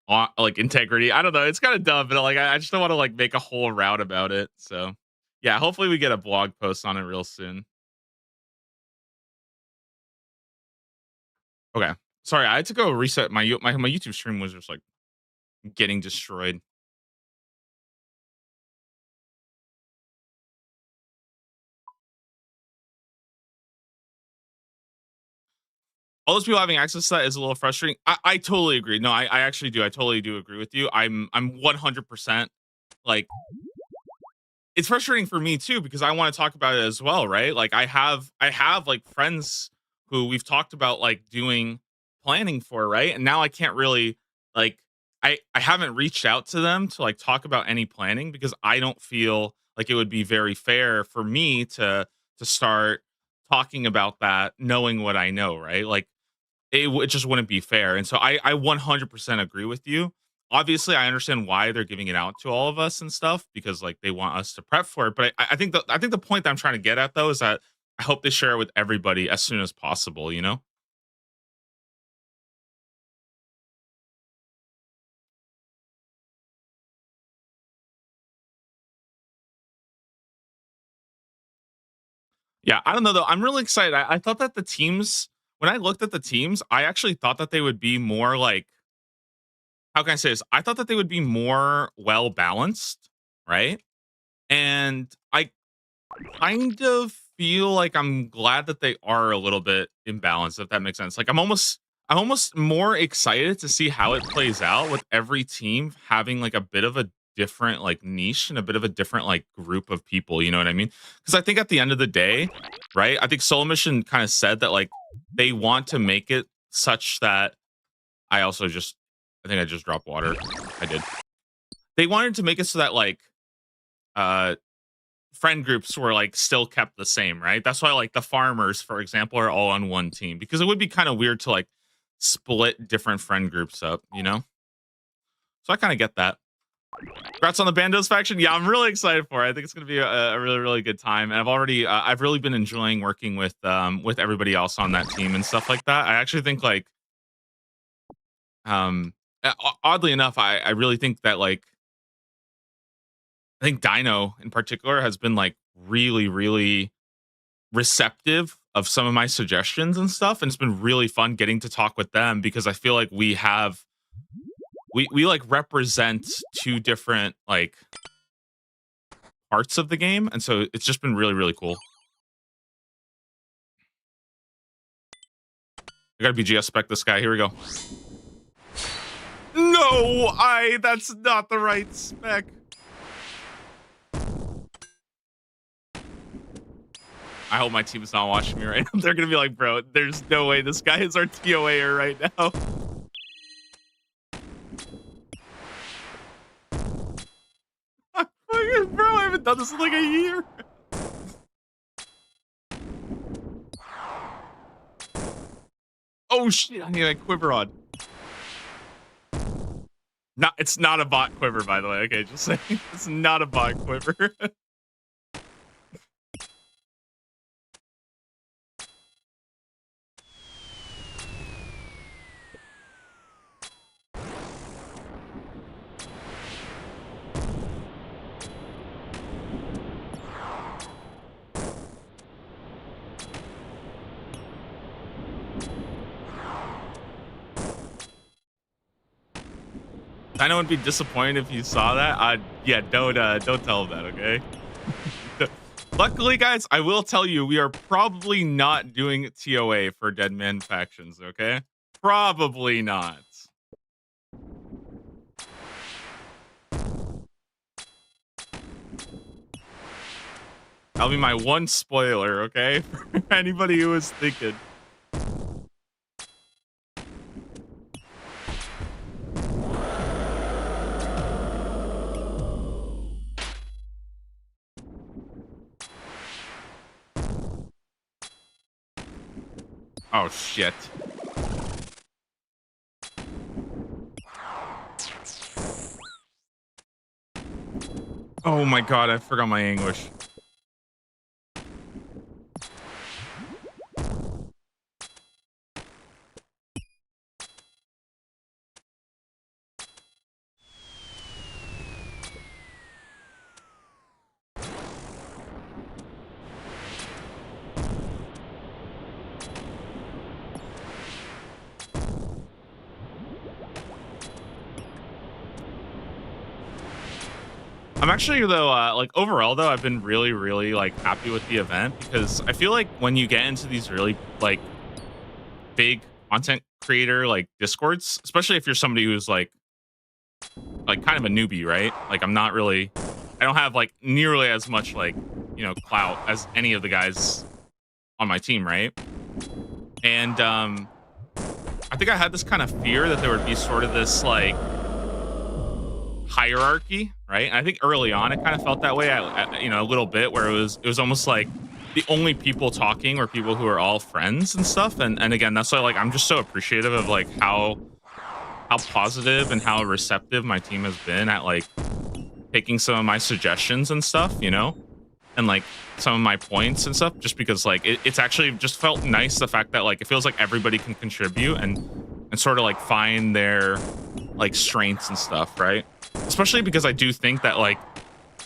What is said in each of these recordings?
like integrity. I don't know. It's kind of dumb, but like I just don't want to like make a whole route about it. So yeah, hopefully we get a blog post on it real soon. Okay. Sorry, I had to go reset my YouTube stream was just like getting destroyed. All those people having access to that is a little frustrating. I totally agree. No, I actually do. I totally do agree with you. I'm 100% like it's frustrating for me too because I want to talk about it as well, right? Like I have like friends who we've talked about like doing planning for, right? And now I can't really like I haven't reached out to them to like talk about any planning because I don't feel like it would be very fair for me to start talking about that knowing what I know, right? Like it just wouldn't be fair. And so I 100% agree with you. Obviously, I understand why they're giving it out to all of us and stuff because like they want us to prep for it. But I think the point that I'm trying to get at though is that I hope they share it with everybody as soon as possible. You know? Yeah, I don't know though. I'm really excited. I thought that the teams when I looked at the teams, I actually thought that they would be more like how can I say this? I thought that they would be more well balanced, right? And I kind of feel like I'm glad that they are a little bit imbalanced, if that makes sense. Like I'm almost more excited to see how it plays out with every team having like a bit of a different like niche and a bit of a different like group of people, you know what I mean? Because I think at the end of the day, right? I think Soul Mission kind of said that like they want to make it such that I think I just dropped water. I did. They wanted to make it so that like uh friend groups were like still kept the same, right? That's why like the farmers, for example, are all on one team because it would be kind of weird to like split different friend groups up, you know? So I kind of get that. Congrats on the Bandos faction. Yeah, I'm really excited for it. I think it's going to be a really really good time. And I've really been enjoying working with everybody else on that team and stuff like that. I actually think like oddly enough, I really think that like I think Dino in particular has been like really really receptive of some of my suggestions and stuff, and it's been really fun getting to talk with them because I feel like we like represent two different like parts of the game, and so it's just been really really cool. I gotta BGS spec this guy. Here we go. No, I that's not the right spec. I hope my team is not watching me right now. They're gonna be like, bro, there's no way this guy is our TOAer right now. Bro, I haven't done this in like a year. Oh shit, I need a quiver on. Not it's not a bot quiver, by the way. Okay, just saying. It's not a bot quiver. I know would be disappointed if you saw that. Yeah, don't tell him that, okay? Luckily, guys, I will tell you we are probably not doing TOA for Dead Man factions, okay? Probably not. That'll be my one spoiler, okay? For anybody who was thinking. Oh shit. Oh my god, I forgot my English. I'm actually though, like overall though, I've been really, really like happy with the event because I feel like when you get into these really like big content creator like discords, especially if you're somebody who's like kind of a newbie, right? Like I'm not really, I don't have like nearly as much like clout as any of the guys on my team, right? And I think I had this kind of fear that there would be sort of this like hierarchy, right? And I think early on it kind of felt that way, a little bit, where it was almost like the only people talking were people who are all friends and stuff. And again, that's why like I'm just so appreciative of like how positive and how receptive my team has been at like taking some of my suggestions and stuff, and like some of my points and stuff, just because like it's actually just felt nice the fact that like it feels like everybody can contribute and sort of like find their like strengths and stuff, right? Especially because I do think that like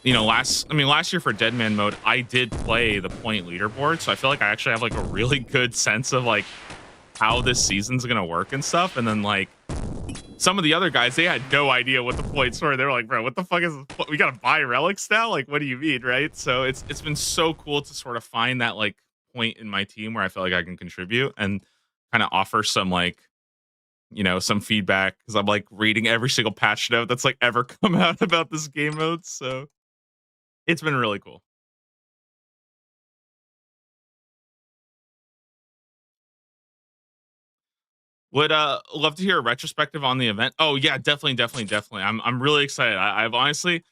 last year for Deadman mode I did play the point leaderboard, so I feel like I actually have like a really good sense of like how this season's gonna work and stuff. And then like some of the other guys, they had no idea what the points were. They were like, bro, what the fuck is this? We gotta buy relics now? Like, what do you mean, right? So it's been so cool to sort of find that like point in my team where I feel like I can contribute and kind of offer some like some feedback, because I'm like reading every single patch note that's like ever come out about this game mode. So it's been really cool. Would love to hear a retrospective on the event. Oh yeah, definitely, definitely, definitely. I'm really excited. I've honestly,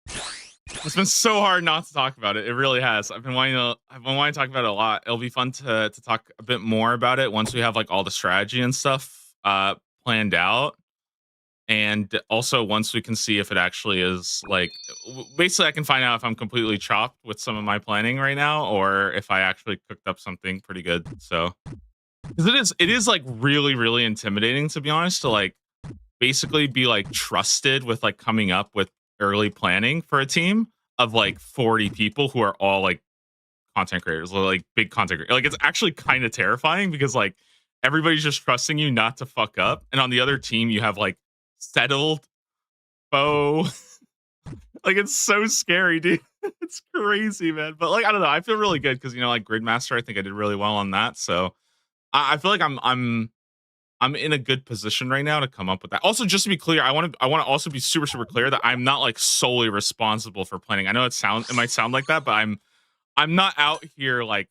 it's been so hard not to talk about it. It really has. I've been wanting to talk about it a lot. It'll be fun to talk a bit more about it once we have like all the strategy and stuff planned out. And also once we can see if it actually is like basically I can find out if I'm completely chopped with some of my planning right now or if I actually cooked up something pretty good. So because it is like really, really intimidating, to be honest, to like basically be like trusted with like coming up with early planning for a team of like 40 people who are all like content creators, like big content creators. Like it's actually kind of terrifying because like everybody's just trusting you not to fuck up. And on the other team, you have like settled foe. Like it's so scary, dude. It's crazy, man. But like I don't know, I feel really good because like Gridmaster, I think I did really well on that. So I feel like I'm in a good position right now to come up with that. Also, just to be clear, I want to also be super, super clear that I'm not like solely responsible for planning. I know it might sound like that, but I'm not out here like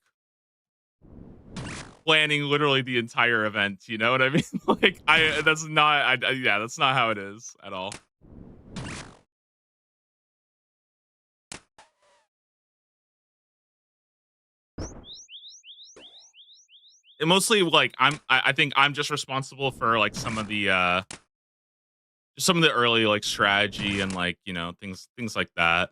planning literally the entire event. You know what I mean? Like that's not yeah, that's not how it is at all. It mostly like I think I'm just responsible for like some of the early like strategy and like things like that.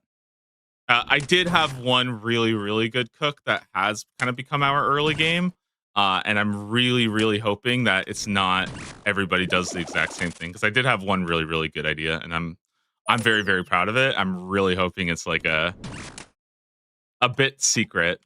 I did have one really, really good cook that has kind of become our early game. And I'm really, really hoping that it's not everybody does the exact same thing, because I did have one really, really good idea, and I'm very, very proud of it. I'm really hoping it's like a bit secret.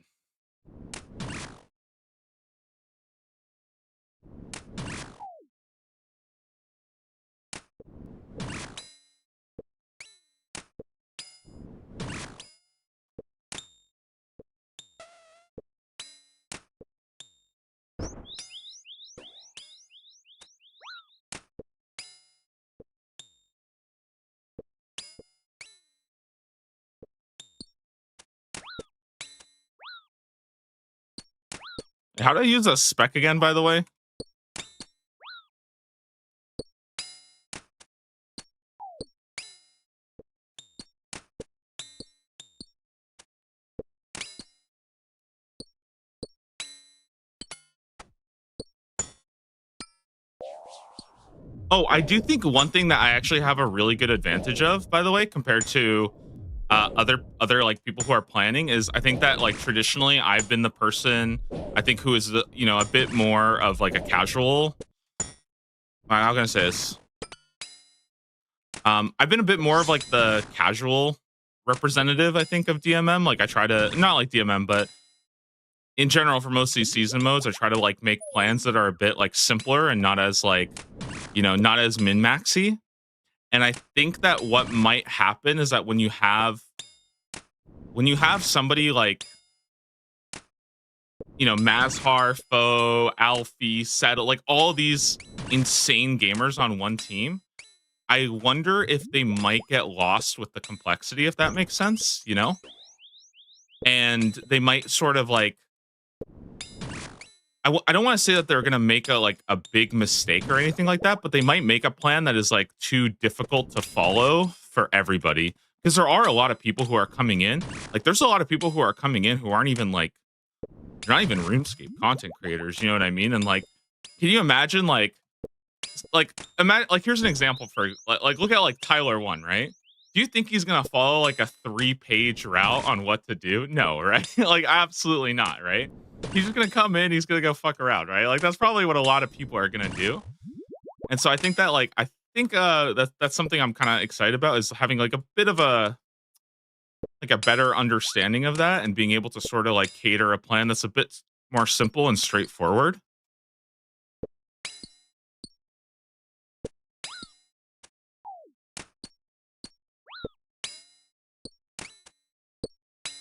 How do I use a spec again, by the way? Oh, I do think one thing that I actually have a really good advantage of, by the way, compared to other like people who are planning, is I think that like traditionally I've been the person I think who is a bit more of like a casual. How can I say this? I've been a bit more of like the casual representative, I think, of DMM. Like I try to not like DMM, but in general for most of these season modes, I try to like make plans that are a bit like simpler and not as like not as min maxy. And I think that what might happen is that when you have somebody like, Mazhar, Foe, Alfie, Settle, like all these insane gamers on one team, I wonder if they might get lost with the complexity, if that makes sense. And they might sort of like, I don't want to say that they're going to make a big mistake or anything like that, but they might make a plan that is like too difficult to follow for everybody. Because there are a lot of people who are coming in. Like, there's a lot of people who are coming in who aren't even like, they're not even RuneScape content creators. You know what I mean? And like, can you imagine imagine, here's an example for look at like Tyler One, right? Do you think he's gonna follow like a 3-page route on what to do? No, right? Like, absolutely not, right? He's just gonna come in, he's gonna go fuck around, right? Like, that's probably what a lot of people are gonna do. And so I think that that's something I'm kind of excited about, is having like a bit of a better understanding of that and being able to sort of like cater a plan that's a bit more simple and straightforward.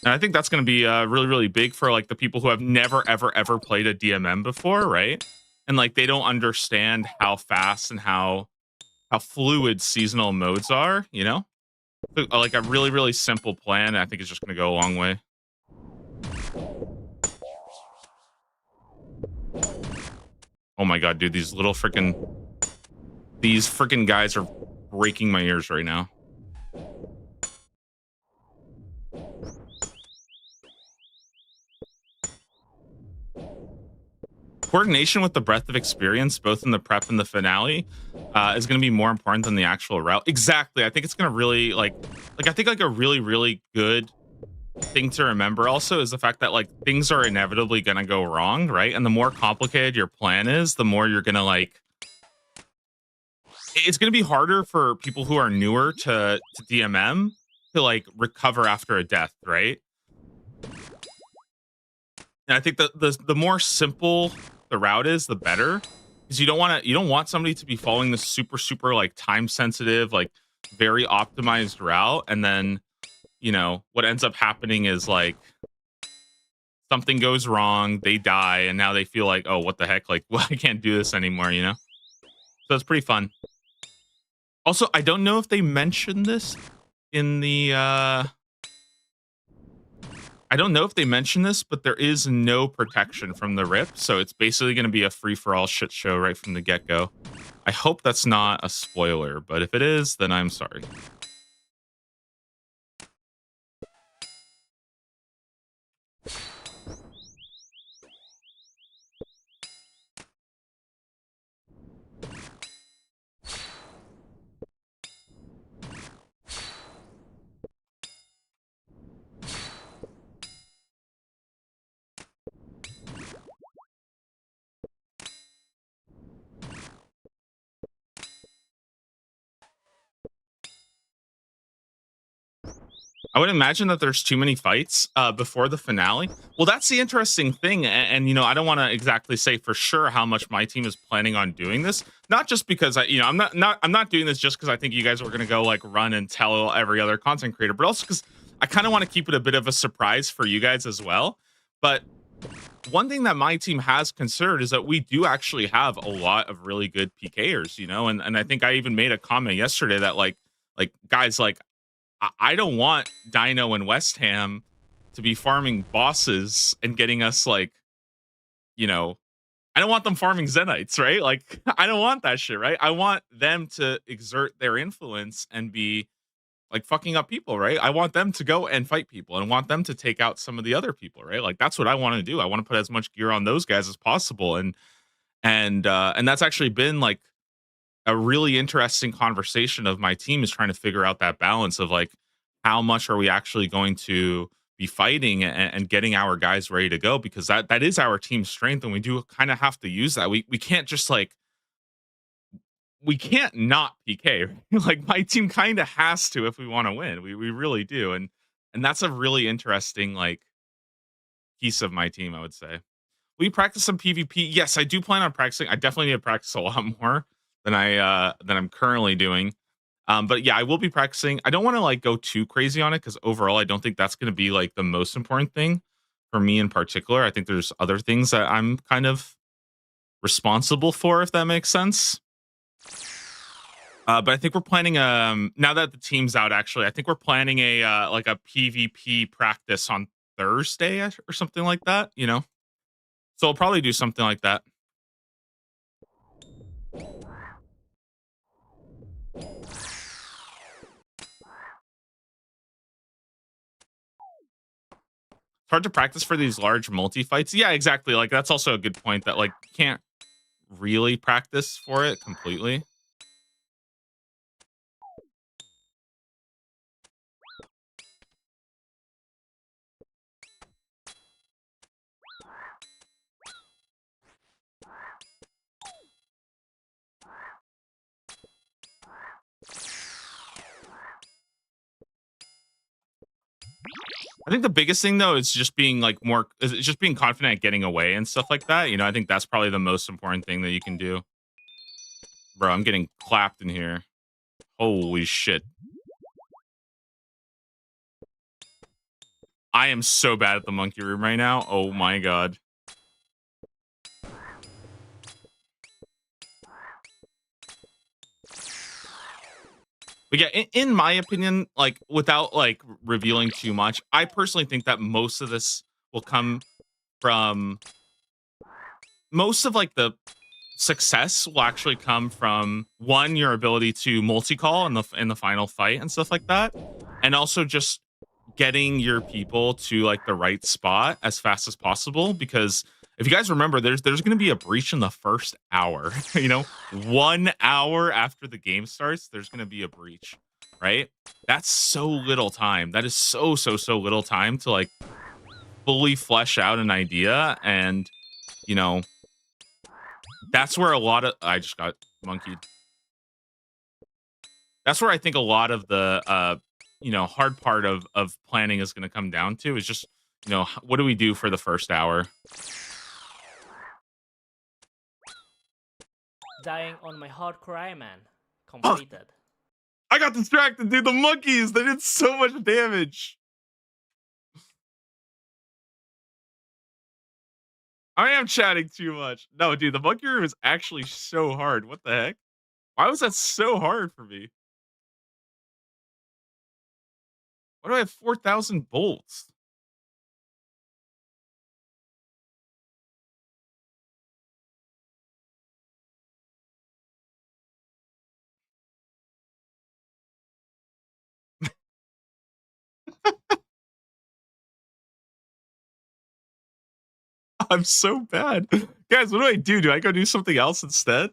And I think that's going to be really, really big for like the people who have never, ever, ever played a DMM before, right? And like they don't understand how fast and how fluid seasonal modes are. So, like a really, really simple plan, I think is just going to go a long way. Oh my god, dude, these freaking guys are breaking my ears right now. Coordination with the breadth of experience, both in the prep and the finale, is going to be more important than the actual route. Exactly. I think it's going to really I think like a really, really good thing to remember also is the fact that like things are inevitably going to go wrong, right? And the more complicated your plan is, the more you're going to it's going to be harder for people who are newer to DMM to like recover after a death, right? And I think the more simple the route is, the better, because you don't want somebody to be following this super, super like time sensitive, like very optimized route, and then what ends up happening is like something goes wrong, they die, and now they feel like, oh, what the heck, like, well, I can't do this anymore. So it's pretty fun. Also, I don't know if they mentioned this in the I don't know if they mentioned this, but there is no protection from the rip, so it's basically going to be a free-for-all shit show right from the get-go. I hope that's not a spoiler, but if it is, then I'm sorry. I would imagine that there's too many fights before the finale. Well, that's the interesting thing, and I don't want to exactly say for sure how much my team is planning on doing this. Not just because I'm not doing this just because I think you guys are going to go like run and tell every other content creator, but also because I kind of want to keep it a bit of a surprise for you guys as well. But one thing that my team has considered is that we do actually have a lot of really good PKers, and I think I even made a comment yesterday that like guys, like I don't want Dino and West Ham to be farming bosses and getting us I don't want them farming Zenites, right? Like, I don't want that shit, right? I want them to exert their influence and be like fucking up people, right? I want them to go and fight people and want them to take out some of the other people, right? Like, that's what I want to do. I want to put as much gear on those guys as possible. And that's actually been like a really interesting conversation of my team, is trying to figure out that balance of like how much are we actually going to be fighting and getting our guys ready to go, because that is our team strength, and we do kind of have to use that. We can't just like, we can't not PK. Like, my team kind of has to if we want to win. We really do, and that's a really interesting like piece of my team, I would say. We practice some PvP. Yes, I do plan on practicing. I definitely need to practice a lot more than I'm currently doing. But yeah, I will be practicing. I don't want to like go too crazy on it because overall, I don't think that's going to be like the most important thing for me in particular. I think there's other things that I'm kind of responsible for, if that makes sense. But I think we're planning now that the team's out. Actually, I think we're planning a like a PvP practice on Thursday or something like that. So I'll probably do something like that. It's hard to practice for these large multi fights. Yeah, exactly. Like that's also a good point that like you can't really practice for it completely. I think the biggest thing though is just being like is just being confident at getting away and stuff like that. I think that's probably the most important thing that you can do. Bro, I'm getting clapped in here. Holy shit. I am so bad at the monkey room right now. Oh my god. But yeah, in my opinion, like without like revealing too much, I personally think that most of this will come from most of like the success will actually come from one, your ability to multi-call in the final fight and stuff like that, and also just getting your people to like the right spot as fast as possible. Because if you guys remember, there's going to be a breach in the first hour. 1 hour after the game starts, there's going to be a breach, right? That's so little time. That is so little time to like fully flesh out an idea. And you know that's where a lot of I just got monkeyed. That's where I think a lot of the hard part of planning is going to come down to is just what do we do for the first hour. Dying on my hardcore Iron Man. Oh, Completed. I got distracted, dude. The monkeys, they did so much damage. I am chatting too much. No, dude, the monkey room is actually so hard. What the heck? Why was that so hard for me? Why do I have 4,000 bolts? I'm so bad. Guys, what do I do? Do I go do something else instead?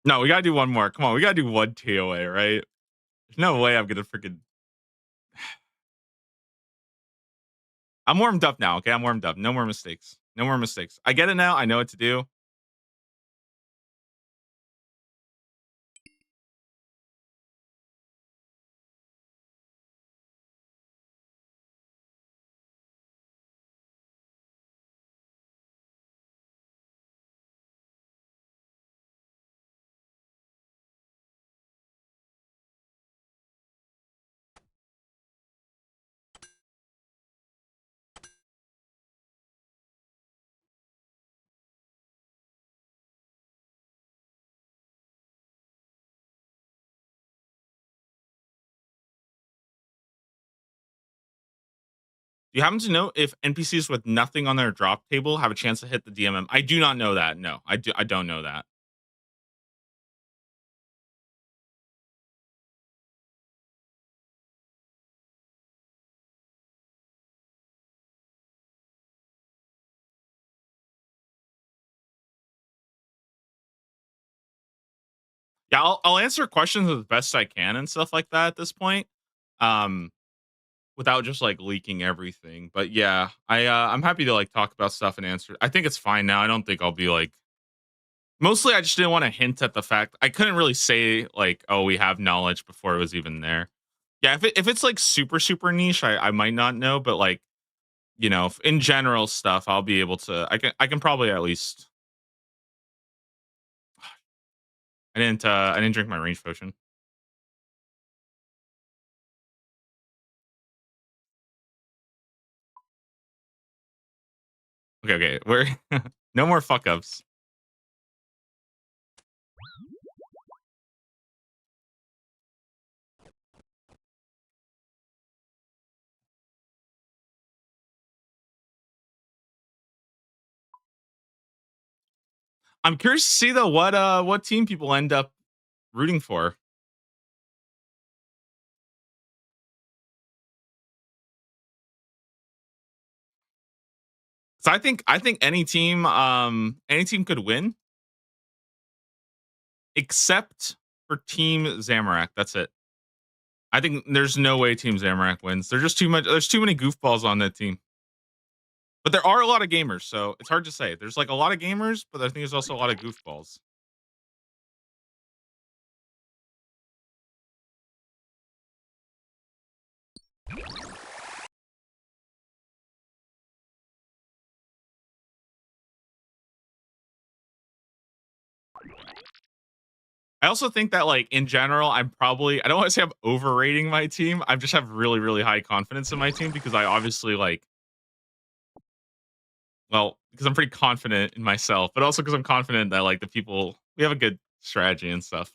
No, we gotta do one more. Come on, we gotta do one TOA, right? There's no way I'm gonna freaking. I'm warmed up now. Okay, I'm warmed up. No more mistakes. No more mistakes. I get it now. I know what to do. Do you happen to know if NPCs with nothing on their drop table have a chance to hit the DMM? I do not know that. No, I do. I don't know that. Yeah, I'll answer questions as best I can and stuff like that at this point, um, without just like leaking everything. But yeah, I'm happy to like talk about stuff and answer. I think it's fine now. I don't think I'll be like. Mostly, I just didn't want to hint at the fact I couldn't really say like, oh, we have knowledge before it was even there. Yeah, if it's like super niche, I might not know, but like you know, in general stuff, I'll be able to. I can probably at least. I didn't drink my range potion. Okay, okay. We're no more fuck ups. I'm curious to see though what team people end up rooting for. So I think any team could win except for Team Zamorak. That's it. I think there's no way Team Zamorak wins. There's just too much. There's too many goofballs on that team. But there are a lot of gamers, so it's hard to say. There's like a lot of gamers, but I think there's also a lot of goofballs. I also think that like in general, I don't want to say I'm overrating my team. I just have really, really high confidence in my team because I obviously like well, because I'm pretty confident in myself, but also because I'm confident that like the people we have a good strategy and stuff.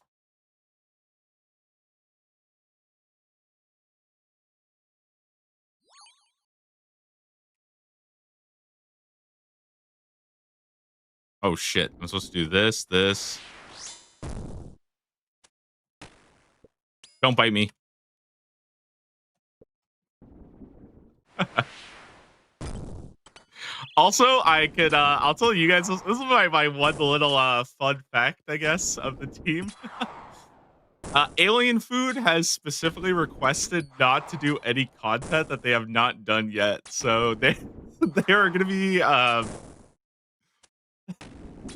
Oh shit. I'm supposed to do this, this. Don't bite me. Also, I'll tell you guys this is my one little fun fact, I guess, of the team. Alien Food has specifically requested not to do any content that they have not done yet. So they they are gonna be they're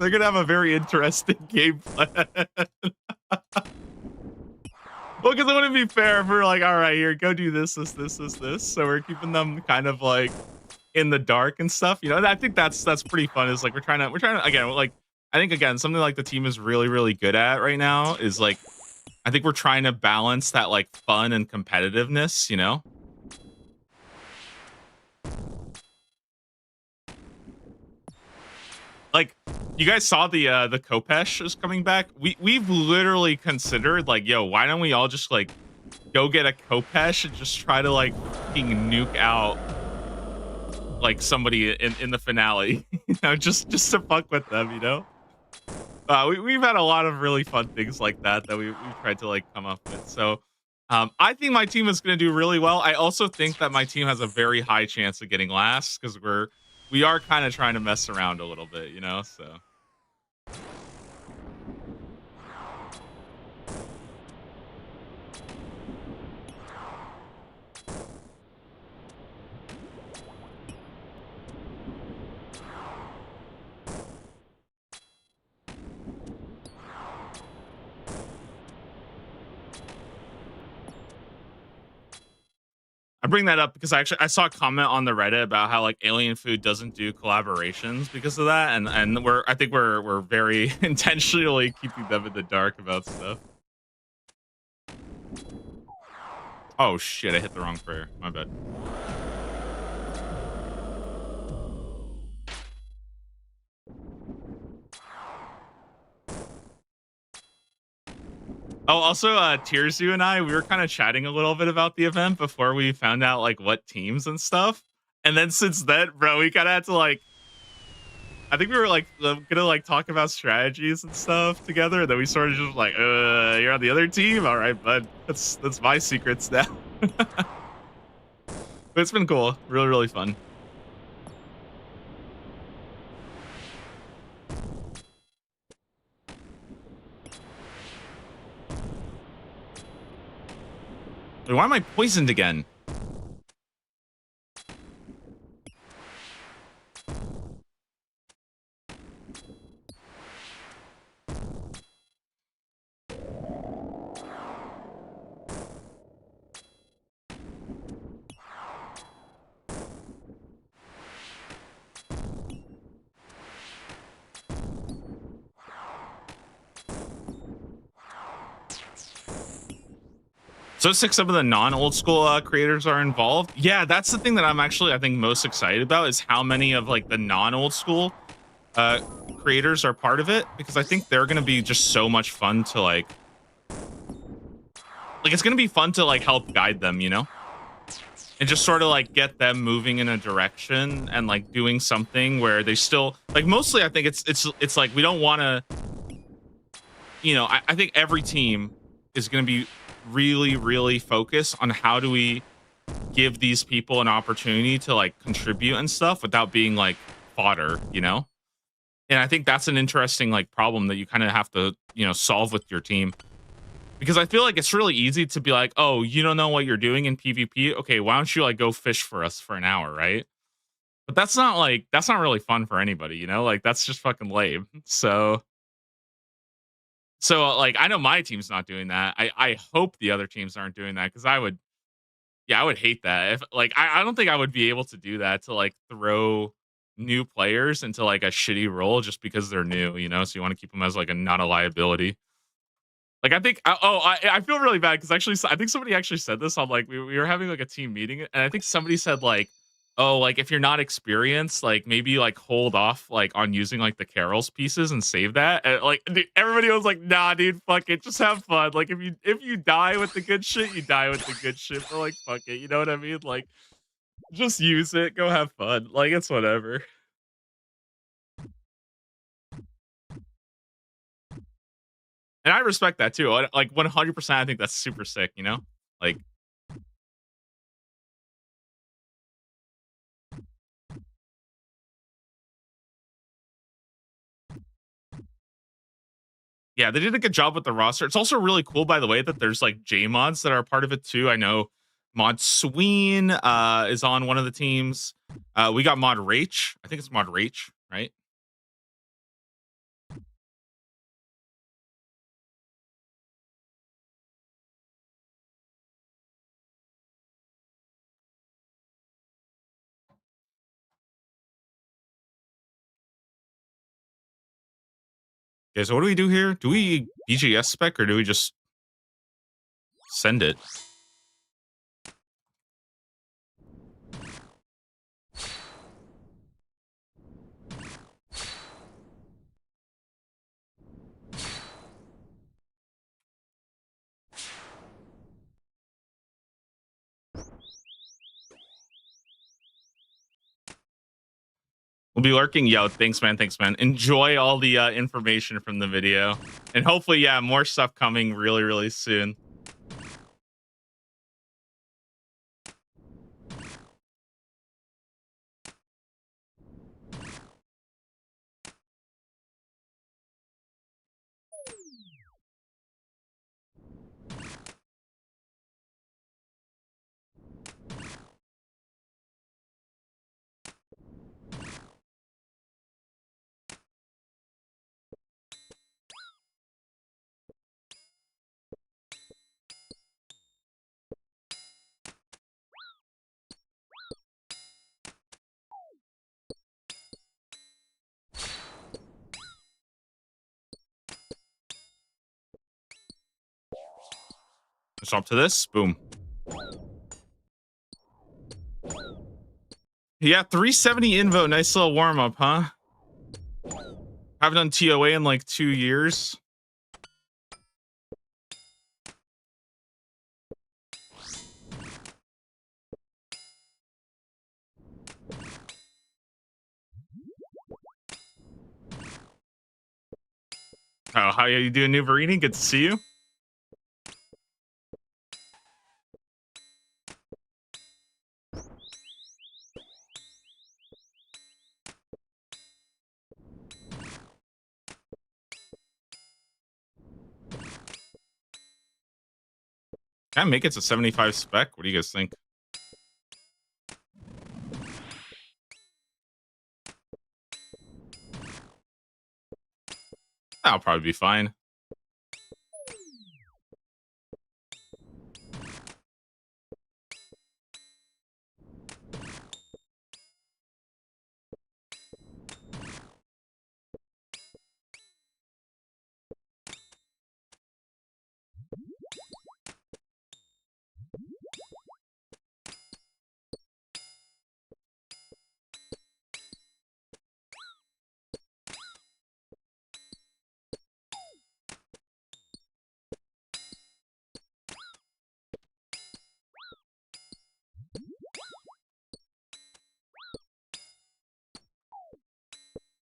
gonna have a very interesting game plan. Well, because it wouldn't be fair if we're like, all right, here, go do this, this, this, this, this. So we're keeping them kind of like in the dark and stuff, you know. And I think that's pretty fun. Is like we're trying to again like I think again something like the team is really really good at right now is like I think we're trying to balance that like fun and competitiveness, you know. Like you guys saw the Kopesh is coming back. We've literally considered like, yo, why don't we all just like go get a Kopesh and just try to like fucking nuke out like somebody in the finale, you know, just to fuck with them, you know. We've had a lot of really fun things like that that we've tried to like come up with. So I think my team is going to do really well. I also think that my team has a very high chance of getting last because we are kind of trying to mess around a little bit, you know. So I bring that up because I saw a comment on the Reddit about how like Alien Food doesn't do collaborations because of that, and I think we're very intentionally keeping them in the dark about stuff. Oh shit! I hit the wrong prayer. My bad. Oh, also, Tearsu and I, we were kind of chatting a little bit about the event before we found out like what teams and stuff. And then since then, bro, we kind of had to like, I think we were like gonna like talk about strategies and stuff together. And then we sort of just like, you're on the other team, all right, bud. That's my secrets now. But it's been cool, really, really fun. Wait, why am I poisoned again? So some of the non-old school creators are involved. Yeah, that's the thing that I'm actually I think most excited about is how many of like the non-old school uh creators are part of it because I think they're going to be just so much fun to like it's going to be fun to like help guide them, you know? And just sort of like get them moving in a direction and like doing something where they still like mostly I think it's like we don't want to I think every team is going to be really really focused on how do we give these people an opportunity to like contribute and stuff without being like fodder, you know? And I think that's an interesting like problem that you kind of have to, solve with your team. Because I feel like it's really easy to be like, "Oh, you don't know what you're doing in PvP? Okay, why don't you like go fish for us for an hour, right?" But that's not really fun for anybody, you know? Like that's just fucking lame. Like I know my team's not doing that. I hope the other teams aren't doing that because I would hate that. If like I don't think I would be able to do that to like throw new players into like a shitty role just because they're new, you know? So you want to keep them as like a not a liability. Like I think I feel really bad because actually I think somebody actually said this on like we were having like a team meeting and I think somebody said like, oh, like if you're not experienced, like maybe like hold off like on using like the carols pieces and save that. And like dude, everybody was like, nah, dude, fuck it, just have fun. Like if you die with the good shit, you die with the good shit. But like fuck it, you know what I mean? Like just use it, go have fun. Like it's whatever. And I respect that too. Like 100%, I think that's super sick. You know, like yeah, they did a good job with the roster. It's also really cool, by the way, that there's like J mods that are part of it too. I know Mod Sween is on one of the teams. We got Mod Rach. I think it's Mod Rach, right? Okay, so what do we do here? Do we BGS spec or do we just send it? We'll be lurking. Yo, thanks, man. Thanks, man. Enjoy all the information from the video. And hopefully, yeah, more stuff coming really, really soon. Stop to this. Boom. Yeah, 370 invo. Nice little warm up, huh? Haven't done TOA in like 2 years. Oh, how you doing, New Verini? Good to see you. Can I make it to 75 spec? What do you guys think? That'll probably be fine.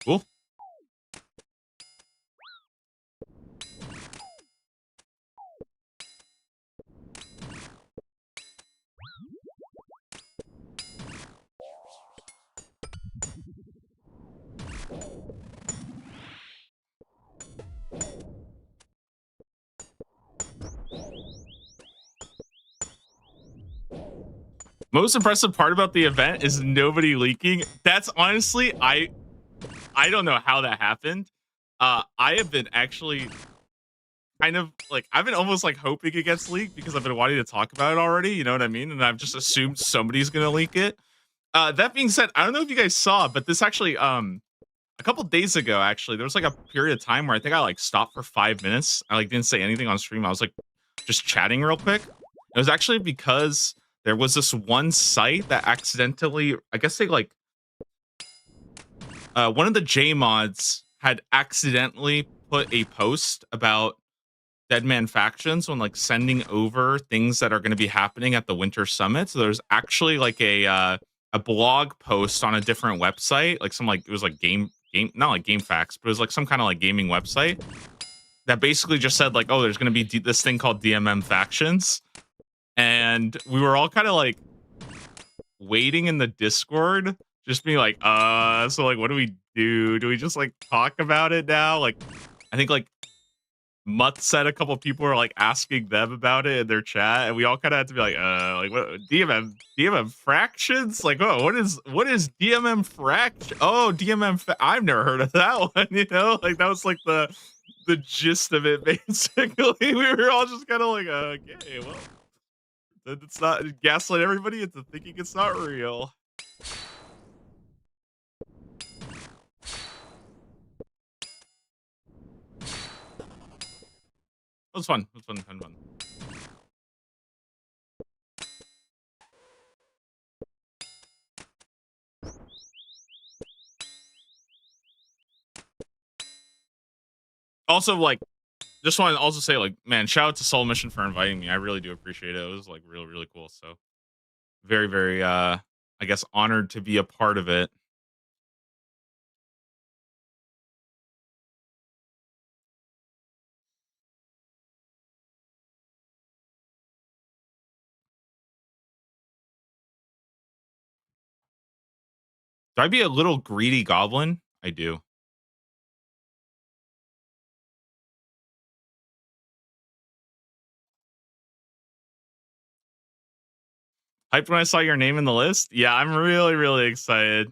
Cool. Most impressive part about the event is nobody leaking. That's honestly, I don't know how that happened. I have been actually kind of like I've been almost like hoping it gets leaked because I've been wanting to talk about it already. You know what I mean? And I've just assumed somebody's gonna leak it. That being said, I don't know if you guys saw, but this actually a couple days ago, actually, there was like a period of time where I think I like stopped for 5 minutes. I like didn't say anything on stream. I was like just chatting real quick. It was actually because there was this one site that accidentally, I guess they like one of the J mods had accidentally put a post about Dead Man factions when like sending over things that are going to be happening at the Winter Summit. So there's actually like a blog post on a different website, like some like it was like game not like game facts, but it was like some kind of like gaming website that basically just said like, oh, there's going to be this thing called DMM factions, and we were all kind of like waiting in the Discord, just being like, so like, what do we do? Do we just like talk about it now? Like, I think like Mutt said a couple people were like asking them about it in their chat, and we all kind of had to be like what DMM fractions? Like, oh, what is DMM fraction? Oh, I've never heard of that one. You know, like that was like the gist of it. Basically, we were all just kind of like, okay, well, it's not gaslight everybody into thinking it's not real. It was fun. It was fun. Also, like, just want to also say, like, man, shout out to Soul Mission for inviting me. I really do appreciate it. It was like really cool. So very, very I guess honored to be a part of it. Do I be a little greedy goblin? I do. Hyped when I saw your name in the list. Yeah, I'm really excited.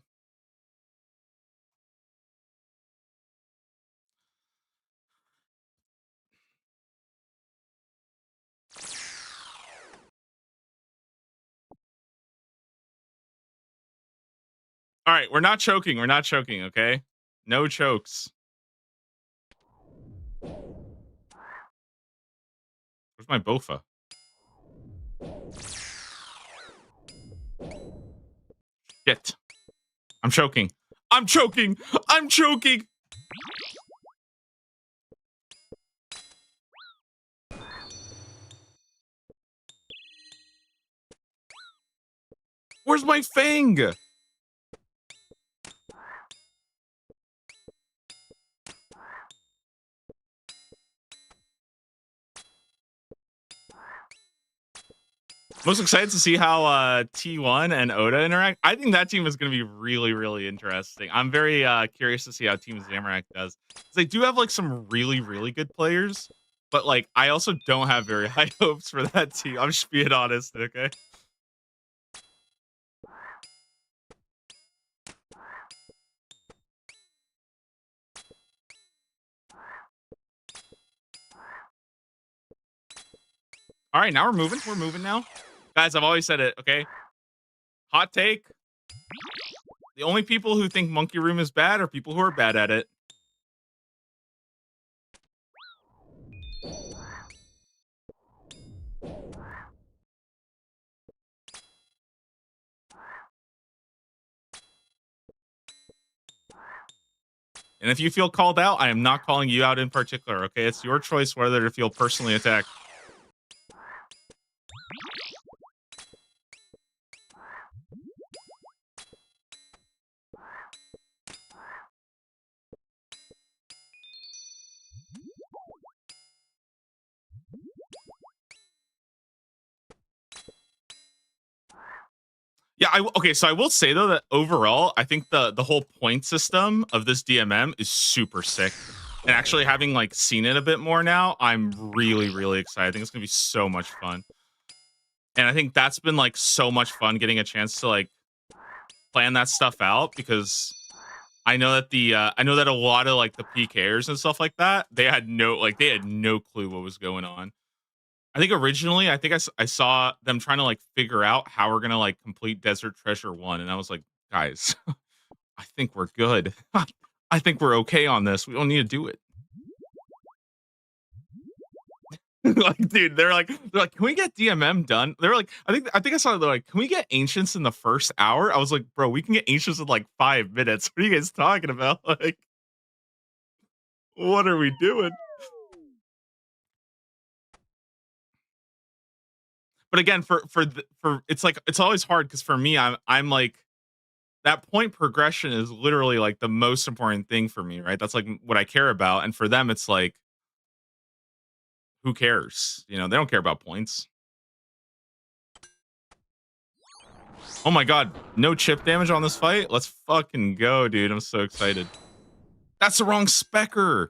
All right, we're not choking. We're not choking. Okay, no chokes. Where's my Bofa? Shit. I'm choking. I'm choking. I'm choking. Where's my Fang? Most excited to see how T1 and Oda interact. I think that team is going to be really interesting. I'm very curious to see how Team Zamorak does. They do have like some really good players, but like I also don't have very high hopes for that team. I'm just being honest, okay? All right, now we're moving. We're moving now. Guys, I've always said it, okay? Hot take. The only people who think Monkey Room is bad are people who are bad at it. And if you feel called out, I am not calling you out in particular, okay? It's your choice whether to feel personally attacked. Yeah, okay, so I will say though that overall, I think the whole point system of this DMM is super sick. And actually having like seen it a bit more now, I'm really, really excited. I think it's gonna be so much fun. And I think that's been like so much fun getting a chance to like plan that stuff out because I know that a lot of like the PKers and stuff like that, they had no clue what was going on. I think originally, I saw them trying to like figure out how we're gonna like complete Desert Treasure 1, and I was like, guys, I think we're good. I think we're okay on this. We don't need to do it. Like, dude, they're like, can we get DMM done? They're like, I think I saw they're like, can we get Ancients in the first hour? I was like, bro, we can get Ancients in like 5 minutes. What are you guys talking about? Like, what are we doing? But again, for it's like it's always hard because for me, I'm like that point progression is literally like the most important thing for me, right? That's like what I care about, and for them, it's like who cares? You know, they don't care about points. Oh my god, no chip damage on this fight. Let's fucking go, dude! I'm so excited. That's the wrong specker,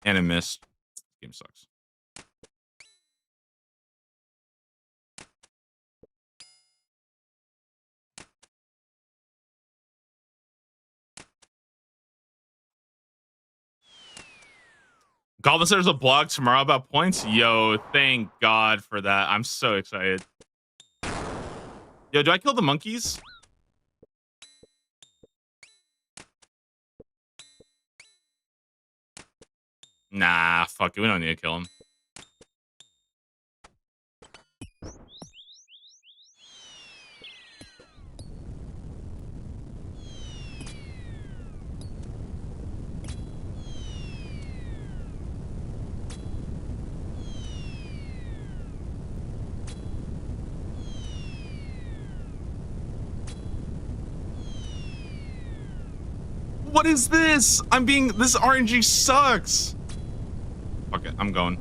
and it missed. Game sucks. Goblin says there's a blog tomorrow about points. Yo, thank God for that. I'm so excited. Yo, do I kill the monkeys? Nah, fuck it. We don't need to kill him. What is this? This RNG sucks. Fuck it, I'm going.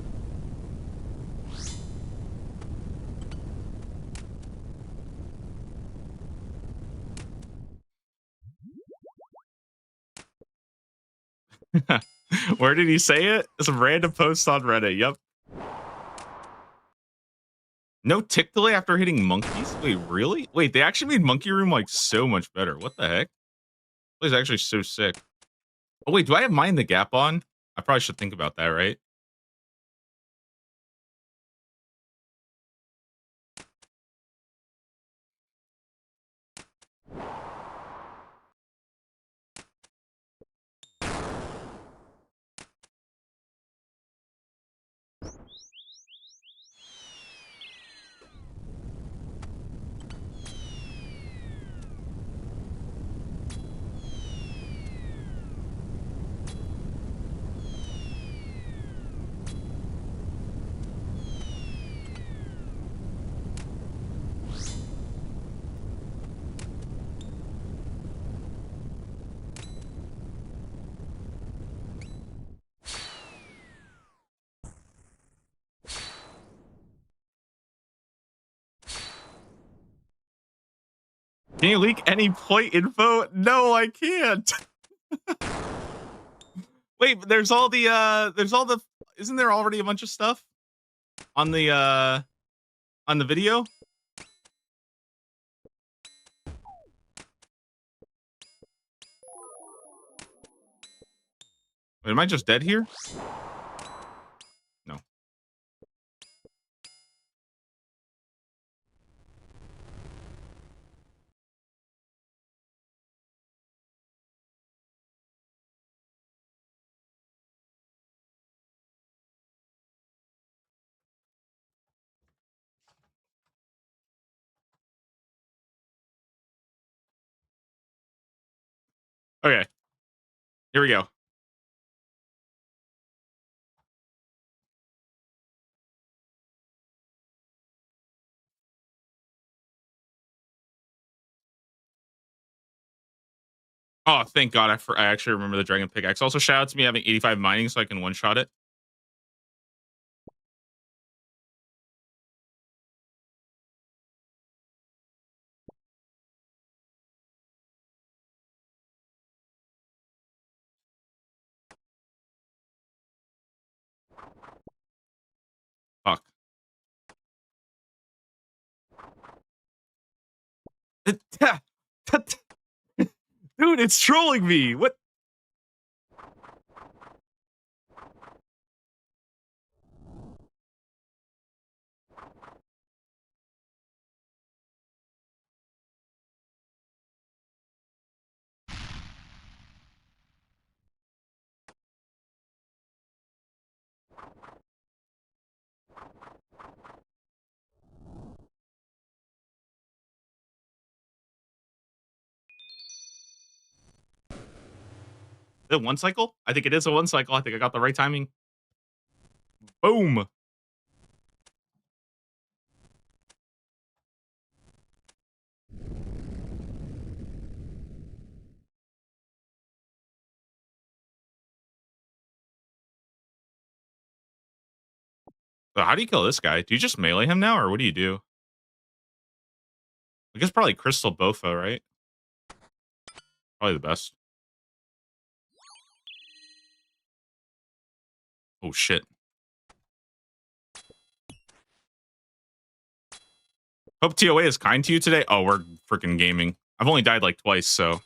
Where did he say it? Some random post on Reddit. Yep. No tick delay after hitting monkeys? Wait, really? Wait, they actually made Monkey Room like so much better. What the heck? It's actually so sick. Oh wait, do I have Mind the Gap on? I probably should think about that, right? Can you leak any point info? No, I can't. Wait, but there's all the isn't there already a bunch of stuff on the video? Wait, am I just dead here? No. Okay, here we go. Oh, thank God. I actually remember the Dragon Pickaxe. Also, shout out to me having 85 mining so I can one-shot it. Dude, it's trolling me. What? Is it one cycle? I think it is a one cycle. I think I got the right timing. Boom. So how do you kill this guy? Do you just melee him now, or what do you do? I guess probably Crystal Bofa, right? Probably the best. Oh shit. Hope TOA is kind to you today. Oh, we're freaking gaming. I've only died like twice, so.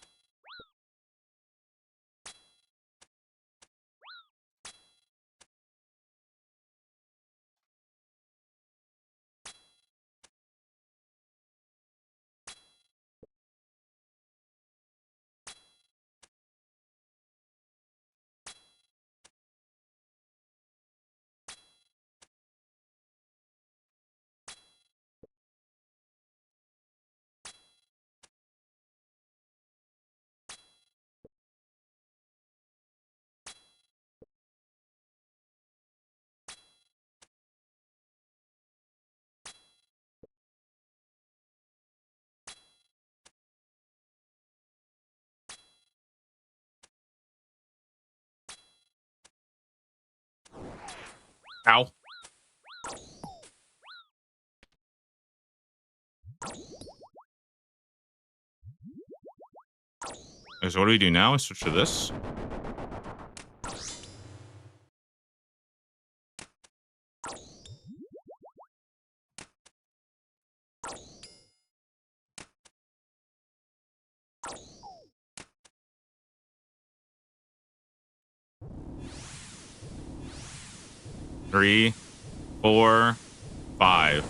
Ow. Okay, so what do we do now? I switch to this. Three, four, five.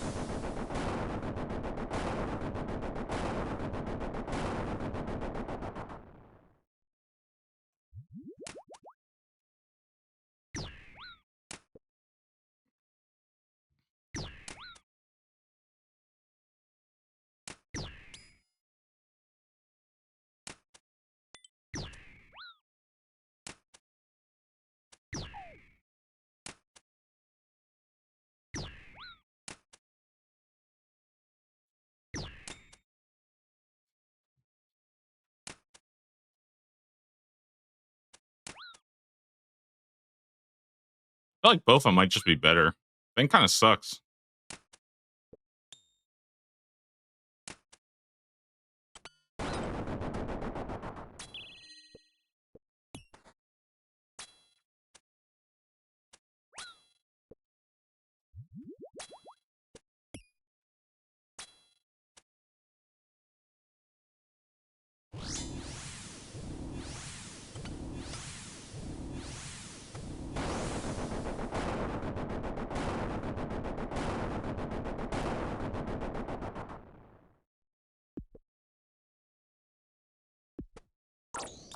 I feel like both of them might just be better. Thing kind of sucks.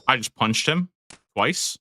I just punched him twice.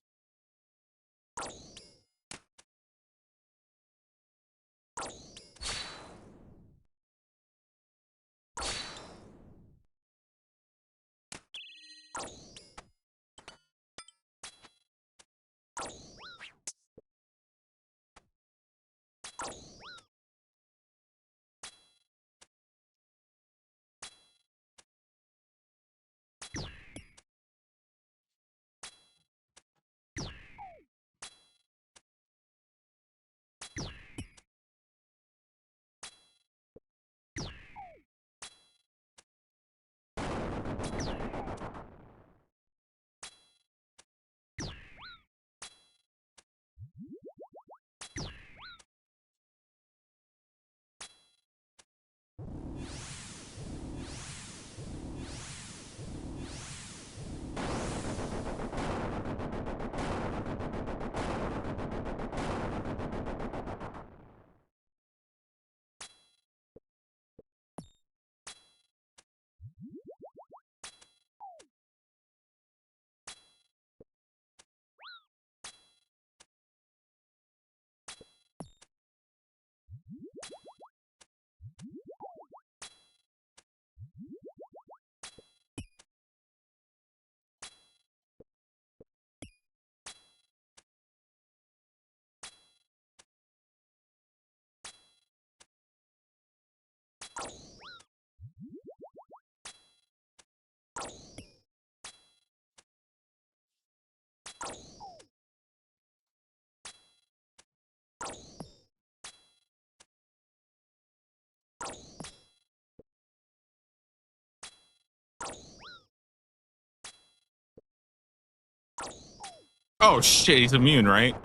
Oh shit, he's immune, right?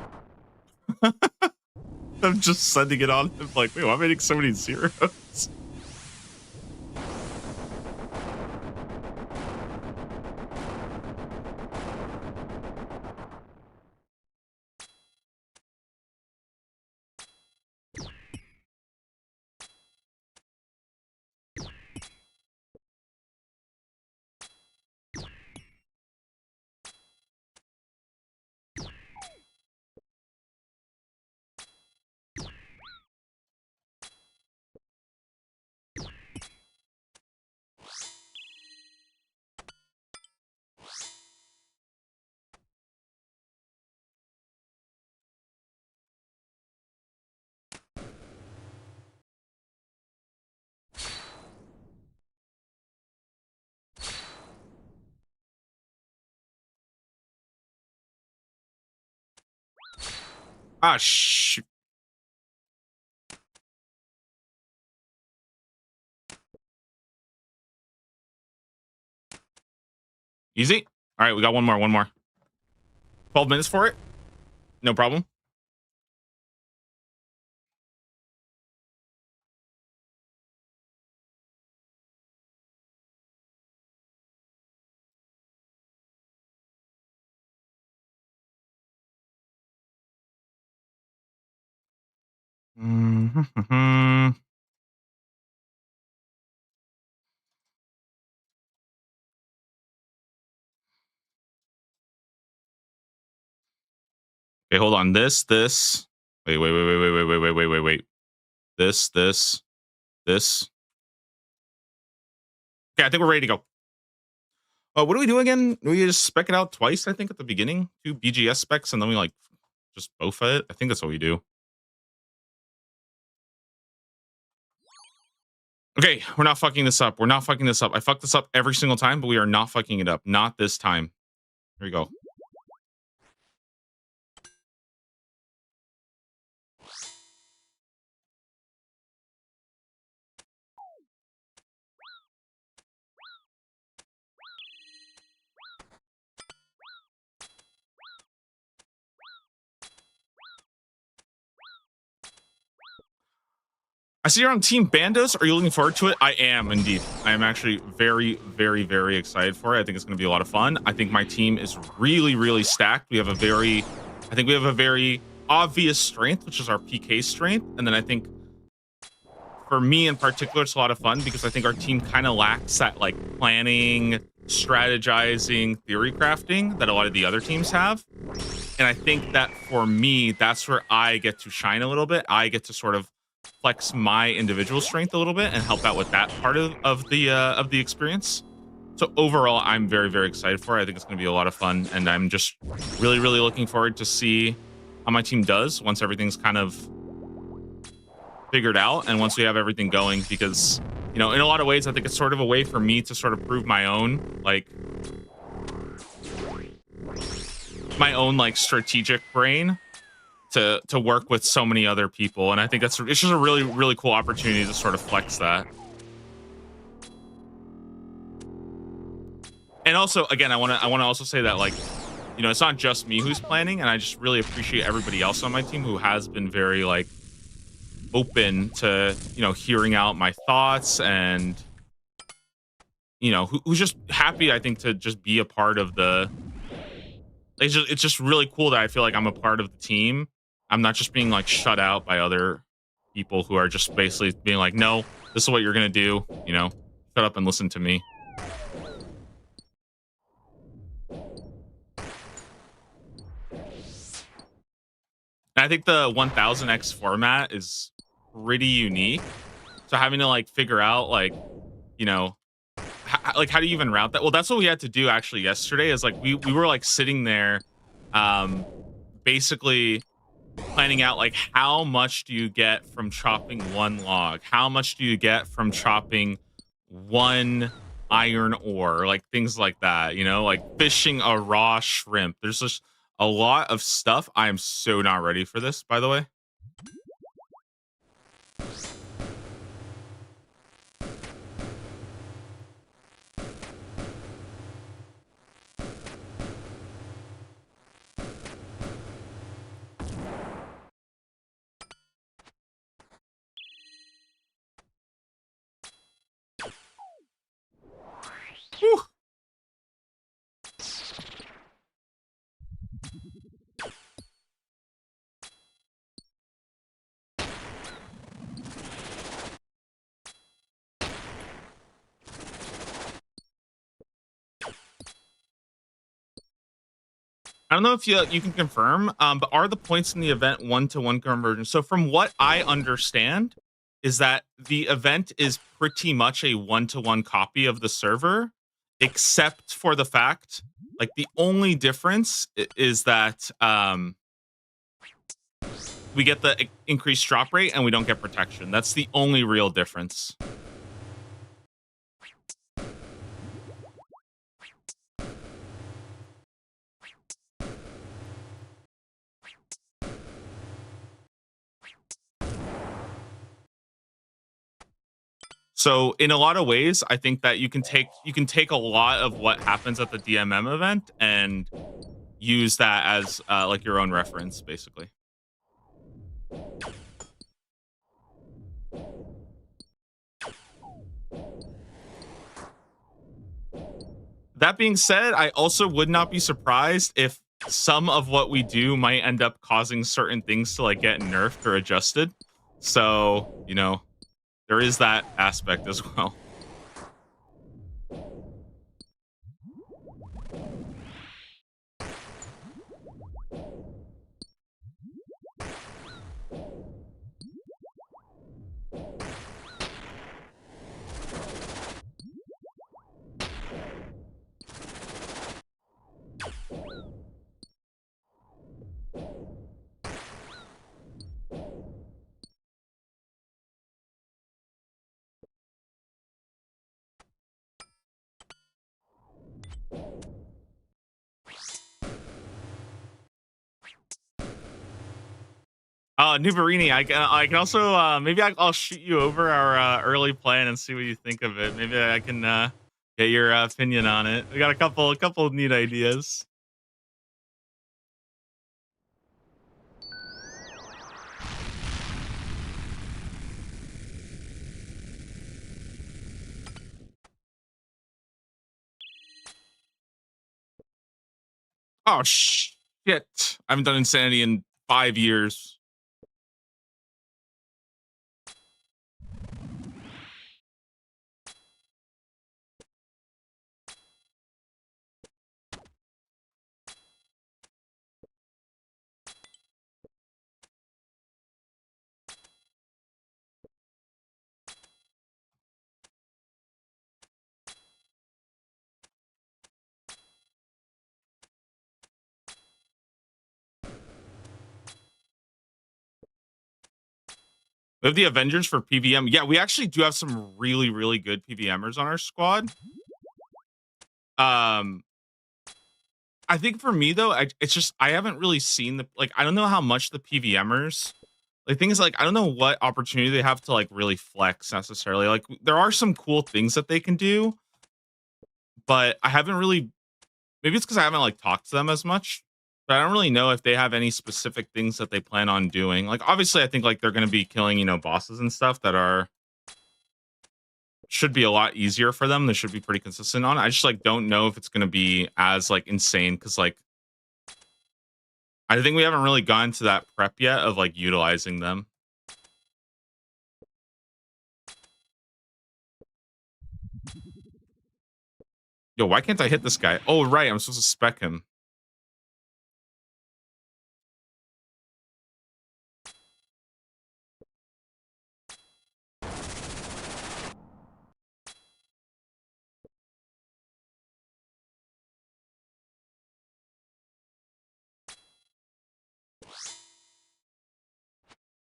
I'm just sending it on him like, wait, why am I getting so many zeros? Ah, shoot. Easy. All right, we got one more, one more. 12 minutes for it. No problem. Mhm. Okay, hold on. This. Wait. This. Okay, I think we're ready to go. What do we do again? We just spec it out twice, I think, at the beginning. Two BGS specs, and then we like just BOFA it. I think that's what we do. Okay, we're not fucking this up. We're not fucking this up. I fuck this up every single time, but we are not fucking it up. Not this time. Here we go. I see you're on Team Bandos. Are you looking forward to it? I am indeed. I am actually very excited for it. I think it's going to be a lot of fun. I think my team is really stacked. We have a very, I think we have a very obvious strength, which is our PK strength. And then I think for me in particular, it's a lot of fun because I think our team kind of lacks that like planning, strategizing, theory crafting that a lot of the other teams have. And I think that for me, that's where I get to shine a little bit. I get to sort of flex my individual strength a little bit and help out with that part of the experience. So overall, I'm very excited for it. I think it's going to be a lot of fun, and I'm just really looking forward to see how my team does once everything's kind of figured out and once we have everything going. Because you know, in a lot of ways, I think it's sort of a way for me to sort of prove my own like strategic brain to work with so many other people, and I think it's just a really cool opportunity to sort of flex that. And also, again, I want to also say that, like, you know, it's not just me who's planning, and I just really appreciate everybody else on my team who has been very like open to, you know, hearing out my thoughts, and you know, who's just happy, I think, to just be a part of the. It's just really cool that I feel like I'm a part of the team. I'm not just being like shut out by other people who are just basically being like, no, this is what you're gonna do. You know, shut up and listen to me. And I think the 1000x format is pretty unique. So having to like figure out like, you know, like how do you even route that? Well, that's what we had to do actually yesterday. Is like we were like sitting there, basically planning out like how much do you get from chopping one log? How much do you get from chopping one iron ore? Like things like that, you know, like fishing a raw shrimp. There's just a lot of stuff. I am so not ready for this, by the way. Whew. I don't know if you can confirm, but are the points in the event one-to-one conversion? So from what I understand, is that the event is pretty much a one-to-one copy of the server, except for the fact, like the only difference is that we get the increased drop rate and we don't get protection. That's the only real difference. So in a lot of ways, I think that you can take a lot of what happens at the DMM event and use that as like your own reference, basically. That being said, I also would not be surprised if some of what we do might end up causing certain things to like get nerfed or adjusted. So, there is that aspect as well. Nuvarini, I can also maybe I'll shoot you over our early plan and see what you think of it. Maybe I can get your opinion on it. We got a couple of neat ideas. Oh shit! I haven't done insanity in 5 years. We have the Avengers for PVM. Yeah, we actually do have some really, really good PVMers on our squad. Um, I think for me though, it's just I haven't really seen the like I don't know how much the PVMers. The thing is, like, I don't know what opportunity they have to like really flex necessarily. Like, there are some cool things that they can do, but I haven't really. Maybe it's because I haven't like talked to them as much. But I don't really know if they have any specific things that they plan on doing. Like, obviously, I think like they're going to be killing bosses and stuff that are should be a lot easier for them. They should be pretty consistent on. I just like don't know if it's going to be as like insane because like I think we haven't really gone to that prep yet of like utilizing them. Yo, why can't I hit this guy? Oh, right, I'm supposed to spec him.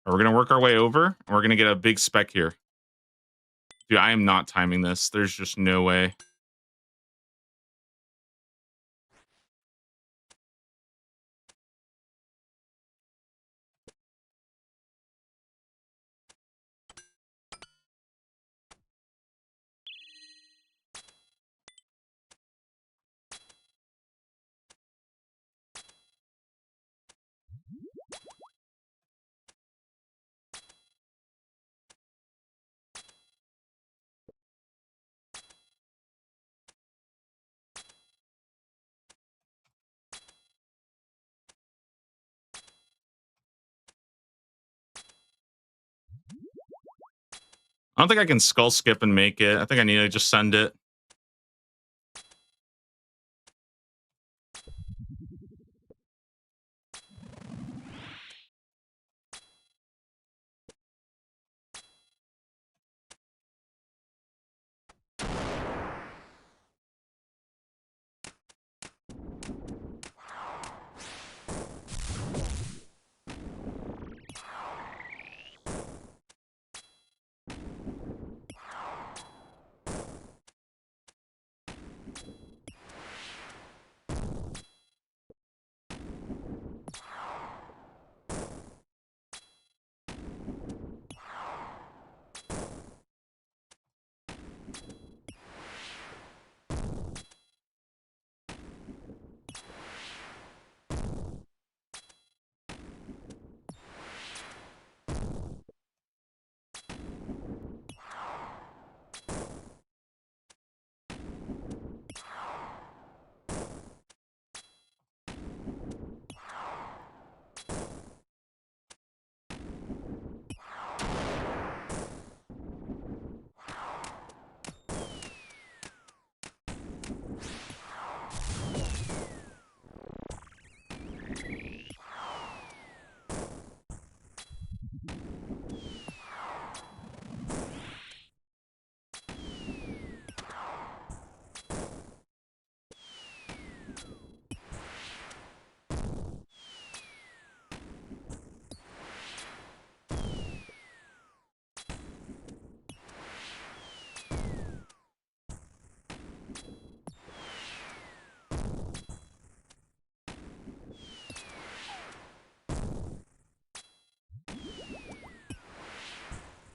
We're gonna work our way over, and we're gonna get a big spec here. Dude, I am not timing this. There's just no way. I don't think I can skull skip and make it. I think I need to just send it.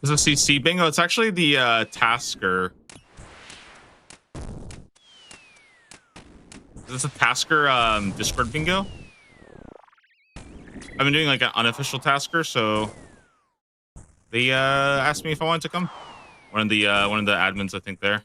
Is this CC bingo? It's actually the Tasker. Is this a Tasker Discord bingo? I've been doing like an unofficial Tasker, so they asked me if I wanted to come. One of the admins, I think, there.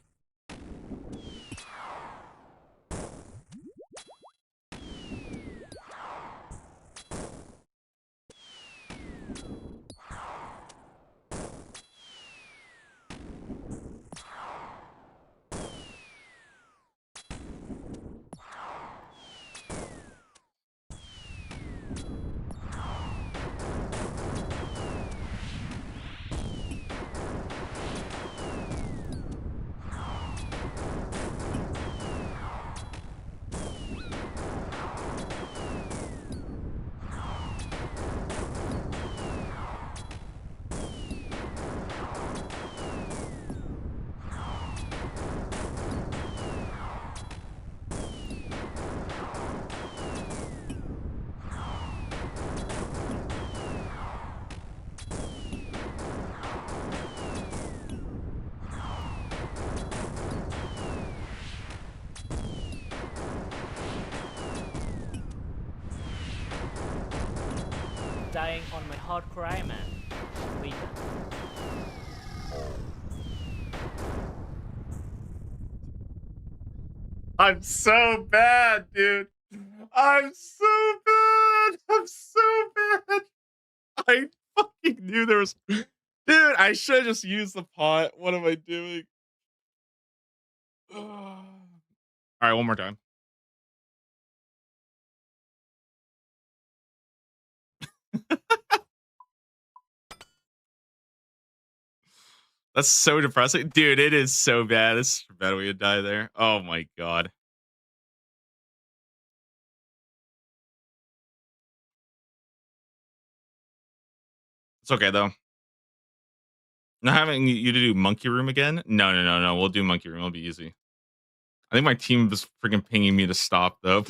Dying on my hardcore Iron Man. Wait. I'm so bad, dude. I'm so bad. I'm so bad. I fucking knew there was. Dude, I should have just used the pot. What am I doing? All right, one more time. That's so depressing. Dude, it is so bad. It's bad we would die there. Oh my god. It's okay though. Not having you to do monkey room again? No, no, no, no. We'll do monkey room. It'll be easy. I think my team was freaking pinging me to stop though.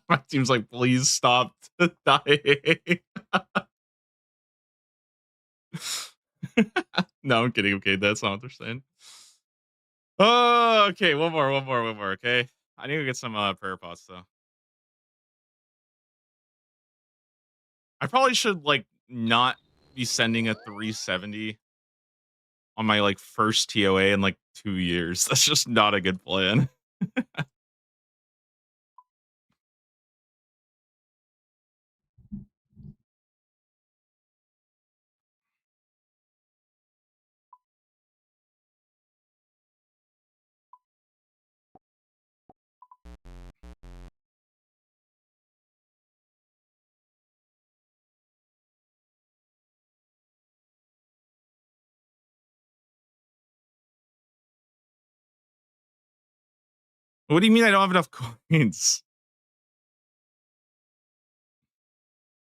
My team's like, please stop dying. No, I'm kidding. Okay, that's not what they're saying. Oh, okay. One more. Okay. I need to get some prayer pots though. I probably should like not be sending a 370 on my like first TOA in like 2 years. That's just not a good plan. What do you mean I don't have enough coins?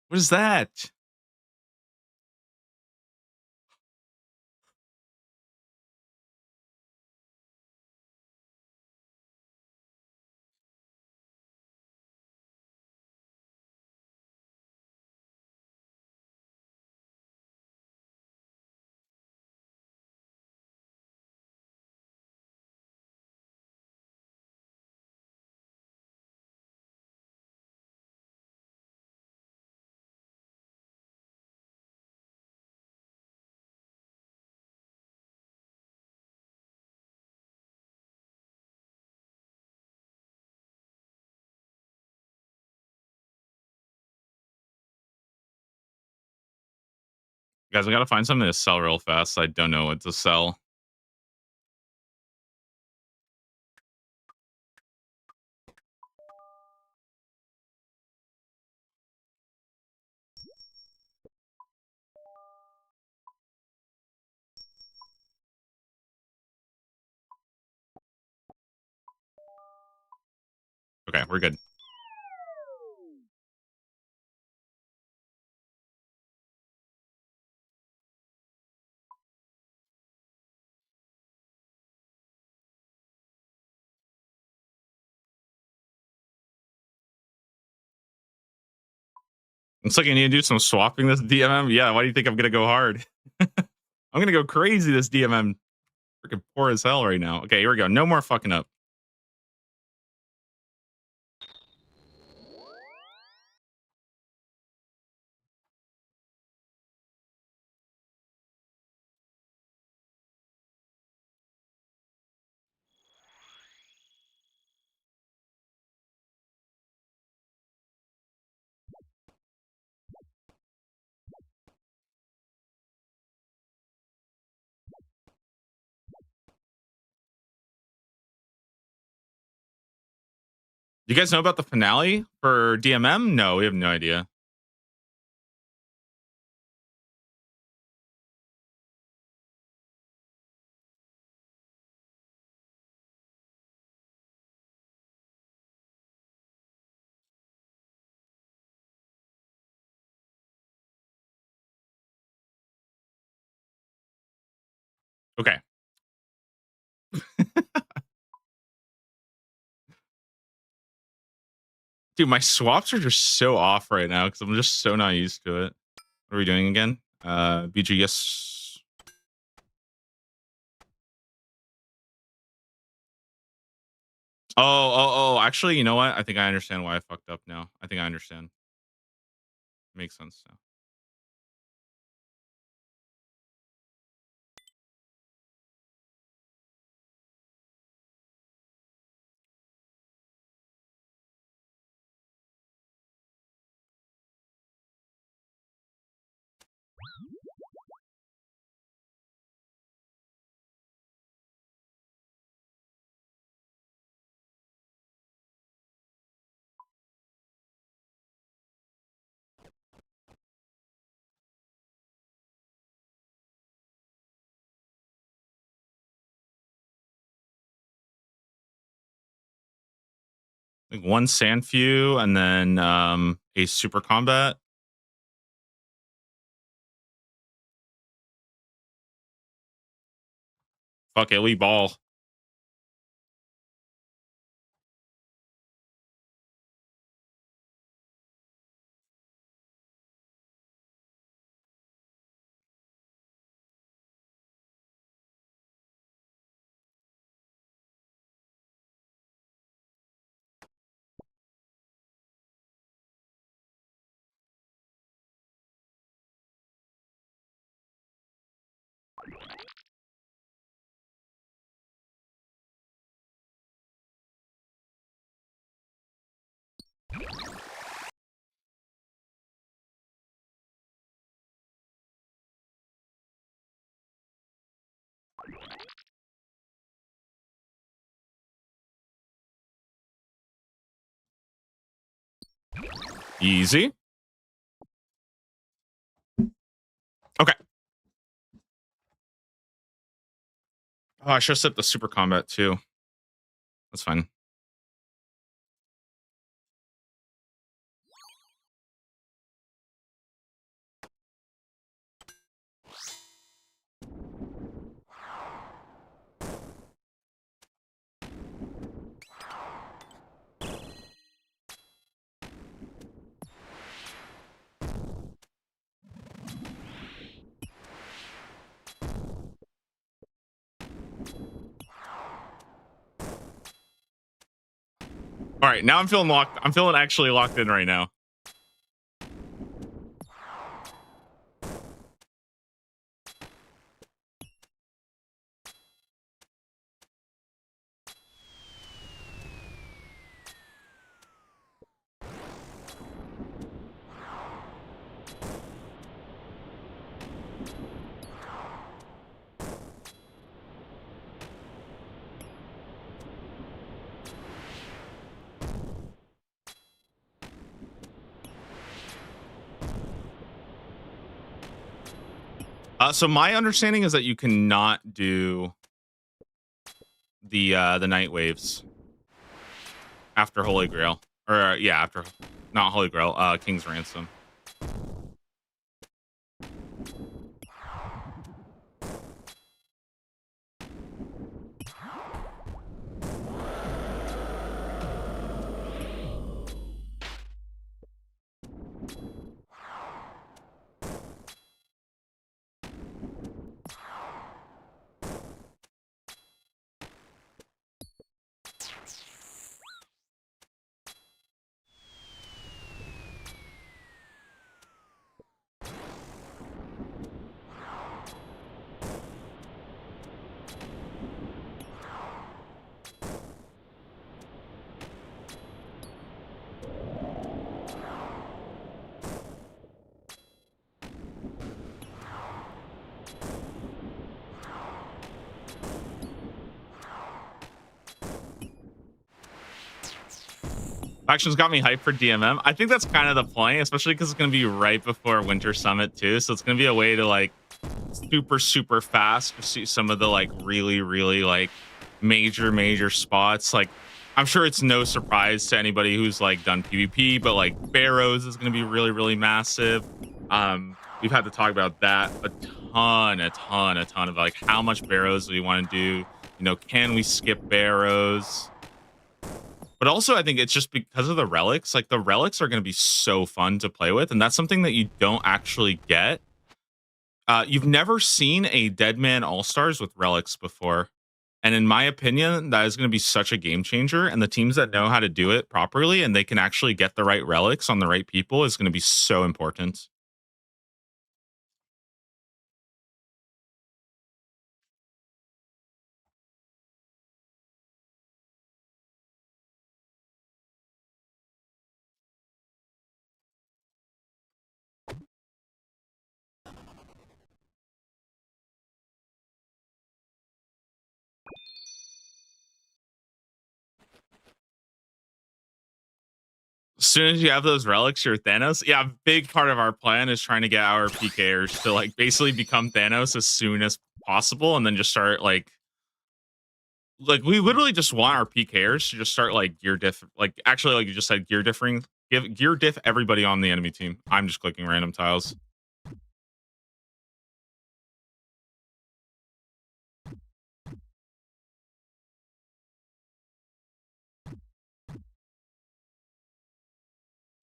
What is that? Guys, I gotta find something to sell real fast. I don't know what to sell. Okay, we're good. Looks like I need to do some swapping this DMM. Yeah, why do you think I'm gonna go hard? I'm gonna go crazy this DMM. Freaking poor as hell right now. Okay, here we go. No more fucking up. You guys know about the finale for DMM? No, we have no idea. Okay. Dude, my swaps are just so off right now because I'm just so not used to it. What are we doing again? BG, yes. Oh. Actually, you know what? I think I understand why I fucked up now. I think I understand. Makes sense now. Like one Sandfew and then a super combat. Fuck Elite Ball. Easy. Okay. Oh, I should have set the super combat too. That's fine. All right, now I'm feeling locked. I'm feeling actually locked in right now. So my understanding is that you cannot do the night waves after Holy Grail, or yeah, after not Holy Grail, King's Ransom. Factions got me hyped for DMM. I think that's kind of the point, especially because it's going to be right before Winter Summit too. So it's going to be a way to like super fast to see some of the like really like major spots. Like I'm sure it's no surprise to anybody who's like done PvP, but like Barrows is going to be really massive. We've had to talk about that a ton of like how much Barrows do we want to do? You know, can we skip Barrows? But also, I think it's just because of the relics. Like the relics are going to be so fun to play with, and that's something that you don't actually get. You've never seen a Dead Man All Stars with relics before, and in my opinion, that is going to be such a game changer. And the teams that know how to do it properly and they can actually get the right relics on the right people is going to be so important. As soon as you have those relics, you're Thanos. Yeah, a big part of our plan is trying to get our PKers to like basically become Thanos as soon as possible, and then just start like we literally just want our PKers to just start like gear diff, like actually like you just said gear differing, give gear diff everybody on the enemy team. I'm just clicking random tiles.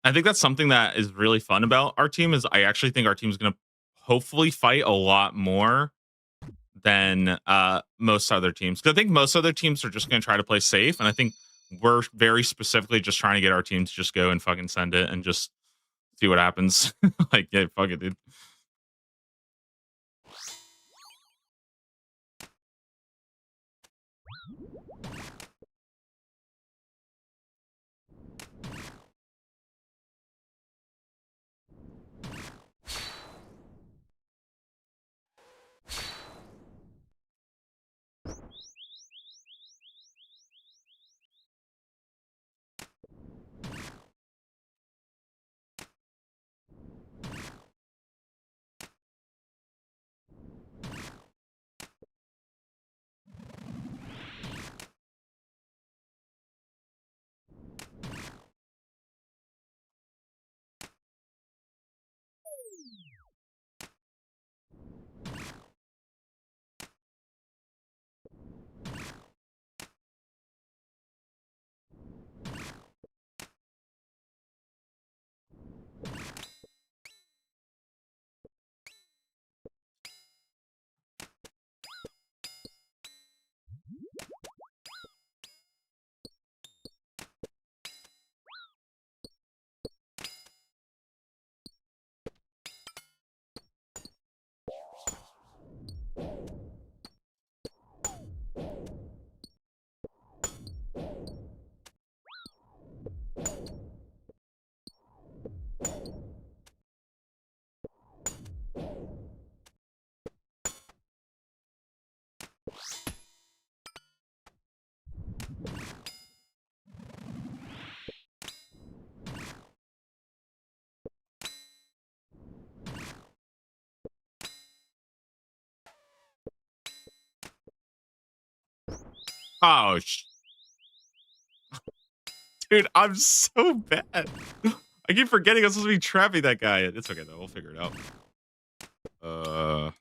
I think that's something that is really fun about our team is I actually think our team is going to hopefully fight a lot more than most other teams. Because I think most other teams are just going to try to play safe, and I think we're very specifically just trying to get our team to just go and fucking send it and just see what happens. Like, yeah, fuck it, dude. Oh, dude, I'm so bad. I keep forgetting I'm supposed to be trapping that guy. It's okay though. We'll figure it out. Uh.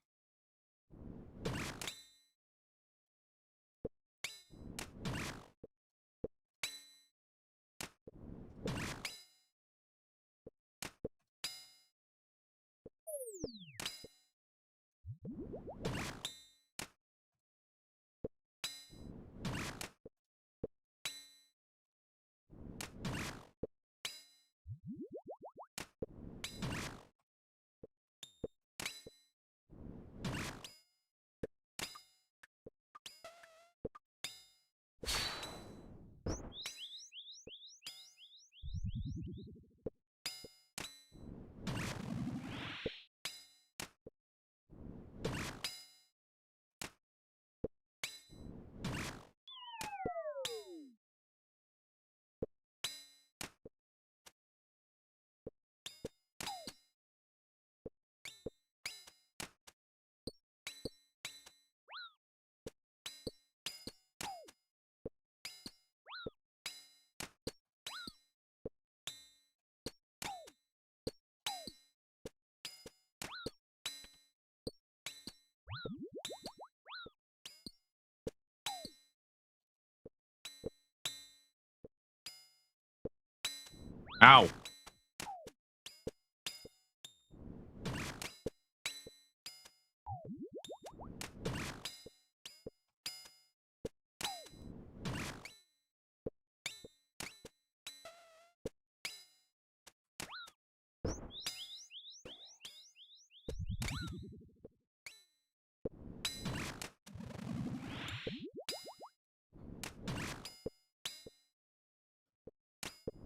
Ow.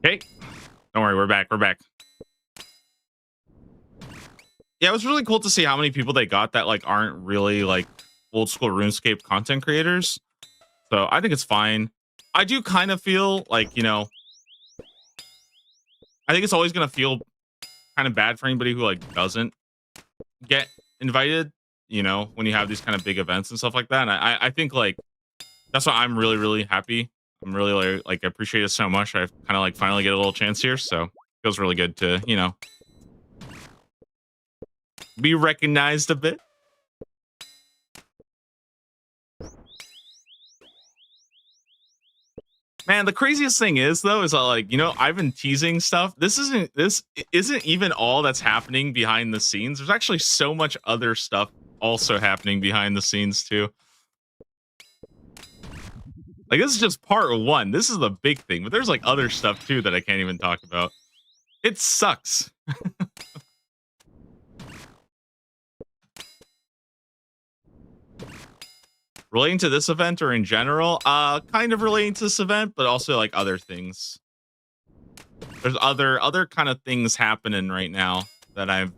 Okay. Don't worry, we're back. We're back. Yeah, it was really cool to see how many people they got that like aren't really like old school RuneScape content creators. So I think it's fine. I do kind of feel like, I think it's always gonna feel kind of bad for anybody who like doesn't get invited, when you have these kind of big events and stuff like that. And I think like that's why I'm really, really happy. I'm really like I appreciate it so much. I kind of like finally get a little chance here. So it feels really good to, be recognized a bit. Man, the craziest thing is though, is that like, I've been teasing stuff. This isn't even all that's happening behind the scenes. There's actually so much other stuff also happening behind the scenes too. Like this is just part one. This is the big thing, but there's like other stuff too that I can't even talk about. It sucks. Relating to this event or in general, kind of relating to this event, but also like other things. There's other kind of things happening right now that I've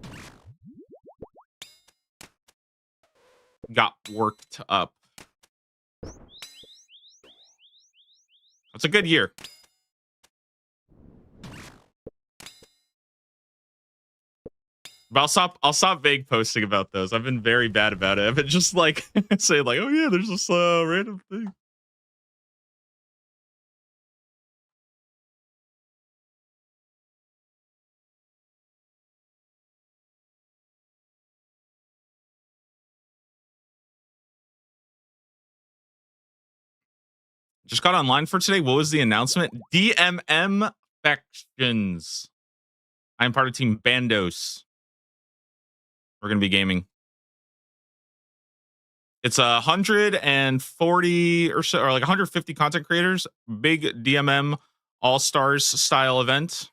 got worked up. It's a good year. But I'll stop vague posting about those. I've been very bad about it. I've been just like saying like, oh yeah, there's this random thing. Just got online for today. What was the announcement? DMM Factions. I'm part of Team Bandos. We're gonna be gaming. It's 140 or so, or like 150 content creators. Big DMM All Stars style event.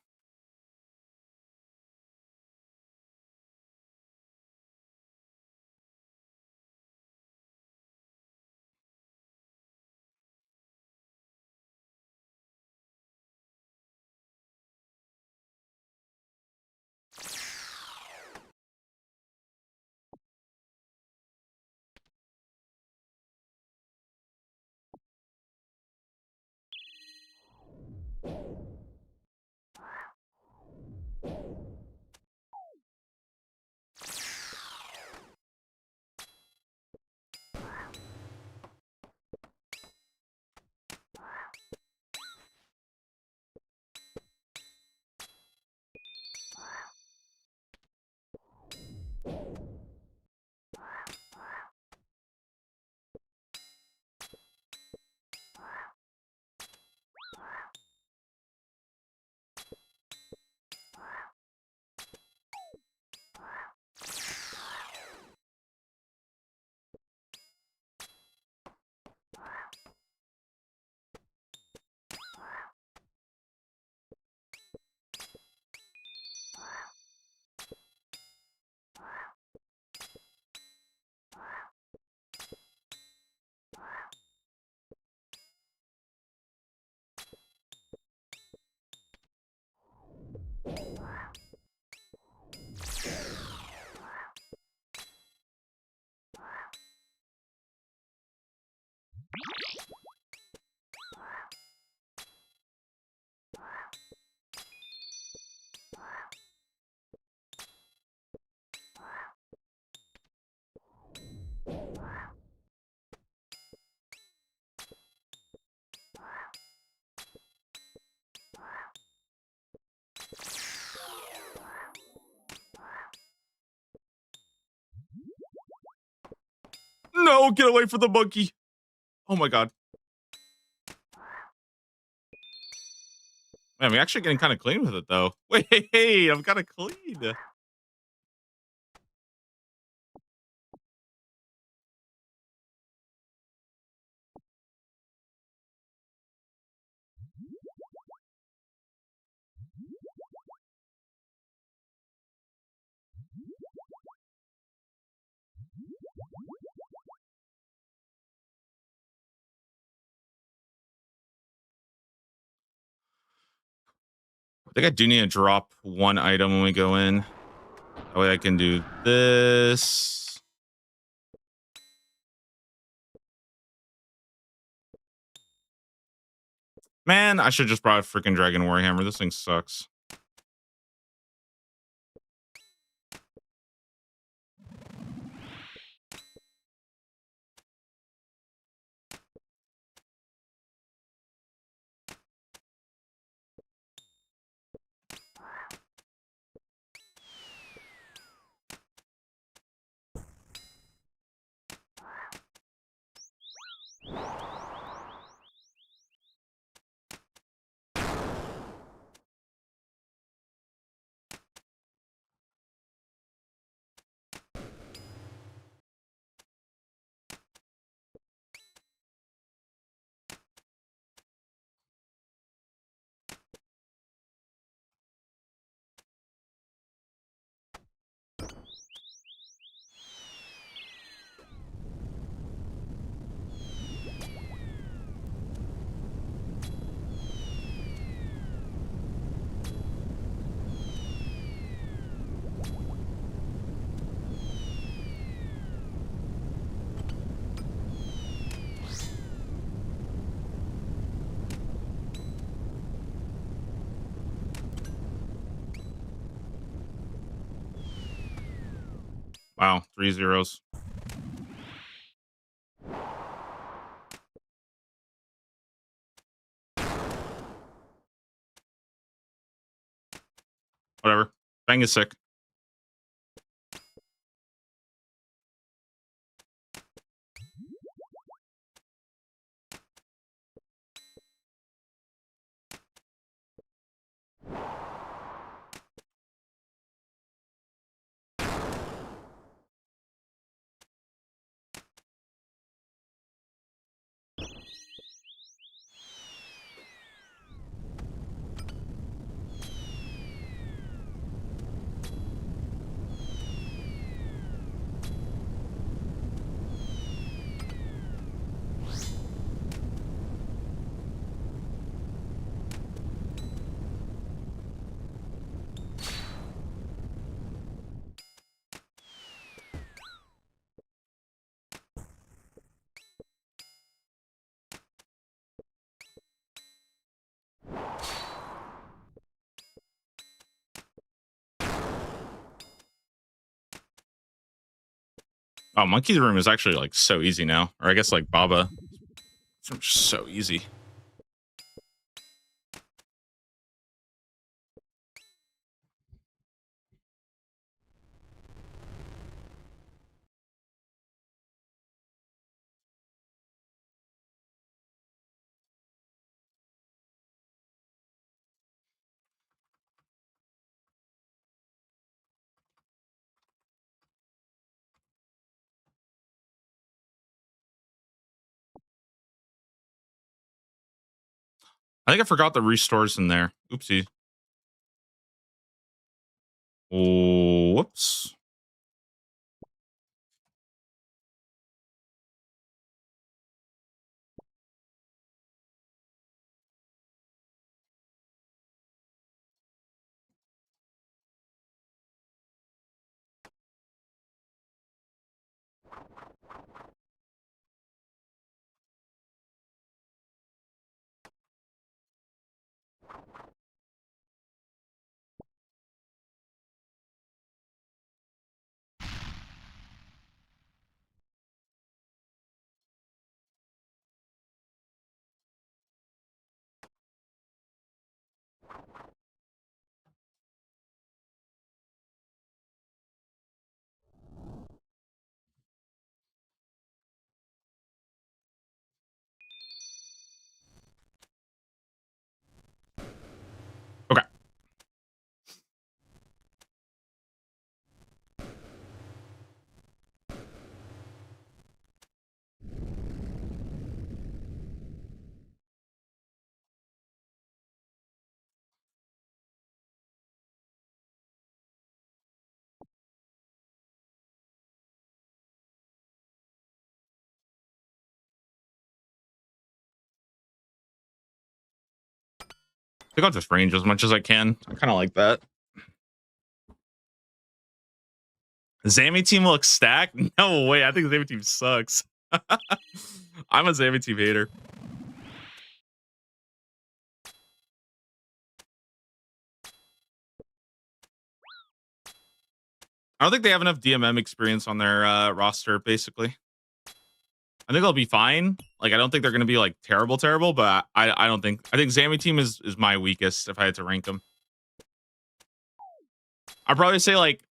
No, get away from the monkey. Oh my god. Man, we're actually getting kind of clean with it though. Wait, hey, I'm kind of clean. I think I do need to drop one item when we go in. That way I can do this. Man, I should just brought a freaking Dragon Warhammer. This thing sucks. Wow, 3 zeros. Whatever. Bang is sick. Oh, Monkey's Room is actually like so easy now. Or I guess like Baba. It's so easy. I think I forgot the restores in there. Oopsie. Oh, whoops. think I'll just range as much as I can. I kind of like that. Zammy team looks stacked? No way. I think the Zammy team sucks. I'm a Zammy team hater. I don't think they have enough DMM experience on their roster, basically. I think they'll be fine. Like, I don't think they're going to be like terrible, but I don't think. I think Zammy team is my weakest if I had to rank them. I'd probably say like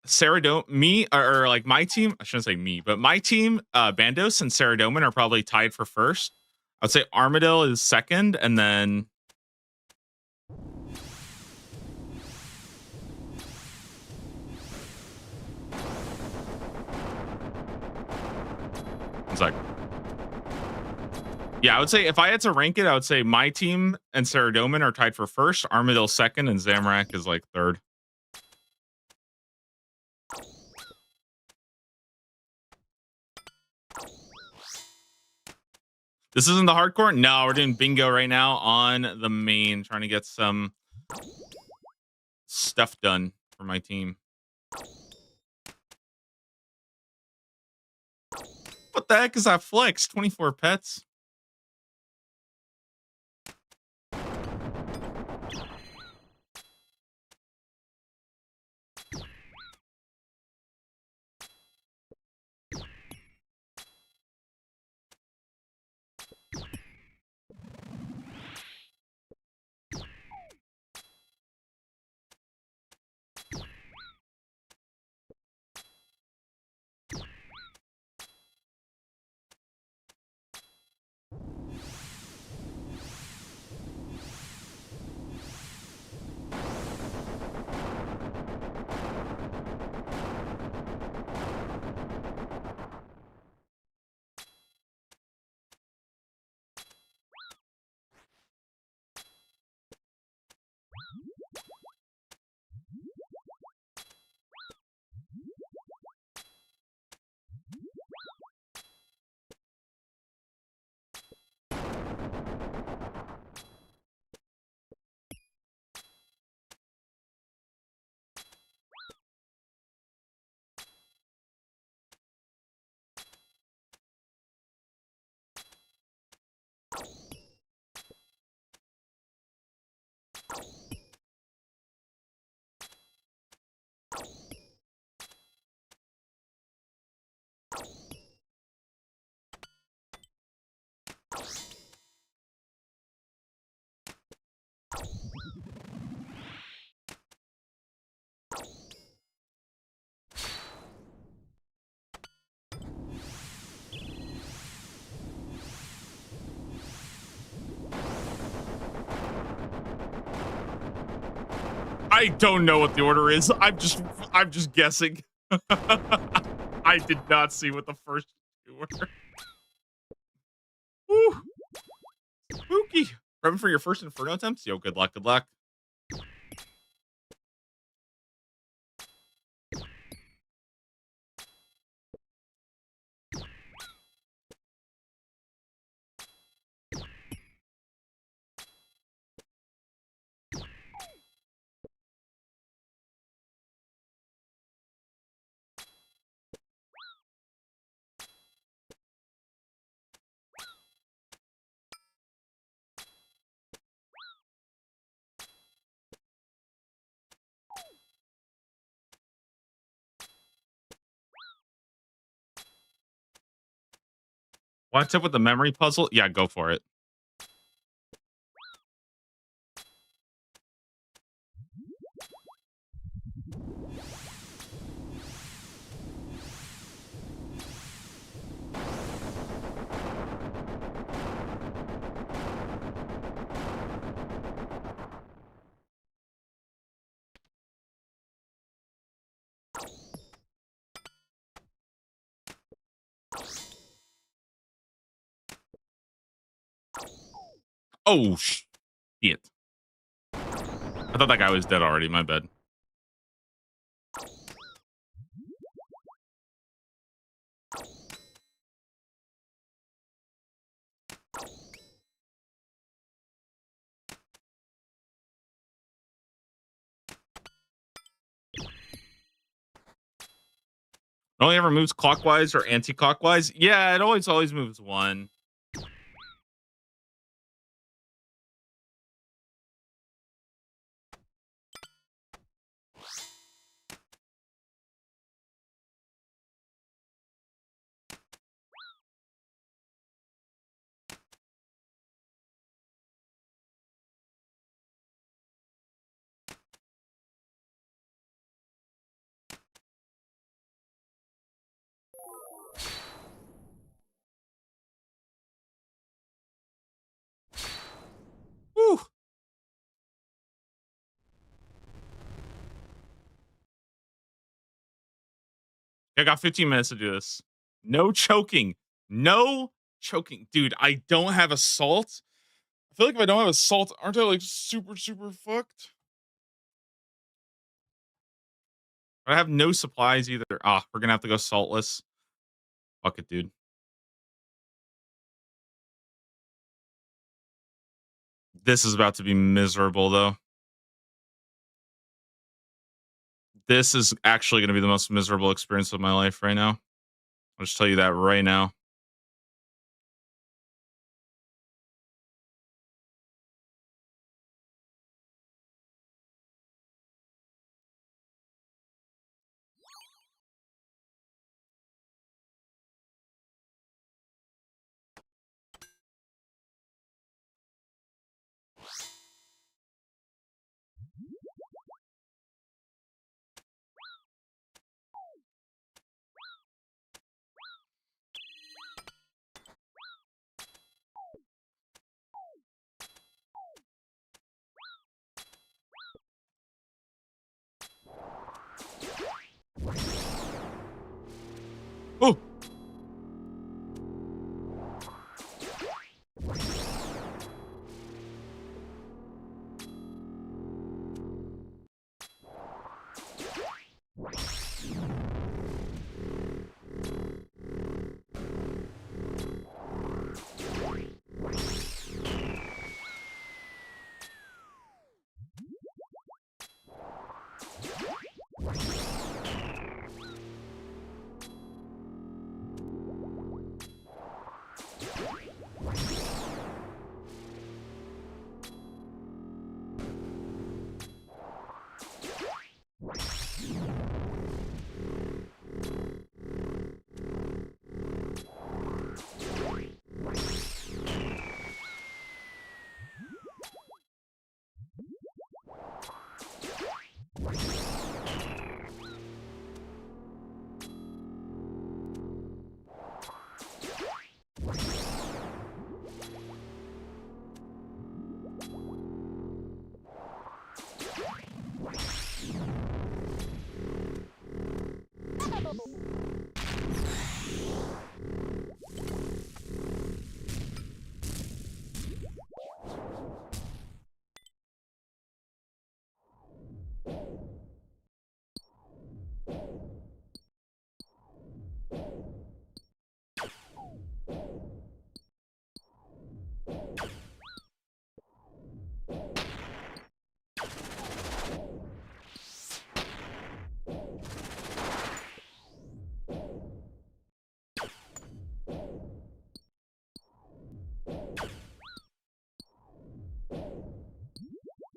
me or like my team. I shouldn't say me, but my team, Bandos and Saradomin are probably tied for first. I would say Armadillo is second, and then it's like, yeah, I would say if I had to rank it, I would say my team and Saradomin are tied for first, Armadillo second, and Zamrak is like third. This isn't the hardcore? No, we're doing bingo right now on the main, trying to get some stuff done for my team. What the heck is that flex? 24 pets? I don't know what the order is. I'm just guessing. I did not see what the first two were. Woo. Spooky. Prepping for your first Inferno attempts? Yo, good luck, good luck. What's up with the memory puzzle? Yeah, go for it. Oh, shit. I thought that guy was dead already. My bad. only ever moves clockwise or anti-clockwise. Yeah, it always moves one. Whew. I got 15 minutes to do this. No choking. No choking. Dude, I don't have assault. I feel like if I don't have assault, aren't I like super, super fucked? I have no supplies either. Ah, we're gonna have to go saltless. Fuck it, dude. This is about to be miserable, though. This is actually gonna be the most miserable experience of my life right now. I'll just tell you that right now. Oh,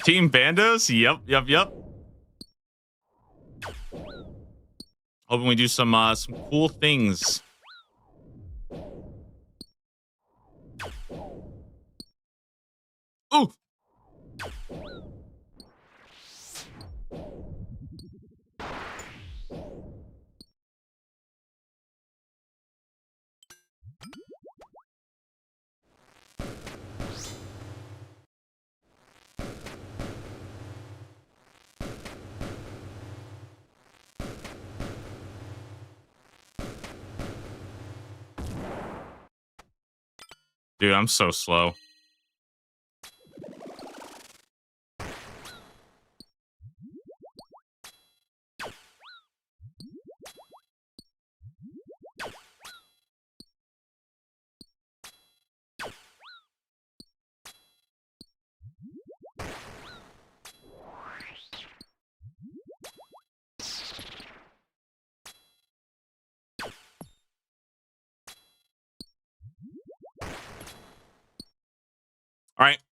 Team Bandos? Yep. Hoping we do some cool things. Ooh. Dude, I'm so slow.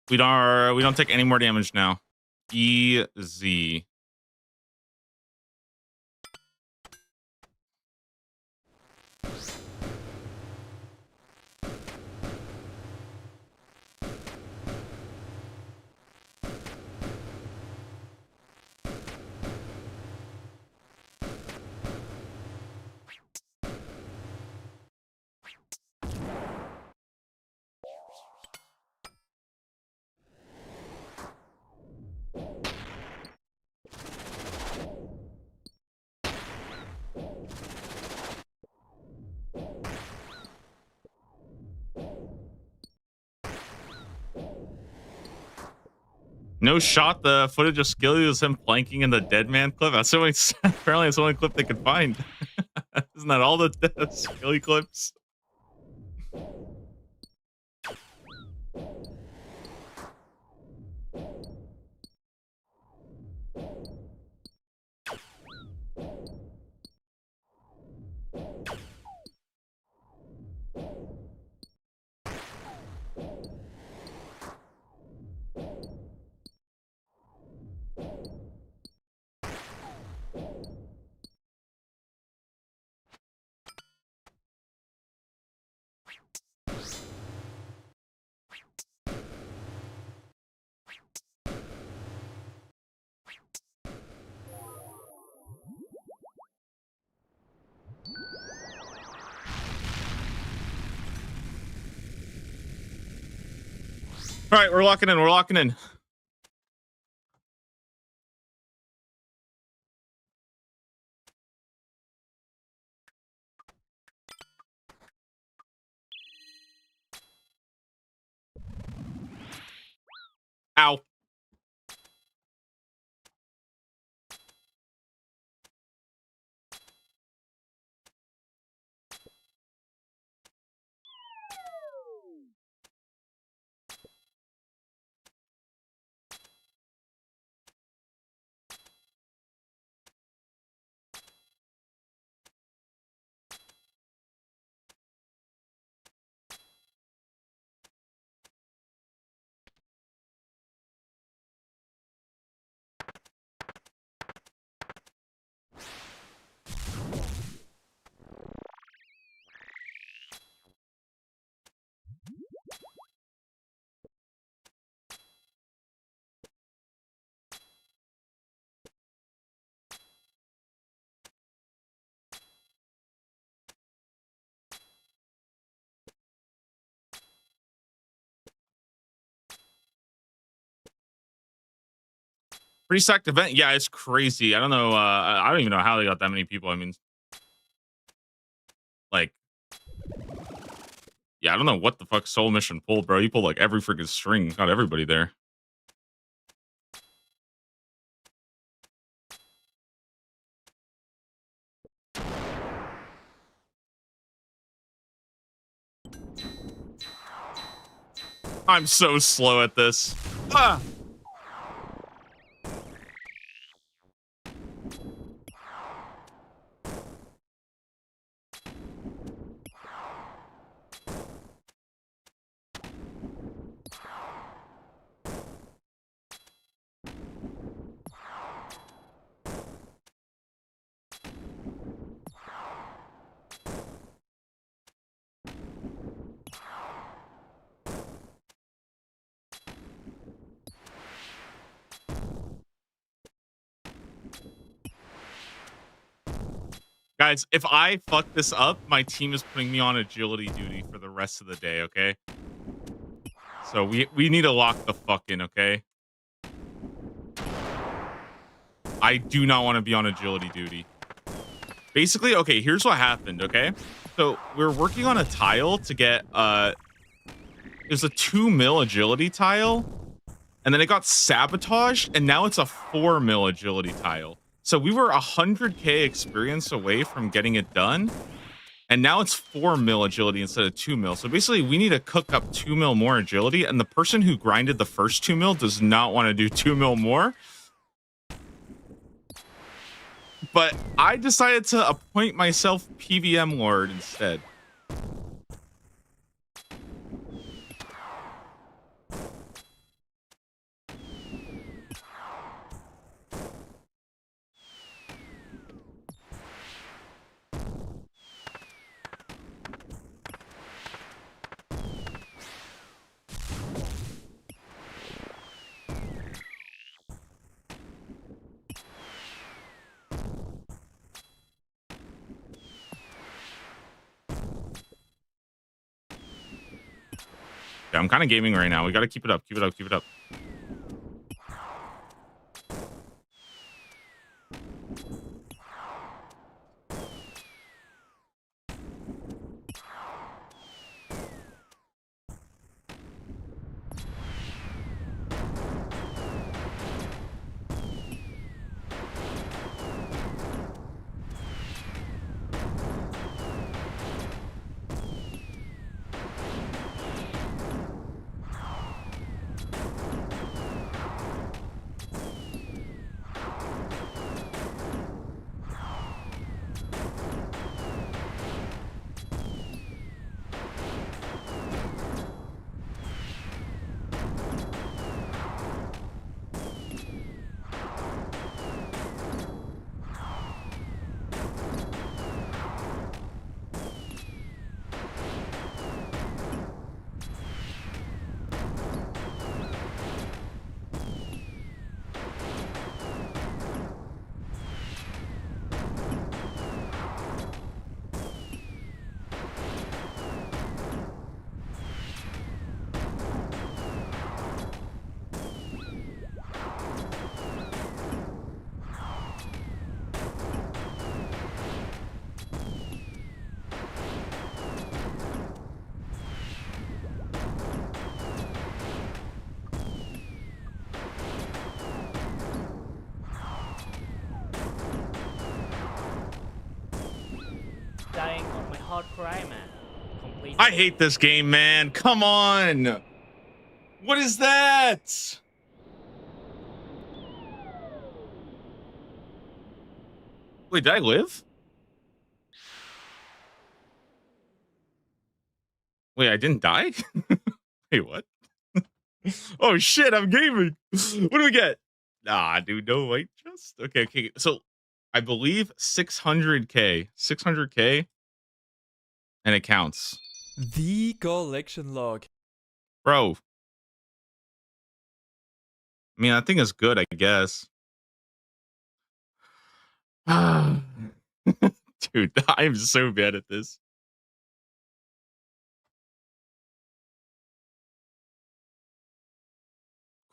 We don't take any more damage now. Easy. No shot. The footage of Skilly was him planking in the dead man clip. That's the only, apparently it's the only clip they could find. Isn't that all the Skilly clips? All right, we're locking in. We're locking in. Ow. Pretty stacked event. Yeah, it's crazy. I don't know. I don't even know how they got that many people. I mean, like, yeah, I don't know what the fuck Soul Mission pulled, bro. You pulled like every freaking string. Got everybody there. I'm so slow at this. Ah! Guys, if I fuck this up, my team is putting me on agility duty for the rest of the day, okay? So we need to lock the fuck in, okay? I do not want to be on agility duty. Basically, okay, here's what happened, okay? So we're working on a tile to get there's a 2 mil agility tile, and then it got sabotaged, and now it's a 4 mil agility tile. So we were 100k experience away from getting it done, and now it's 4 mil agility instead of 2 mil. So basically, we need to cook up 2 mil more agility, and the person who grinded the first 2 mil does not want to do 2 mil more. But I decided to appoint myself PVM Lord instead. Yeah, I'm kind of gaming right now. We got to keep it up. Keep it up. Keep it up. Dying on my hardcore Iron Man. Complete. I hate this game, man. Come on. What is that? Wait, did I live? Wait, I didn't die? Wait, what? Oh shit, I'm gaming. What do we get? Nah, dude, no white chest. Okay, okay. So I believe 600k. 600k and it counts. The collection log. Bro. I mean, I think it's good, I guess. Dude, I'm so bad at this.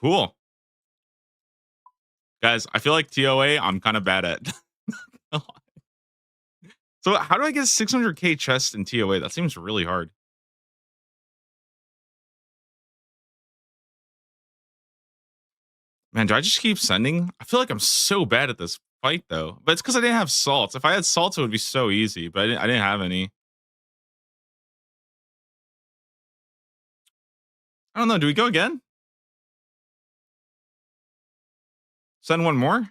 Cool. Guys, I feel like TOA I'm kind of bad at. So how do I get 600k chest in TOA? That seems really hard. Man, do I just keep sending? I feel like I'm so bad at this fight though. But it's because I didn't have salts. If I had salts, it would be so easy, but I didn't have any. I don't know. Do we go again? Send one more?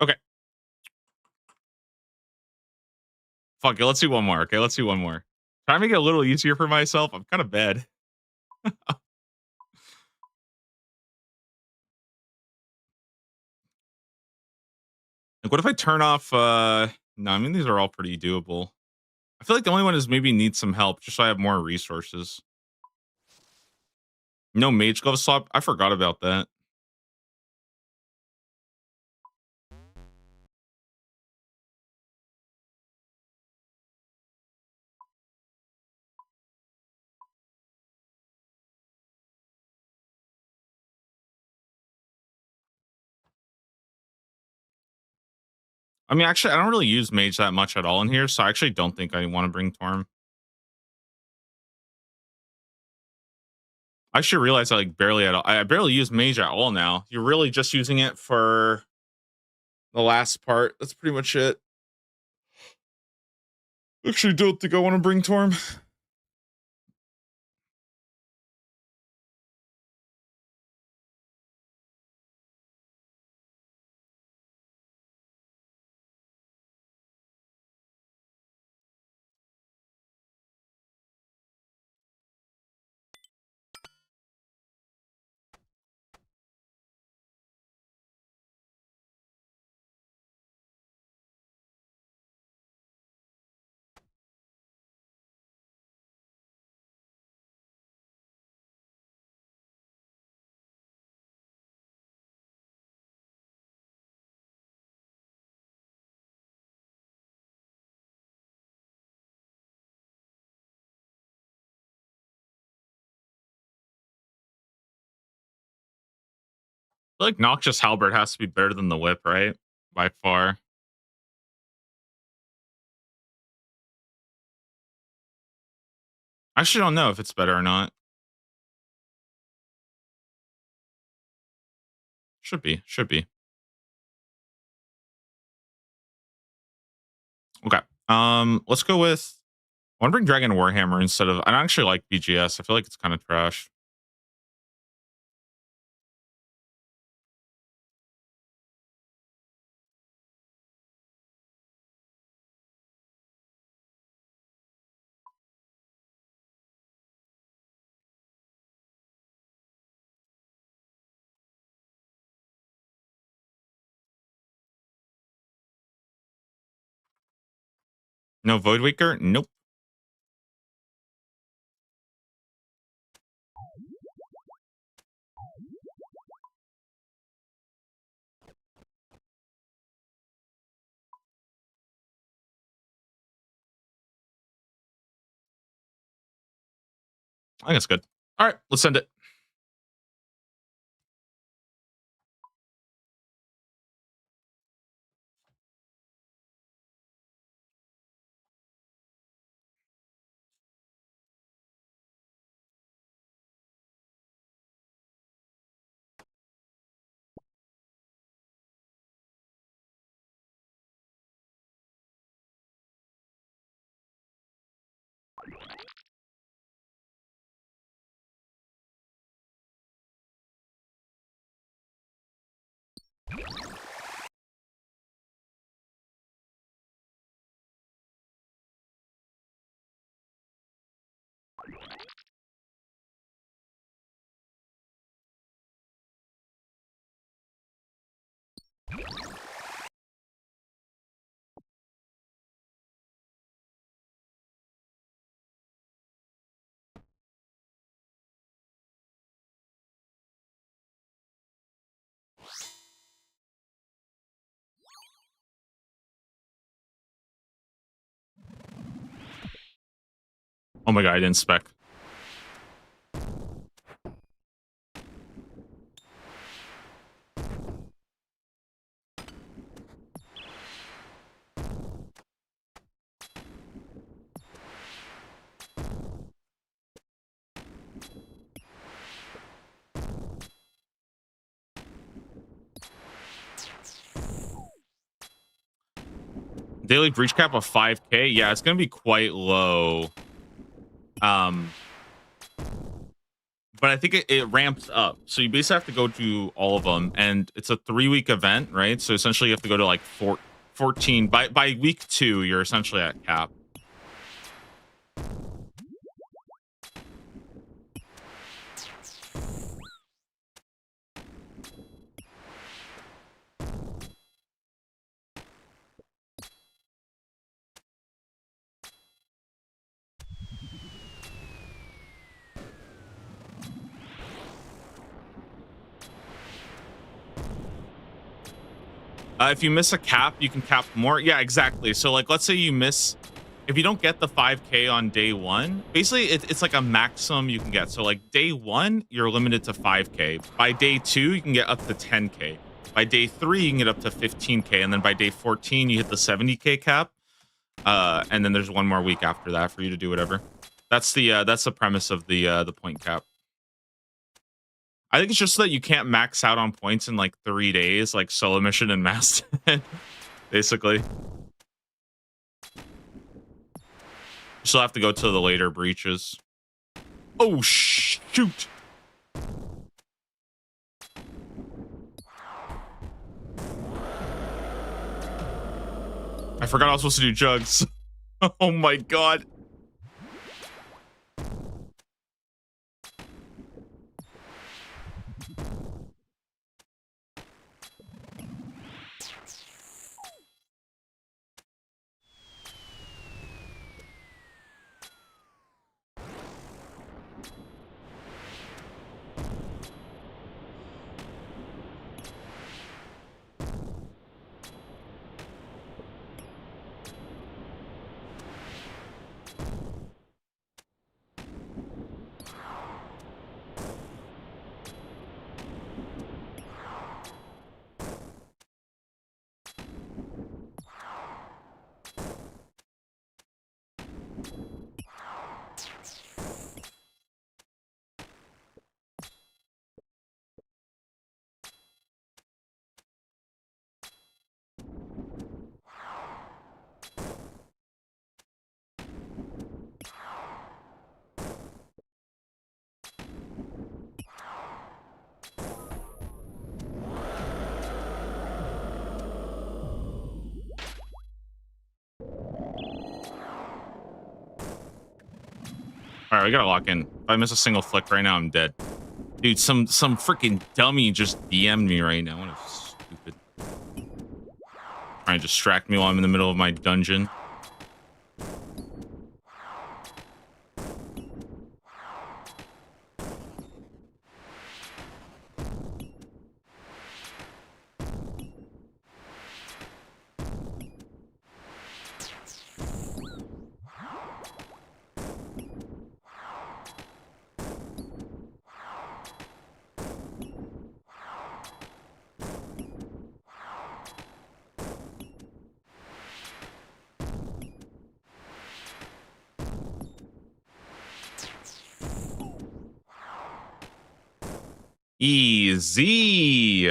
Okay. Fuck it. Let's do one more. Okay, let's do one more. Try to make it a little easier for myself. I'm kind of bad. Like, what if I turn off no, I mean these are all pretty doable. I feel like the only one is maybe need some help, just so I have more resources. No mage glove swap. I forgot about that. I mean, actually, I don't really use mage that much at all in here, so I actually don't think I want to bring Torm. I should realize I like barely at all. I barely use mage at all now. You're really just using it for the last part. That's pretty much it. Actually, don't think I want to bring Torm. feel like Noxious Halberd has to be better than the whip, right? By far. I actually don't know if it's better or not. Should be. Should be. Okay. Let's go with. I want to bring Dragon Warhammer instead of. I don't actually like BGS. I feel like it's kind of trash. No Voidwaker? Nope. I think it's good. All right, let's send it. Oh my god, I didn't spec. Daily breach cap of 5k. Yeah, it's gonna be quite low. But I think it ramps up. So you basically have to go to all of them, and it's a 3-week event, right? So essentially, you have to go to like 14. By week 2, you're essentially at cap. If you miss a cap, you can cap more. Yeah, exactly. So like, let's say you miss, if you don't get the 5k on day 1, basically it's like a maximum you can get. So like day 1, you're limited to 5k. By day 2, you can get up to 10k. By day 3, you can get up to 15k, and then by day 14, you hit the 70k cap. And then there's one more week after that for you to do whatever. That's the premise of the point cap. I think it's just that you can't max out on points in like 3 days, like solo mission and master, basically. You still have to go to the later breaches. Oh shoot! I forgot I was supposed to do jugs. Oh my god. All right, we gotta lock in. If I miss a single flick right now, I'm dead. Dude, some freaking dummy just DM'd me right now. What a stupid. Trying to distract me while I'm in the middle of my dungeon. Easy.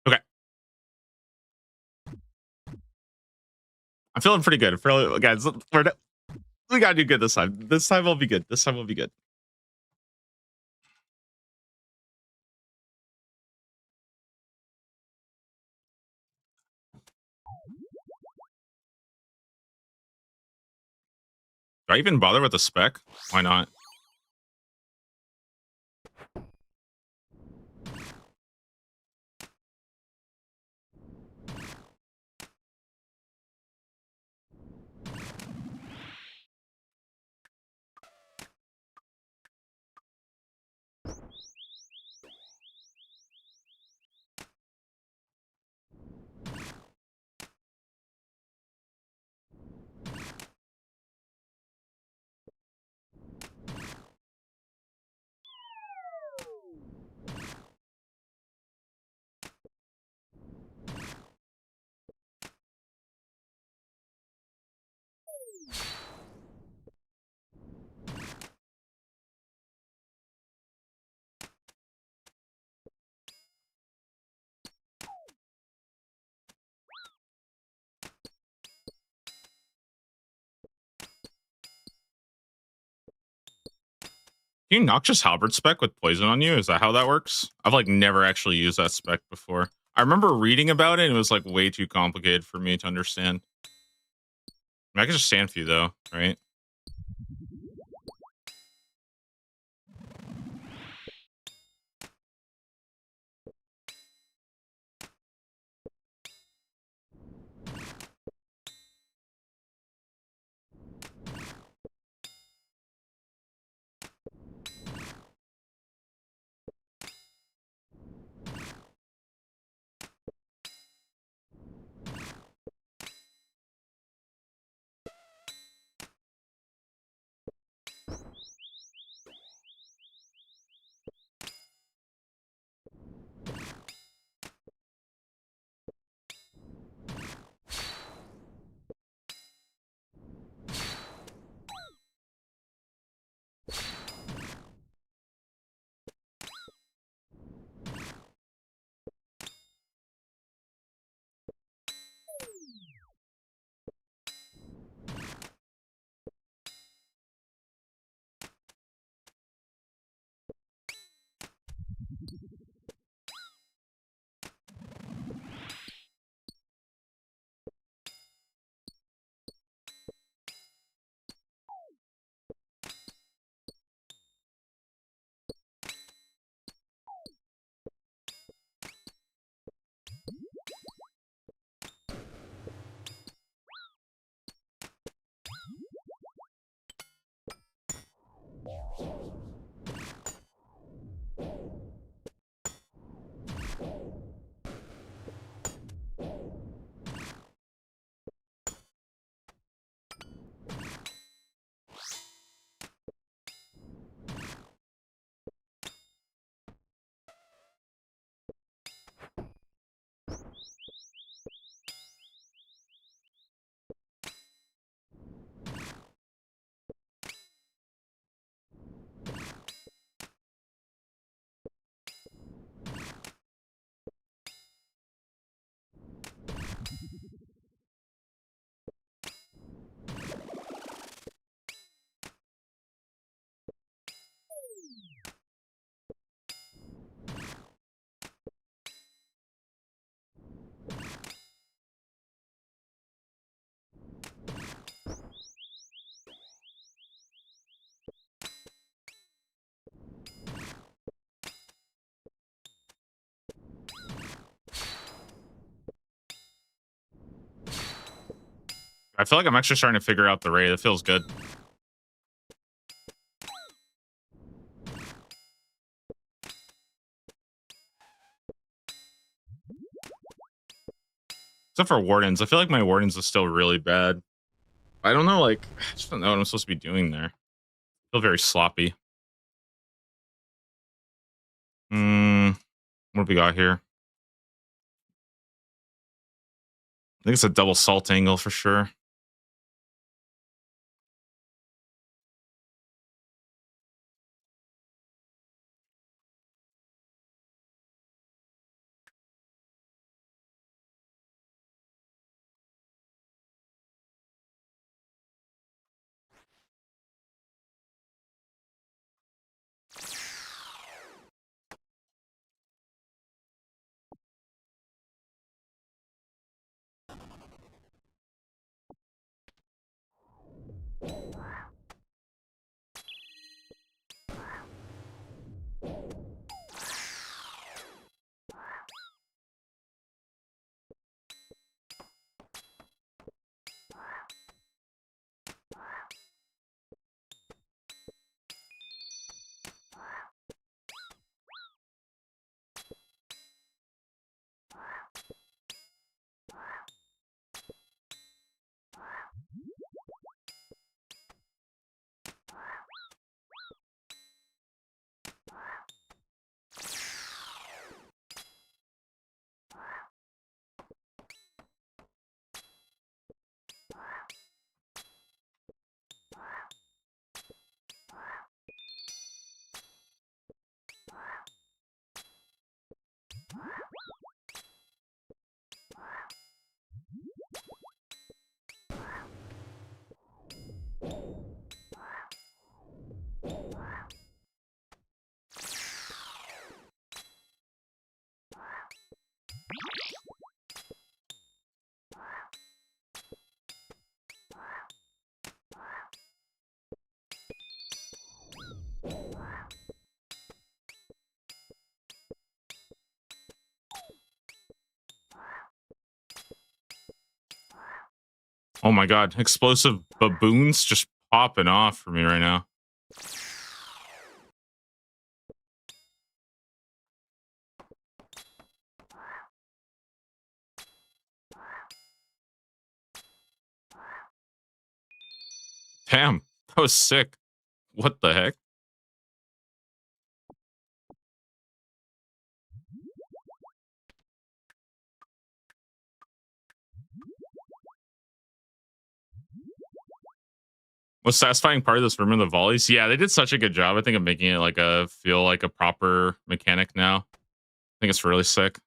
Okay. I'm feeling pretty good. Guys, we gotta do good this time. This time will be good. This time will be good. Do I even bother with the spec? Why not? Can you Noxious Halberd spec with poison on you? Is that how that works? I've like never actually used that spec before. I remember reading about it and it was like way too complicated for me to understand. I mean, I can just stand for you though, right? I feel like I'm actually starting to figure out the raid. It feels good. Except for wardens. I feel like my wardens is still really bad. I don't know, like, I just don't know what I'm supposed to be doing there. I feel very sloppy. What have we got here? I think it's a double salt angle for sure. Oh my god, explosive baboons just popping off for me right now. Damn, that was sick. What the heck? Was satisfying part of this room in the volleys? Yeah, they did such a good job. I think of making it like a feel like a proper mechanic now. I think it's really sick.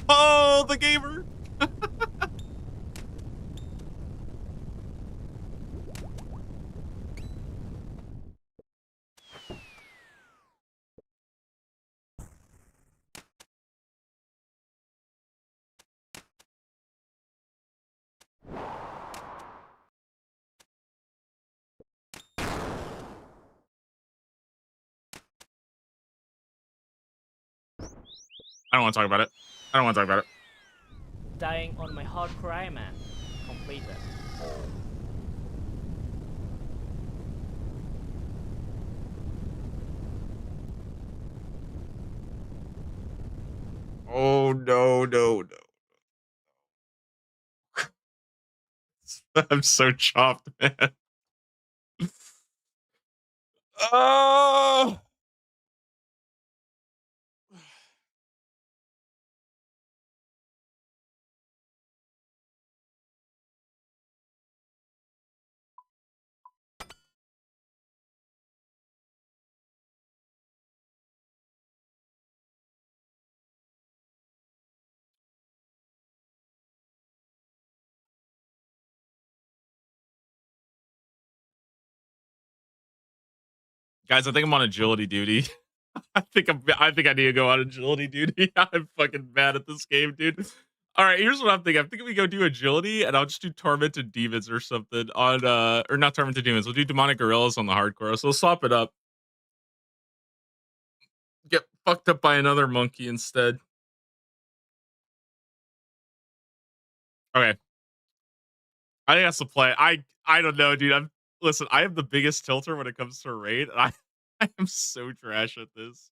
Oh, the gamer. I don't want to talk about it. I don't want to talk about it. Dying on my hard cry, man. Completed. Oh no, no, no. I'm so chopped, man. Oh, guys, I think I'm on agility duty. I think I need to go on agility duty. I'm fucking bad at this game, dude. All right, here's what I'm thinking. I'm thinking we go do agility, and I'll just do tormented demons or something on or not tormented demons. We'll do demonic gorillas on the hardcore. So we'll swap it up. Get fucked up by another monkey instead. Okay, I think that's the play. I don't know, dude. I'm listen. I am the biggest tilter when it comes to raid. And I I am so trash at this.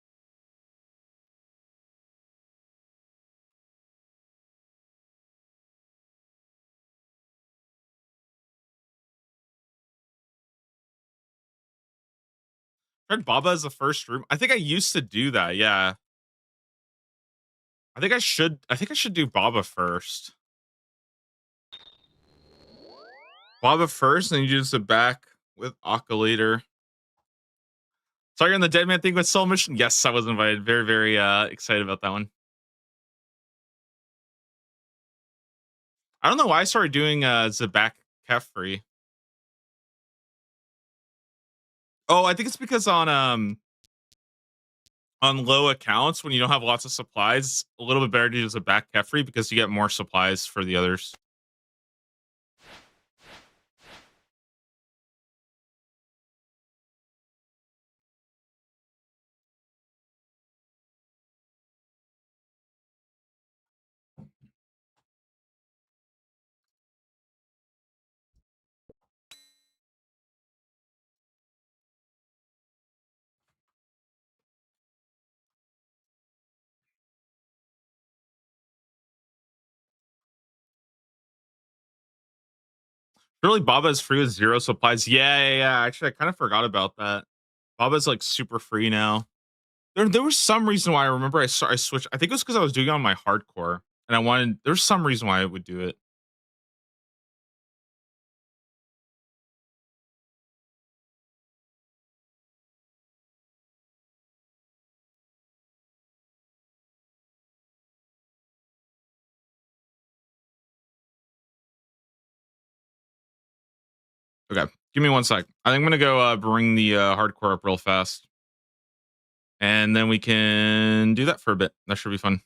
Red Baba is the first room. I think I used to do that. Yeah, I think I should. I think I should do Baba first. Baba first, and you do the back with Akka later. Sorry, on the Dead Man thing with Soul Mission. Yes, I was invited. Very, very excited about that one. I don't know why I started doing Zabak Kefri. Oh, I think it's because on low accounts when you don't have lots of supplies, a little bit better to use a back Kefri because you get more supplies for the others. Really, Baba is free with zero supplies. Yeah. Actually, I kind of forgot about that. Baba's like super free now. There was some reason why I remember I switched. I think it was because I was doing it on my hardcore, and I wanted. There's some reason why I would do it. Okay, give me one sec. I think I'm gonna go bring the hardcore up real fast, and then we can do that for a bit. That should be fun.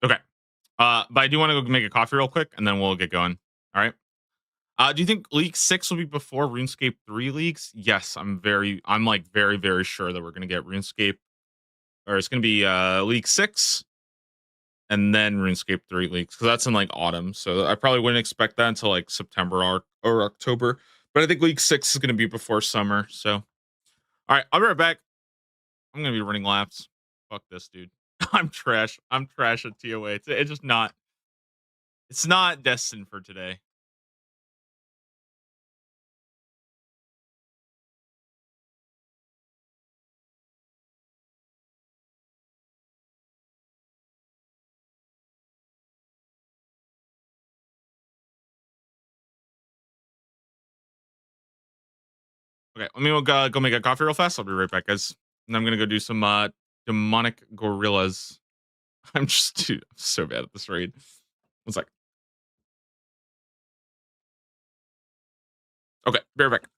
Okay, but I do want to go make a coffee real quick, and then we'll get going. All right. Do you think League 6 will be before RuneScape 3 leagues? Yes, I'm like very, very sure that we're gonna get RuneScape, or it's gonna be League 6 and then RuneScape 3 leaks because that's in like autumn. So I probably wouldn't expect that until like September or October. But I think League 6 is going to be before summer. So, all right, I'll be right back. I'm going to be running laps. Fuck this, dude. I'm trash. I'm trash at TOA. It's just not, it's not destined for today. Okay, let me go make a coffee real fast. I'll be right back, guys. And I'm going to go do some demonic gorillas. Dude, I'm so bad at this raid. One sec. Okay, be right back.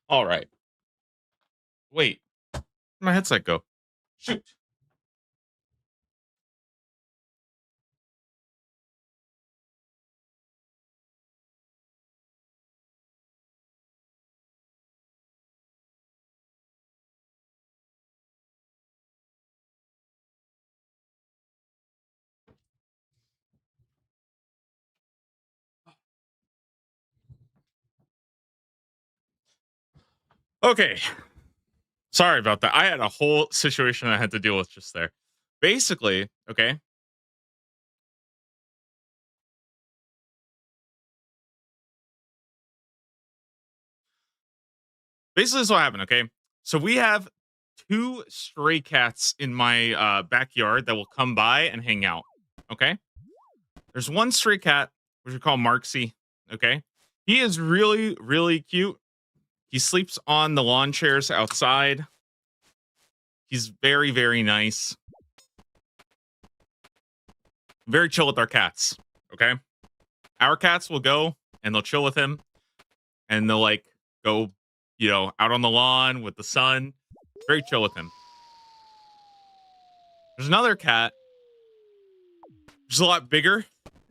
All right. Wait, where'd my headset go? Shoot. Okay. Sorry about that. I had a whole situation I had to deal with just there. Basically, okay. Basically, this is what happened. Okay. So we have two stray cats in my backyard that will come by and hang out. Okay. There's one stray cat, which we call Marksy. Okay. He is really, really cute. He sleeps on the lawn chairs outside. He's very, very nice. Very chill with our cats. Okay. Our cats will go and they'll chill with him and they'll like go, out on the lawn with the sun. Very chill with him. There's another cat, which is a lot bigger and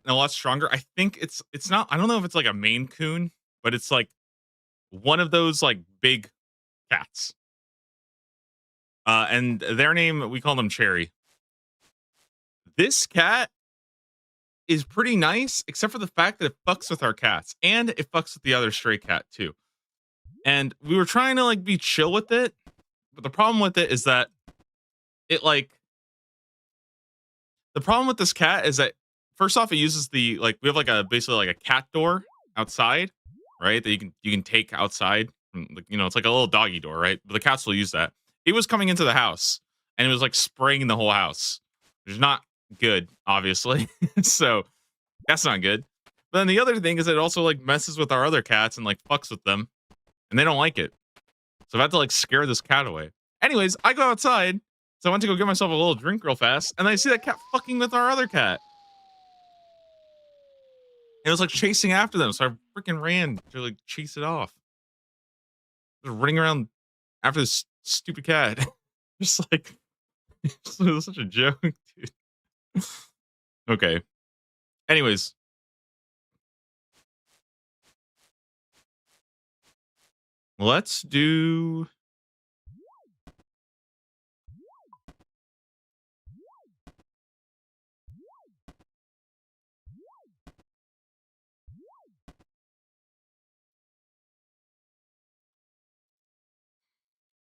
a lot stronger. I think it's not, I don't know if it's like a Maine Coon, but it's like one of those like big cats. And their name, we call them Cherry. This cat is pretty nice, except for the fact that it fucks with our cats and it fucks with the other stray cat too. And we were trying to like be chill with it, but the problem with it is that it like the problem with this cat is that first off, it uses the like we have like a basically like a cat door outside, right? That you can take outside. It's like a little doggy door, right? But the cats will use that. It was coming into the house and it was like spraying the whole house, which is not good, obviously. So that's not good. But then the other thing is it also like messes with our other cats and like fucks with them, and they don't like it. So I had to like scare this cat away. Anyways, I go outside, so I went to go get myself a little drink real fast, and I see that cat fucking with our other cat. And it was like chasing after them, so I freaking ran to like chase it off. Just running around after this stupid cat. Just like it was such a joke, dude. Okay. Anyways, let's do.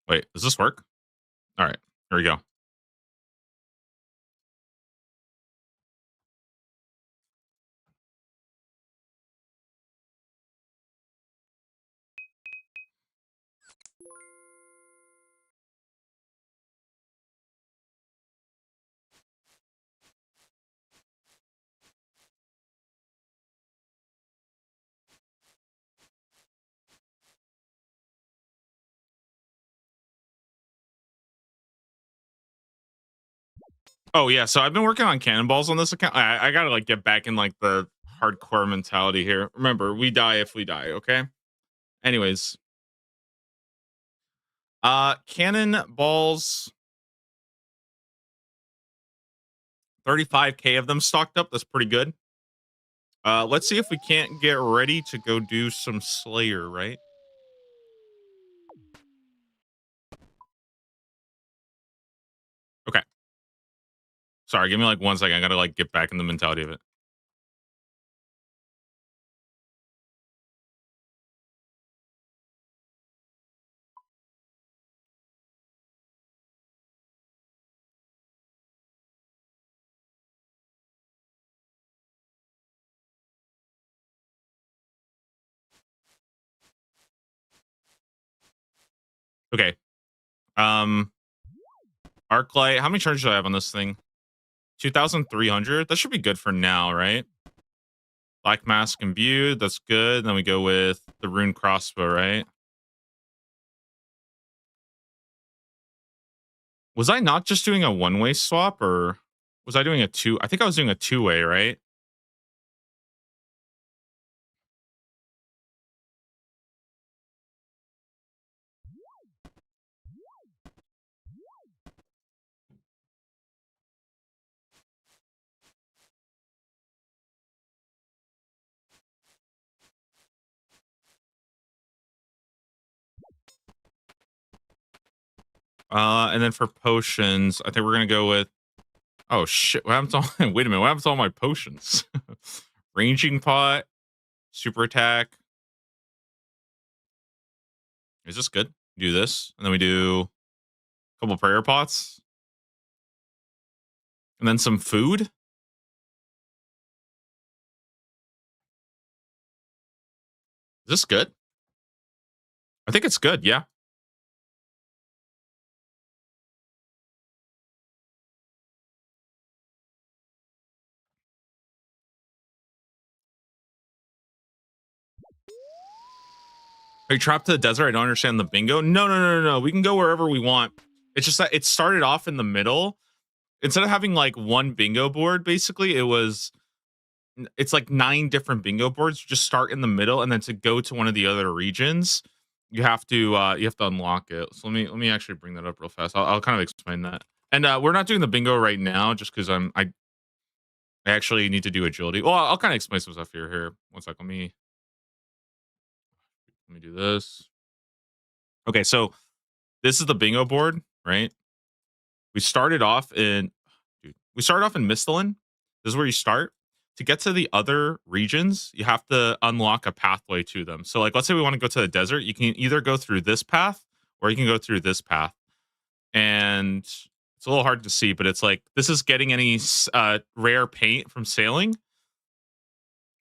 Wait, does this work? All right, here we go. Oh yeah, so I've been working on cannonballs on this account. I gotta like get back in like the hardcore mentality here. Remember, we die if we die. Okay. Anyways, cannonballs. 35K of them stocked up. That's pretty good. Let's see if we can't get ready to go do some Slayer. Right. Okay. Sorry, give me like 1 second. I gotta like get back in the mentality of it. Okay. Um, arc light. How many charges do I have on this thing? 2,300. That should be good for now, right? Black mask imbued. That's good. Then we go with the rune crossbow, right? Was I not just doing a one-way swap, or was I doing a two? I think I was doing a two-way, right? And then for potions, I think we're gonna go with. Oh shit! What happened to all, wait a minute? What happened to all my potions? Ranging pot, super attack. Is this good? Do this, and then we do a couple prayer pots, and then some food. Is this good? I think it's good. Yeah. Are you trapped to the desert? I don't understand the bingo. No, no, no, no, no. We can go wherever we want. It's just that it started off in the middle. Instead of having like one bingo board, basically, it's like 9 different bingo boards. You just start in the middle, and then to go to one of the other regions, you have to unlock it. So let me actually bring that up real fast. I'll kind of explain that. And we're not doing the bingo right now, just because I actually need to do agility. Well, I'll kind of explain some stuff here. Here, one sec. Let me do this. Okay, so this is the bingo board, right? We started off in we started off in Mistalin. This is where you start. To get to the other regions, you have to unlock a pathway to them. So, like, let's say we want to go to the desert, you can either go through this path or you can go through this path. And it's a little hard to see, but it's like this is getting any rare paint from sailing.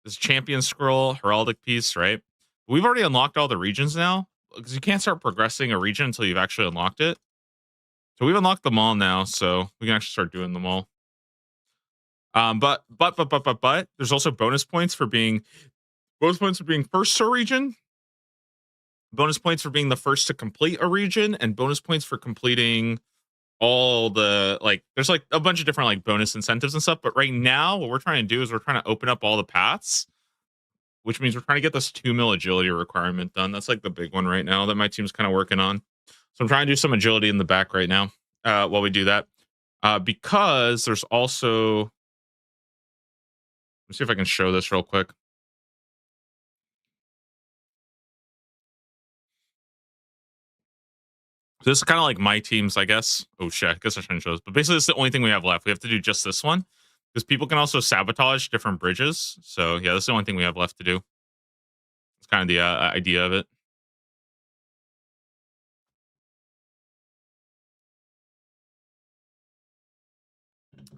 This champion scroll, heraldic piece, right? We've already unlocked all the regions now because you can't start progressing a region until you've actually unlocked it. So we've unlocked them all now, so we can actually start doing them all. But there's also bonus points for being first to a region, bonus points for being the first to complete a region, and bonus points for completing all the like. There's like a bunch of different like bonus incentives and stuff. But right now, what we're trying to do is we're trying to open up all the paths, which means we're trying to get this 2 mil agility requirement done. That's like the big one right now that my team's kind of working on. So I'm trying to do some agility in the back right now while we do that. Because there's also, let's see if I can show this real quick. So this is kind of like my team's, I guess. Oh shit, I guess I shouldn't show this. But basically, this is the only thing we have left. We have to do just this one because people can also sabotage different bridges. So yeah, this is the only thing we have left to do. It's kind of the idea of it.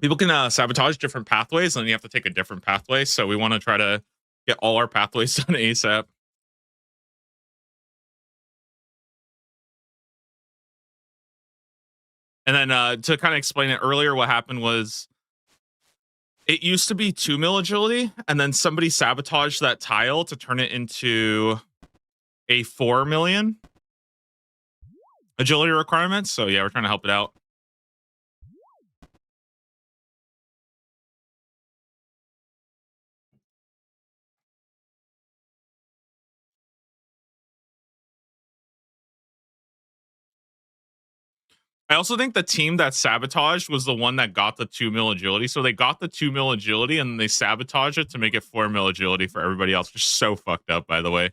People can sabotage different pathways, and then you have to take a different pathway. So we want to try to get all our pathways done ASAP. And then to kind of explain it earlier, what happened was it used to be 2 mil agility, and then somebody sabotaged that tile to turn it into a 4 million agility requirement. So yeah, we're trying to help it out. I also think the team that sabotaged was the one that got the 2 mil agility. So they got the 2 mil agility and they sabotaged it to make it 4 mil agility for everybody else. Which is so fucked up, by the way.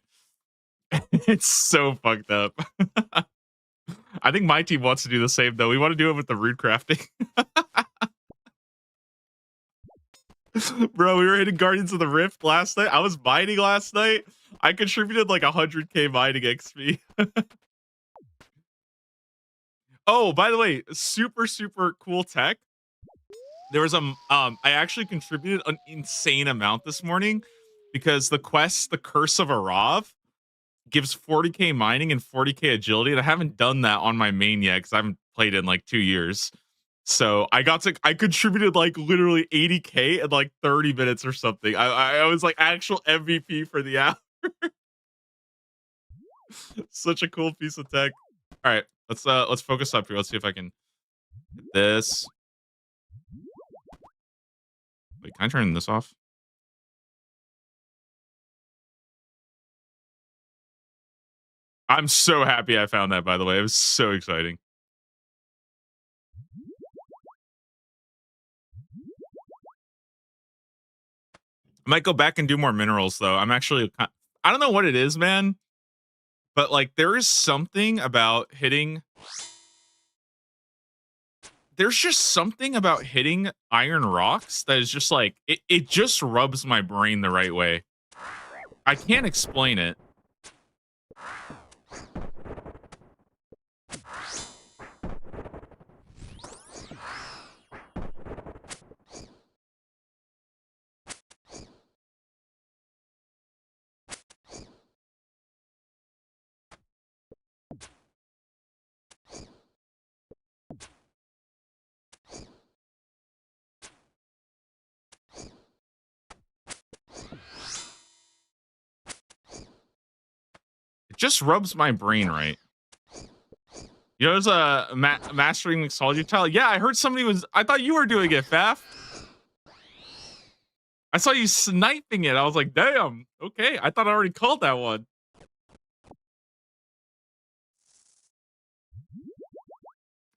It's so fucked up. I think my team wants to do the same though. We want to do it with the root crafting. Bro, we were hitting Guardians of the Rift last night. I was mining last night. I contributed like 100k mining XP. Oh, by the way, super cool tech. There was I actually contributed an insane amount this morning because the quest, the Curse of Arav, gives 40k mining and 40k agility, and I haven't done that on my main yet because I haven't played it in like 2 years. So I contributed like literally 80k in like 30 minutes or something. I was like actual MVP for the hour. Such a cool piece of tech. All right, let's focus up here. Let's see if I can hit this. Wait, can I turn this off? I'm so happy I found that, by the way. It was so exciting. I might go back and do more minerals, though. I'm actually, I don't know what it is, man. But, like, there is something about hitting there's just something about hitting iron rocks that is just like it just rubs my brain the right way. I can't explain it. It just rubs my brain right. You know, there's a mastering mixology tile. Yeah, I heard somebody was. I thought you were doing it, Faf. I saw you sniping it. I was like, damn. Okay, I thought I already called that one.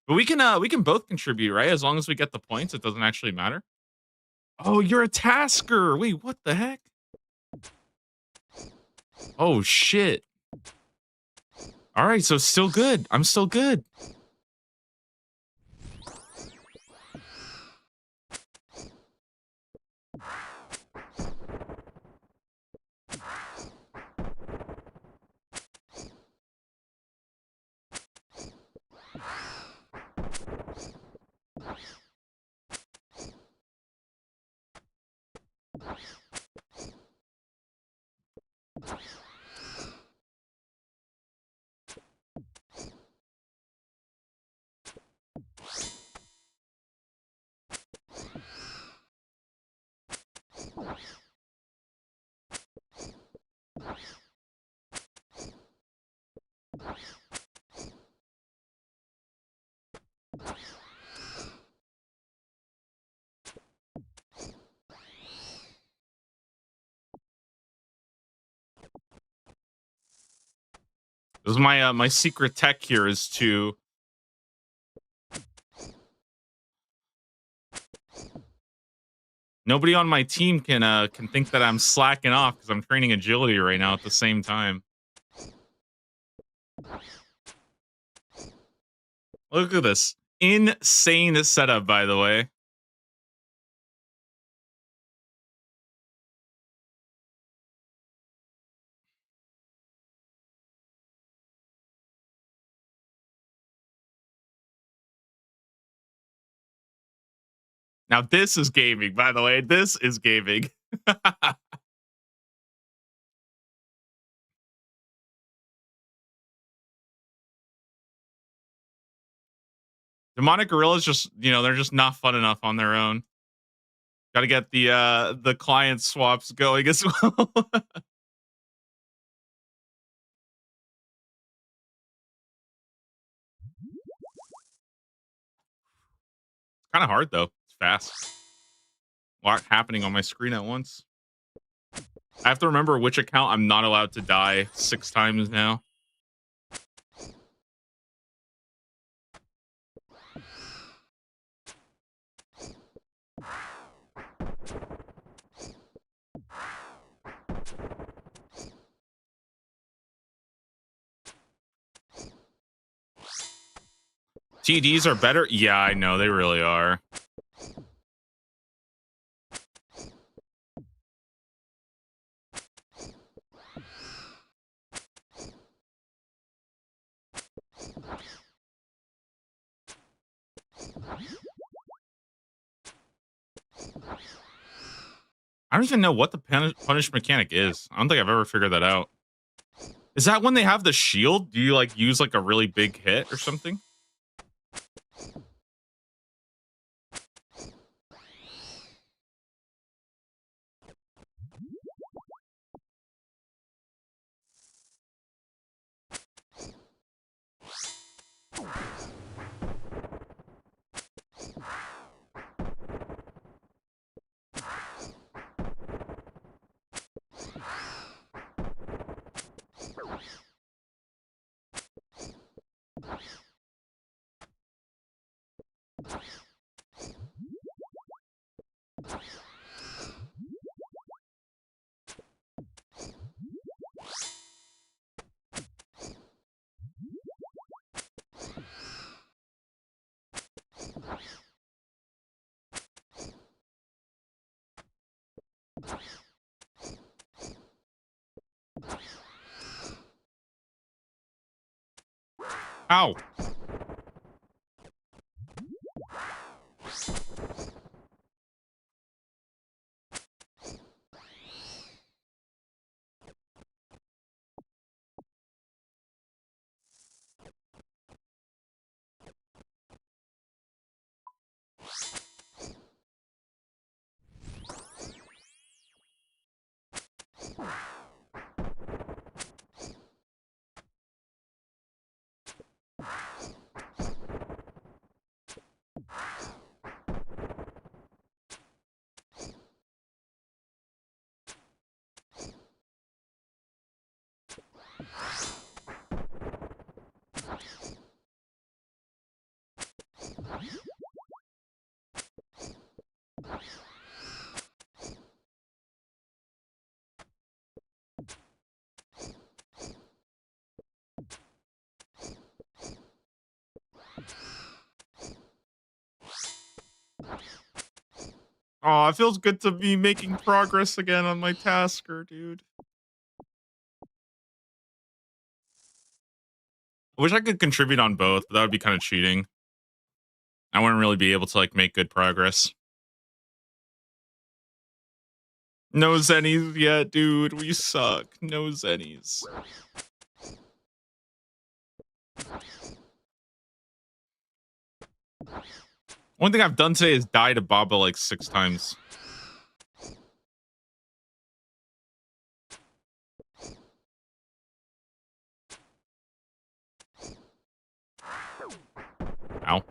But we can both contribute, right? As long as we get the points, it doesn't actually matter. Oh, you're a tasker. Wait, what the heck? Oh shit. All right, so still good. I'm still good. This is my my secret tech here is to nobody on my team can think that I'm slacking off because I'm training agility right now at the same time. Look at this. Insane setup, by the way. Now this is gaming, by the way. This is gaming. Demonic gorillas just, you know, they're just not fun enough on their own. Got to get the client swaps going as well. Kind of hard though. It's fast. A lot happening on my screen at once. I have to remember which account I'm not allowed to die 6 times now. TDs are better? Yeah, I know. They really are. I don't even know what the punish mechanic is. I don't think I've ever figured that out. Is that when they have the shield? Do you like use like a really big hit or something? Ow. Oh, it feels good to be making progress again on my tasker, dude. I wish I could contribute on both, but that would be kind of cheating. I wouldn't really be able to like make good progress. No zennies yet, dude. We suck. No zennies. One thing I've done today is die to Baba like 6 times. Ow.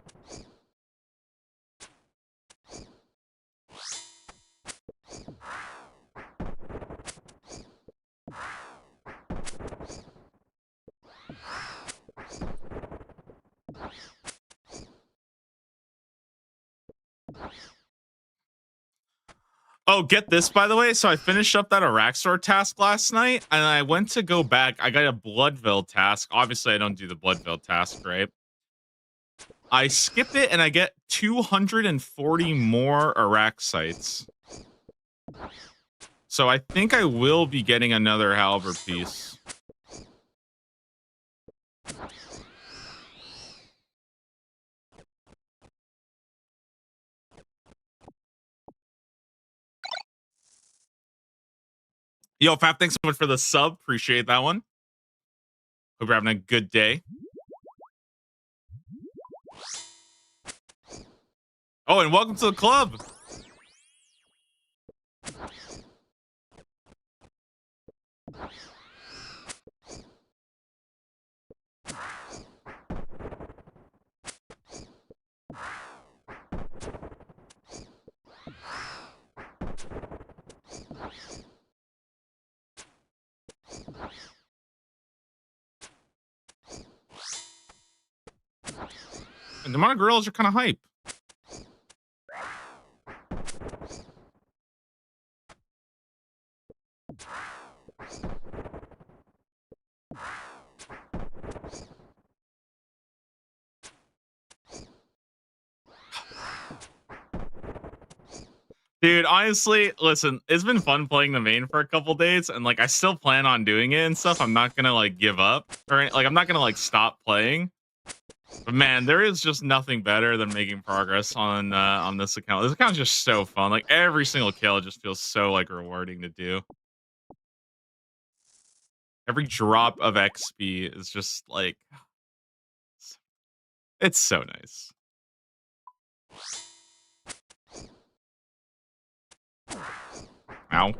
Oh, get this, by the way. So I finished up that Araxor task last night, and I went to go back. I got a Bloodveld task. Obviously, I don't do the Bloodveld task, right? I skip it, and I get 240 more Araxites. So I think I will be getting another halberd piece. Yo, Fap, thanks so much for the sub. Appreciate that one. Hope you're having a good day. Oh, and welcome to the club. And the amount of girls are kind of hype. Dude, honestly, listen, it's been fun playing the main for a couple days, and like I still plan on doing it and stuff. I'm not gonna like give up or like I'm not gonna like stop playing. But man, there is just nothing better than making progress on this account. This account's just so fun. Like every single kill just feels so like rewarding to do. Every drop of XP is just like it's so nice. Ow.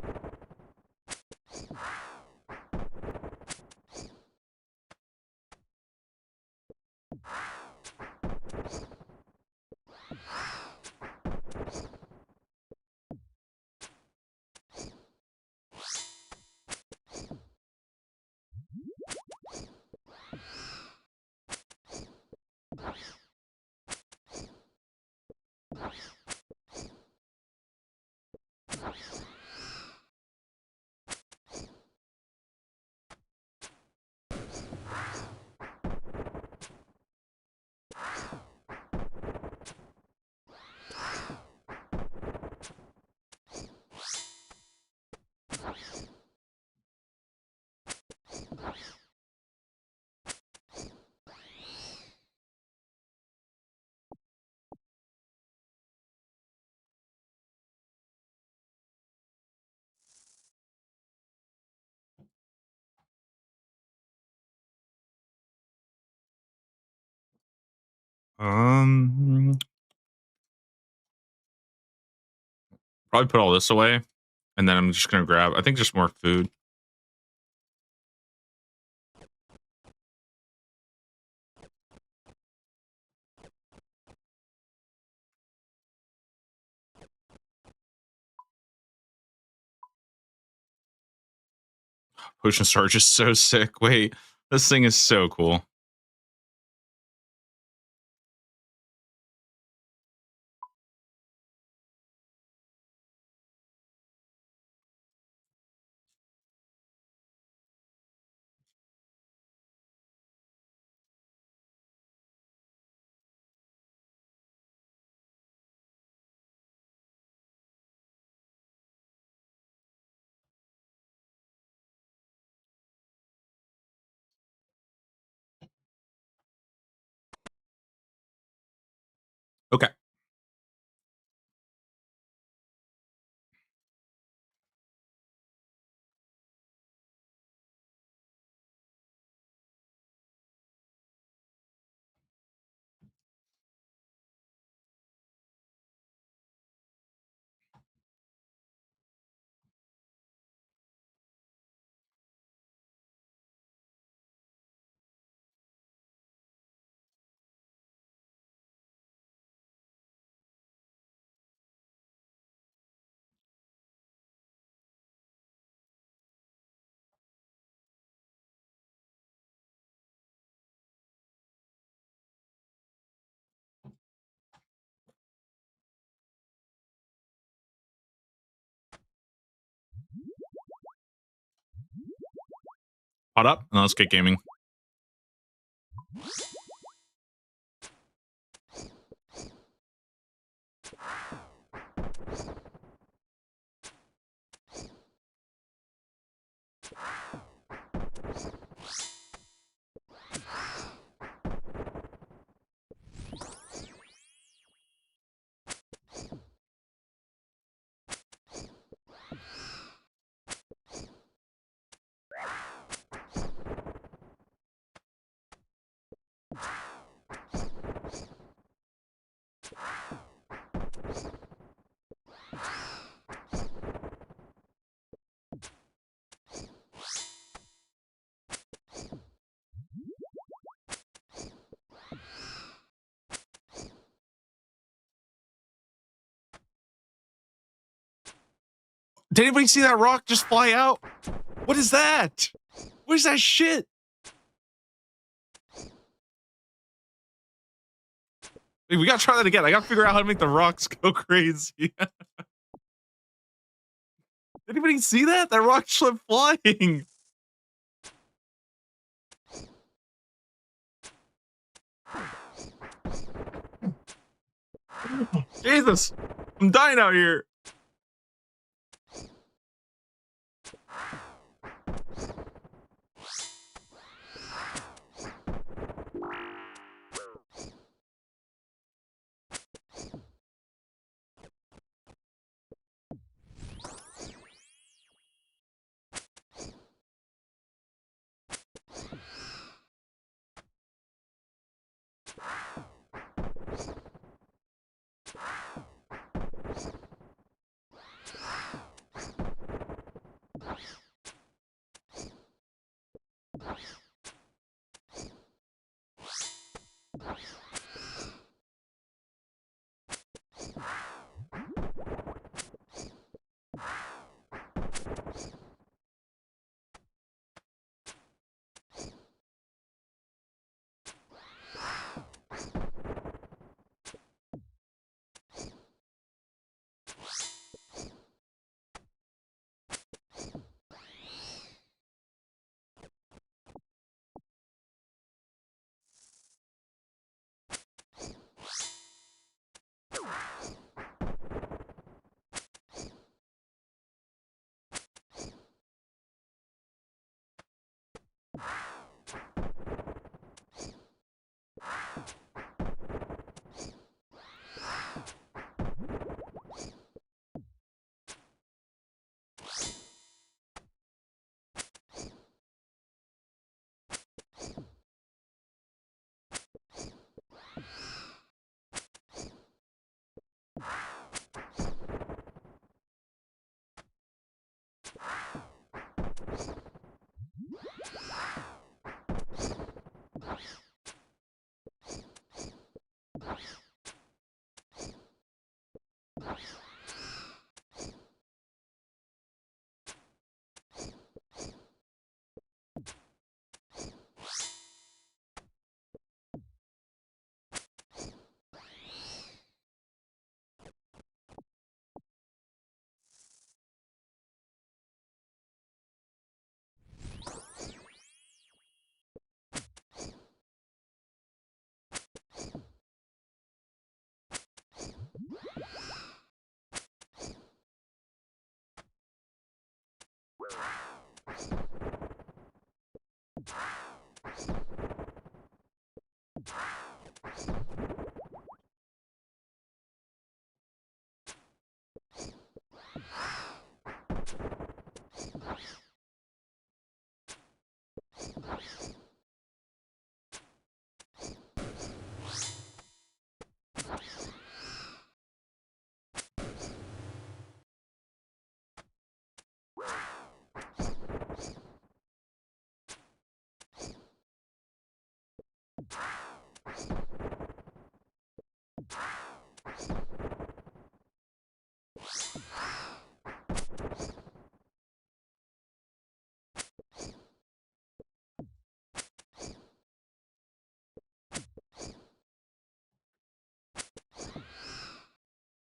Um, Probably put all this away, and then I'm just gonna grab. I think just more food. Potion Sarge is so sick. Wait, this thing is so cool. Okay. Caught up, and let's get gaming. Did anybody see that rock just fly out? What is that? What is that shit? Hey, we gotta try that again. I gotta figure out how to make the rocks go crazy. Did anybody see that? That rock just went flying. Jesus, I'm dying out here.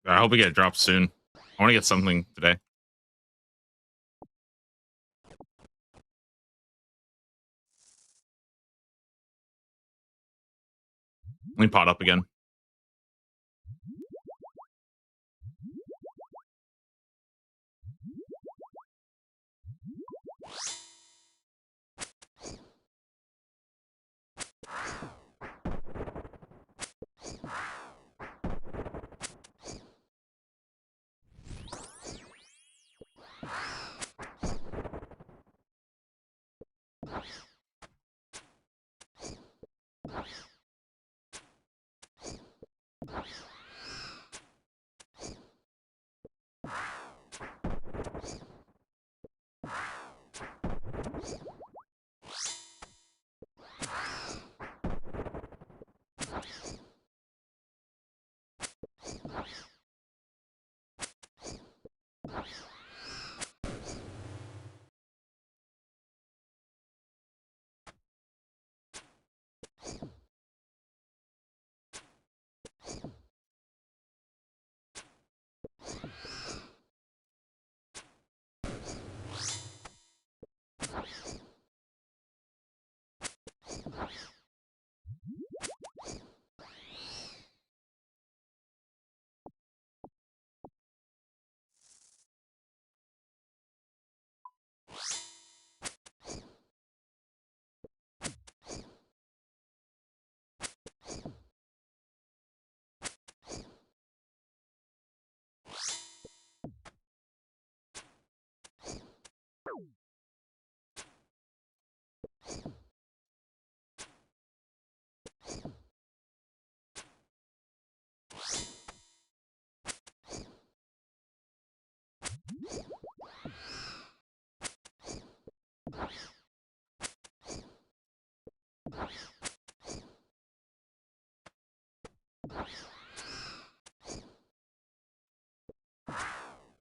I hope we get dropped soon. I want to get something today. Let me pot up again.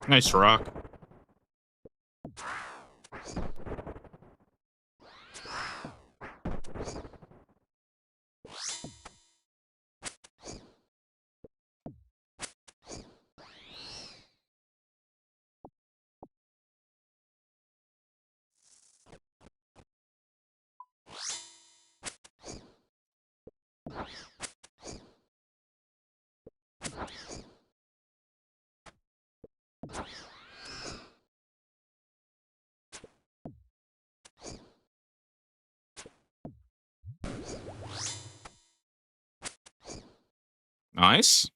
Nice rock. Nice.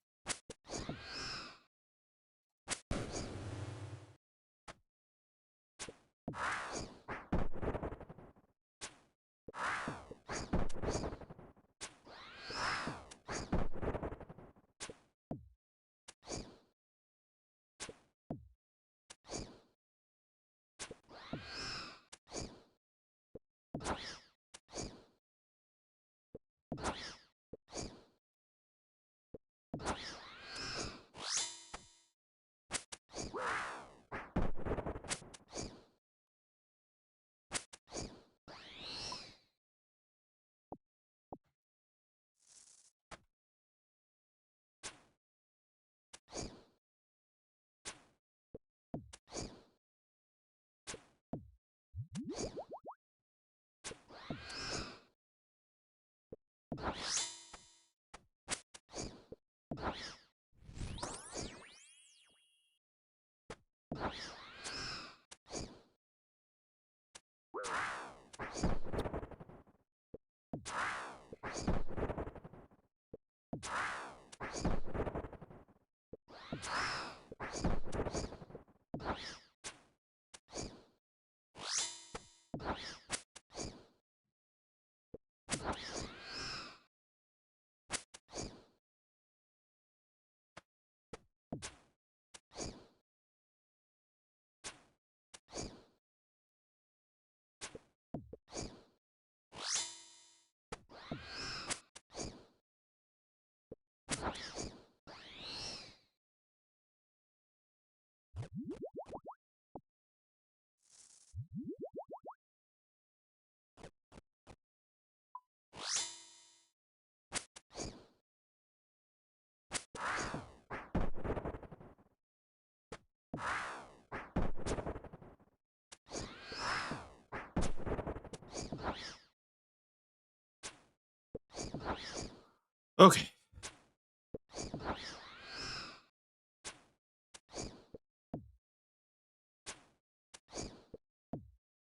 Okay.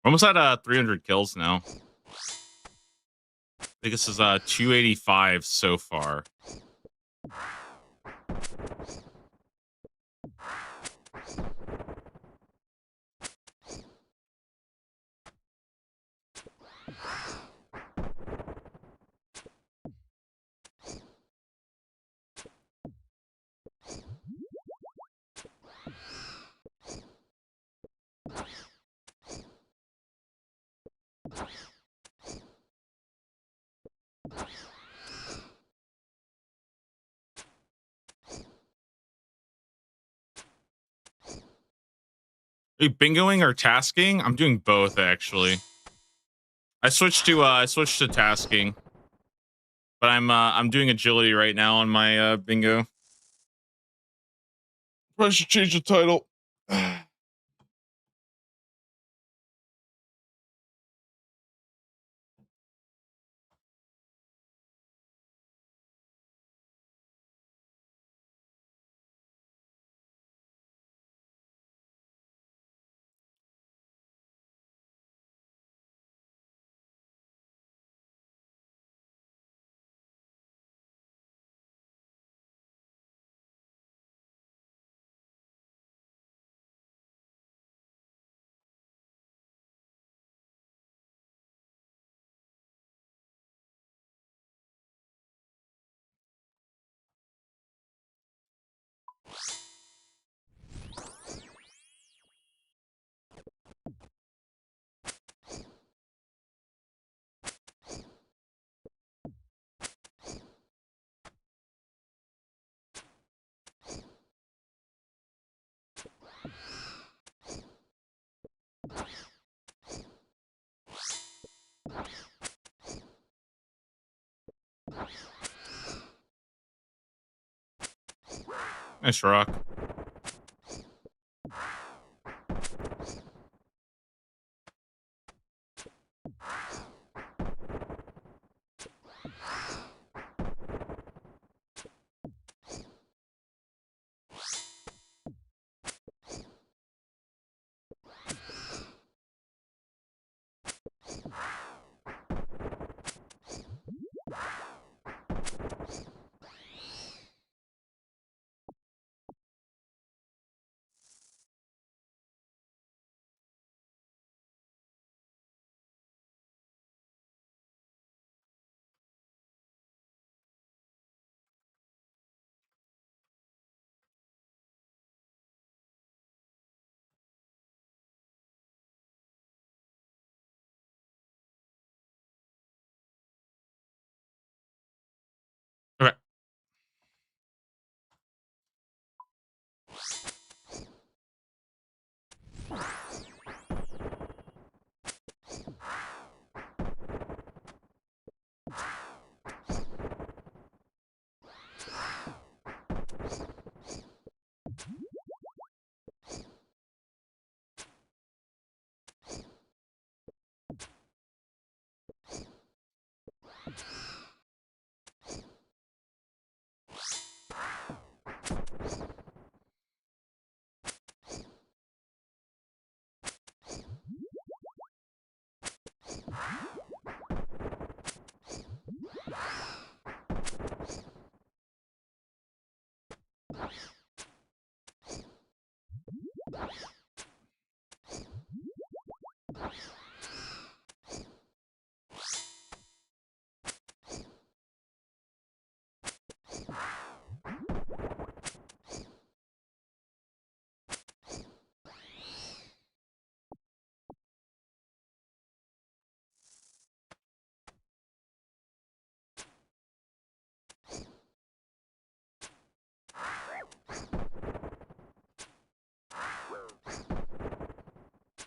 We're almost at 300 kills now. I think this is 285 so far. Are you bingoing or tasking? I'm doing both actually. I switched to tasking, but I'm doing agility right now on my bingo. Probably should change the title. Nice rock.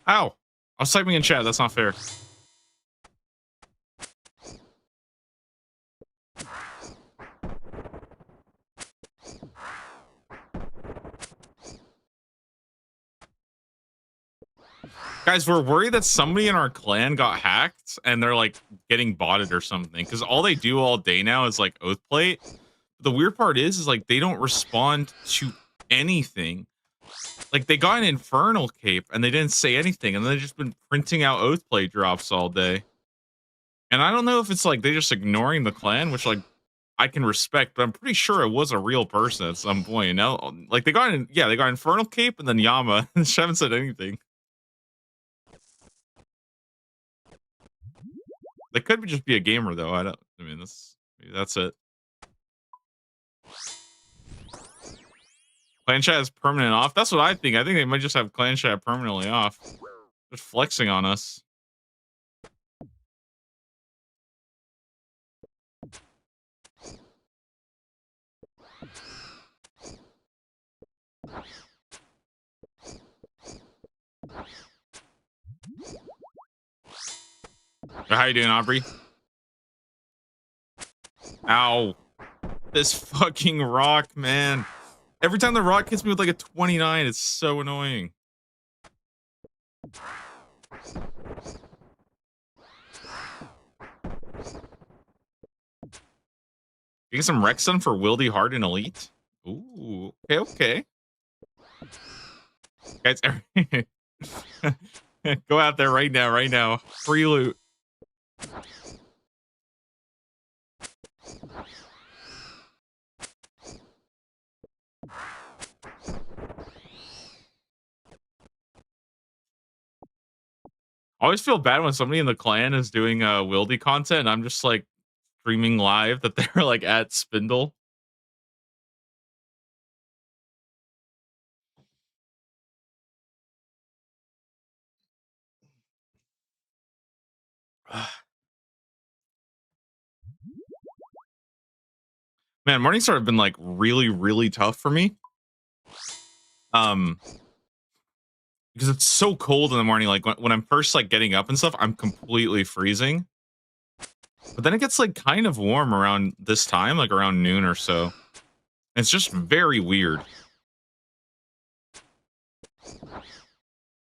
Ow! I was typing in chat. That's not fair. Guys, we're worried that somebody in our clan got hacked and they're like getting botted or something. Because all they do all day now is like Oathplate. The weird part is like they don't respond to anything. Like they got an Infernal Cape and they didn't say anything, and they've just been printing out Oathplate drops all day. And I don't know if it's like they just ignoring the clan, which like I can respect, but I'm pretty sure it was a real person at some point. You know, like they got they got Infernal Cape and then Yama. They haven't said anything. They could just be a gamer though. I mean, that's it. Clan chat is permanent off. That's what I think. I think they might just have clan chat permanently off. Just flexing on us. How you doing, Aubrey? Ow. This fucking rock, man. Every time the rock hits me with like a 29, it's so annoying. You get some Rexon for Wildy Hard and Elite? Ooh, okay. Guys, go out there right now. Free loot. I always feel bad when somebody in the clan is doing Wildy content and I'm just like streaming live that they're like at Spindle. Man, Morningstar have been like really, really tough for me. Because it's so cold in the morning. Like when I'm first like getting up and stuff, I'm completely freezing. But then it gets like kind of warm around this time, like around noon or so. It's just very weird.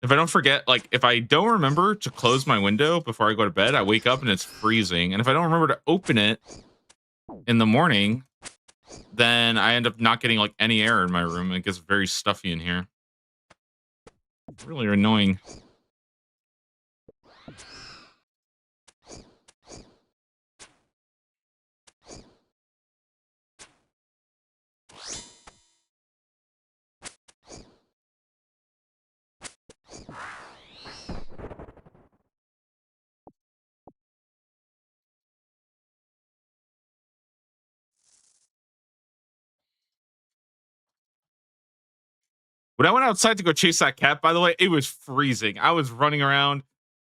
If I don't forget, like if I don't remember to close my window before I go to bed, I wake up and it's freezing. And if I don't remember to open it in the morning, then I end up not getting like any air in my room. It gets very stuffy in here. Really annoying. When I went outside to go chase that cat, by the way, it was freezing. I was running around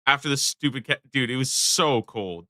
after this stupid cat. Dude, it was so cold.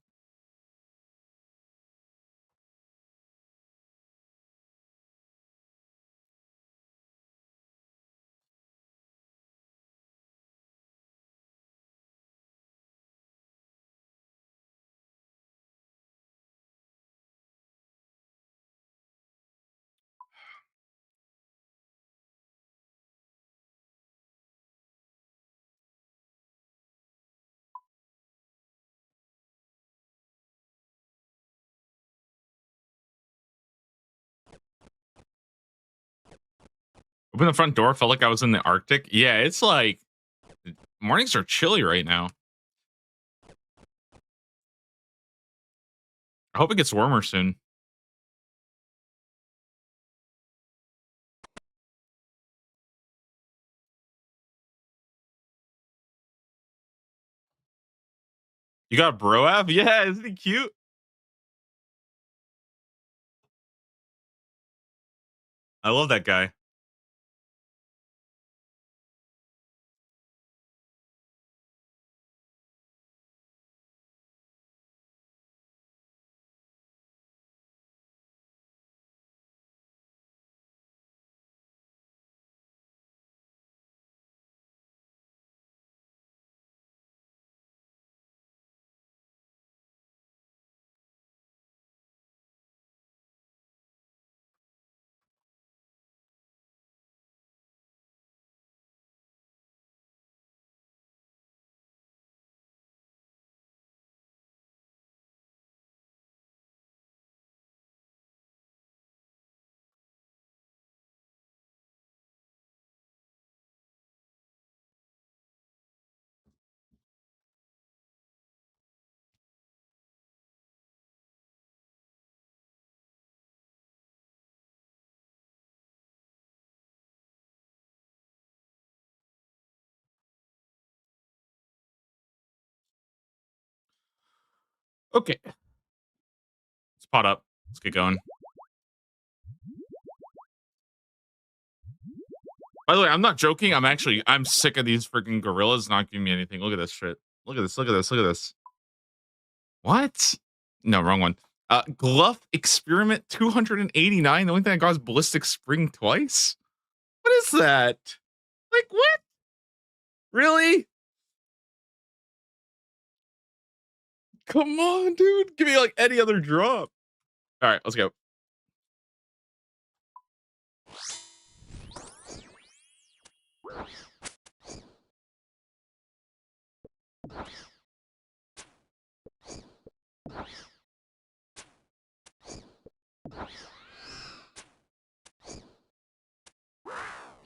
Open the front door, felt like I was in the Arctic. Yeah, it's like mornings are chilly right now. I hope it gets warmer soon. You got Broav? Yeah, isn't he cute? I love that guy. Okay. Let's pot up. Let's get going. By the way, I'm not joking. I'm sick of these freaking gorillas not giving me anything. Look at this shit. Look at this. Look at this. Look at this. What? No, wrong one. Gluff Experiment 289. The only thing I got is Ballistic Spring twice. What is that? Like, what? Really? Come on, dude. Give me like any other drop. All right, let's go.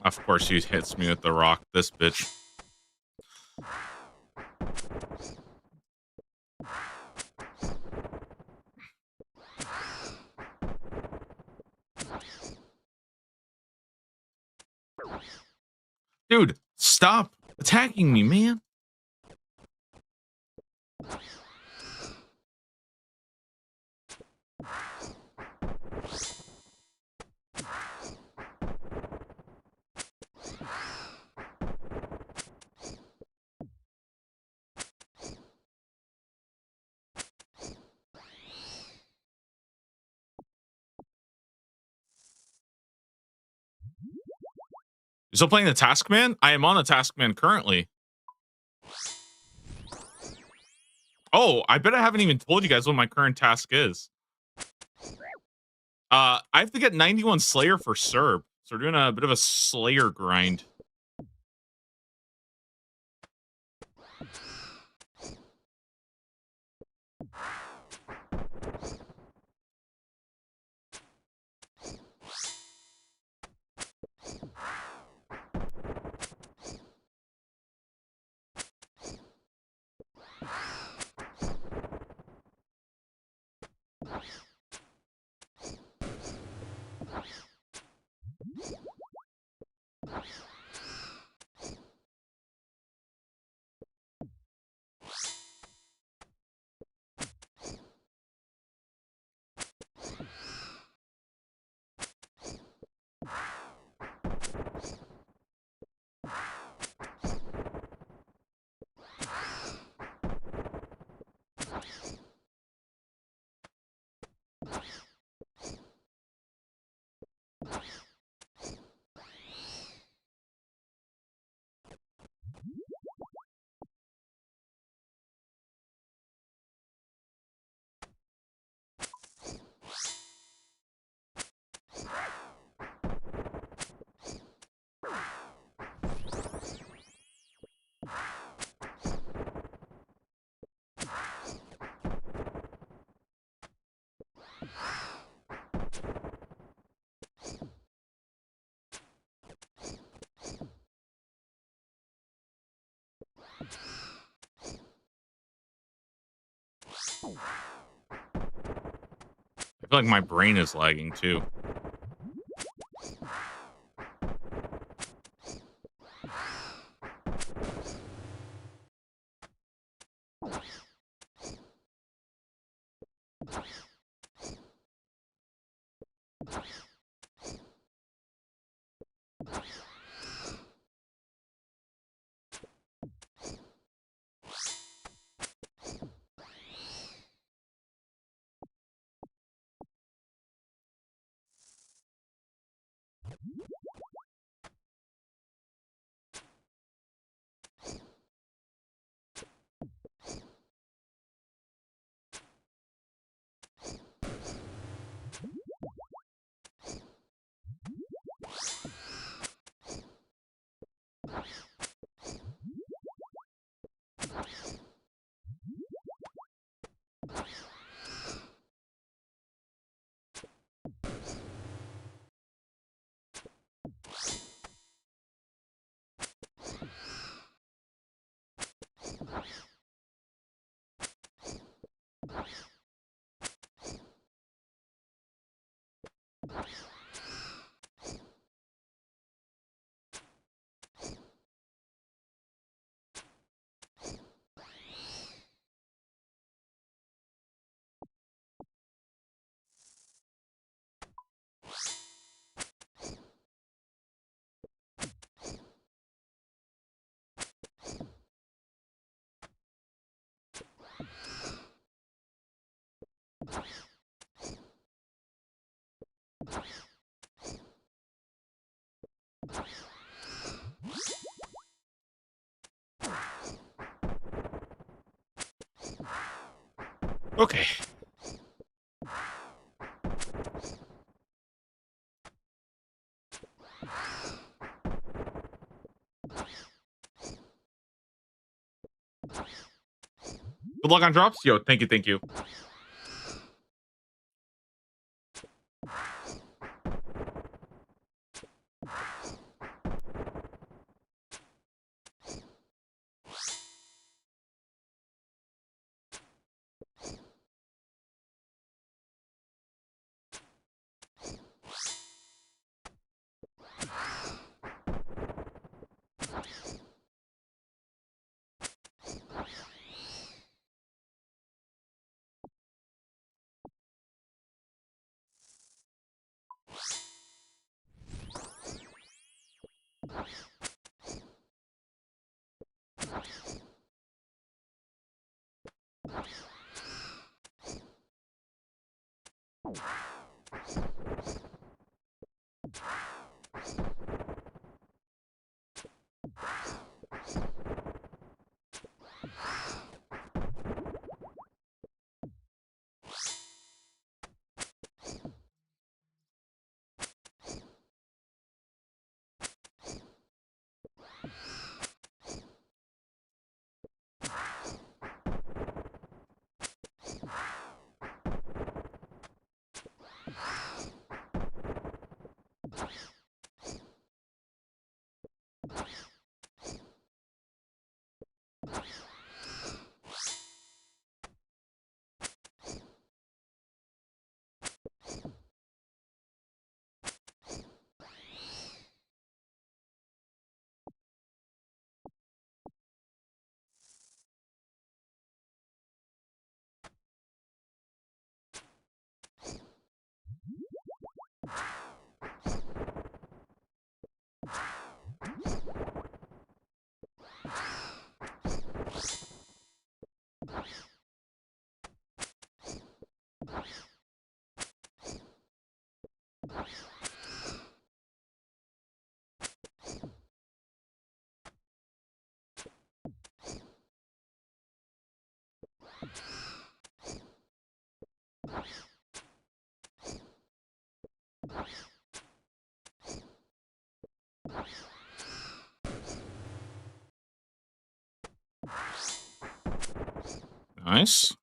Of course, he hits me with the rock. This bitch. Dude, stop attacking me, man. You still playing the Taskman? I am on the Taskman currently. Oh, I bet I haven't even told you guys what my current task is. I have to get 91 Slayer for Serb. So we're doing a bit of a Slayer grind. I feel like my brain is lagging too. Okay. Good luck on drops. Yo, thank you, thank you. Nice.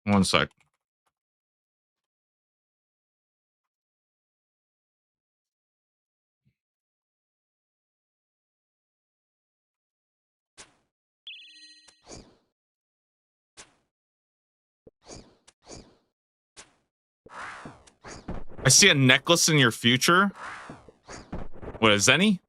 One sec. I see a necklace in your future. What is any?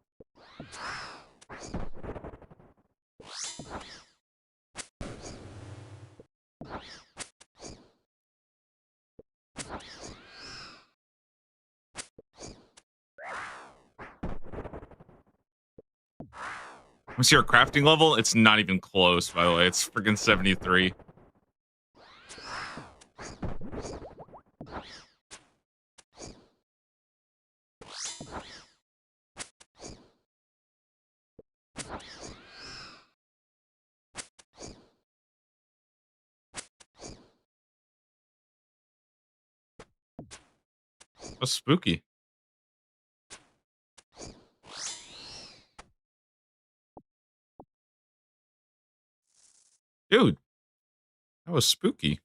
What's your crafting level? It's not even close, by the way. It's freaking 73. That's spooky. Dude, that was spooky.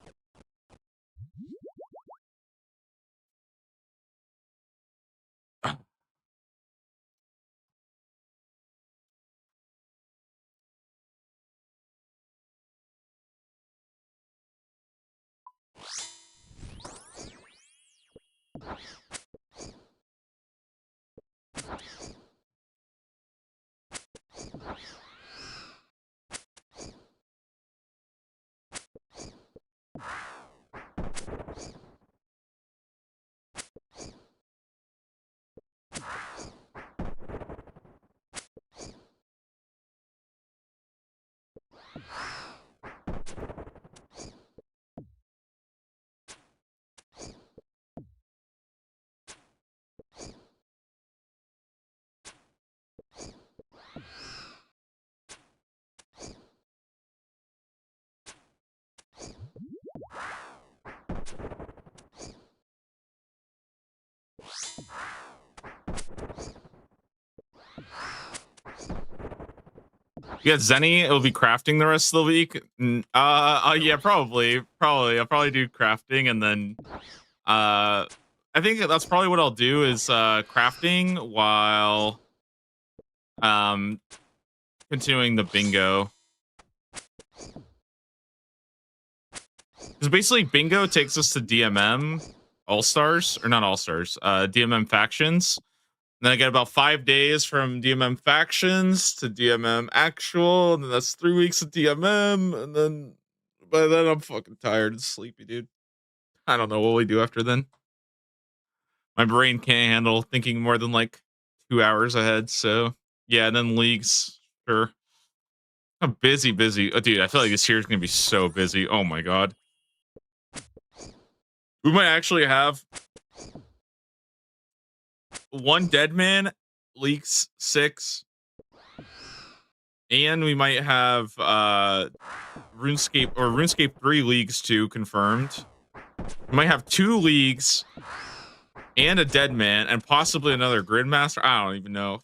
Yeah, Zenny, it'll be crafting the rest of the week. Yeah, probably. I'll probably do crafting and then I think that's probably what I'll do is crafting while um continuing the bingo. Because basically bingo takes us to DMM All Stars, or not All Stars, DMM factions. And then I get about 5 days from DMM factions to DMM actual, and then that's 3 weeks of DMM, and then by then I'm fucking tired and sleepy, dude. I don't know what we do after then. My brain can't handle thinking more than like 2 hours ahead. So yeah, and then leagues. Sure. I'm busy. Oh, dude, I feel like this year is gonna be so busy. Oh my god. We might actually have one dead man, leaks 6, and we might have RuneScape 3 leagues 2 confirmed. We might have 2 leagues and a dead man and possibly another gridmaster. I don't even know.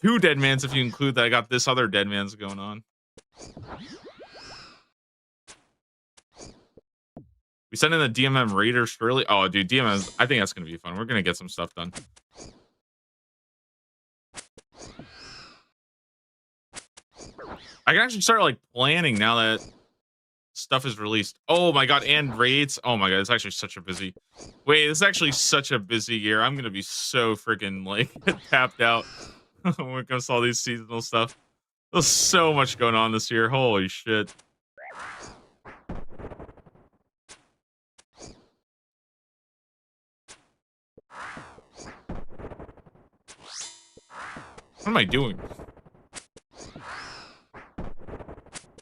2 dead mans if you include that I got this other dead man's going on. We sent in the DMM Raiders early. Oh, dude, DMM. I think that's gonna be fun. We're gonna get some stuff done. I can actually start like planning now that stuff is released. Oh my god, and raids. Oh my god, it's actually such a busy. Wait, it's actually such a busy year. I'm gonna be so freaking like tapped out when it comes to all these seasonal stuff. There's so much going on this year. Holy shit. What am I doing?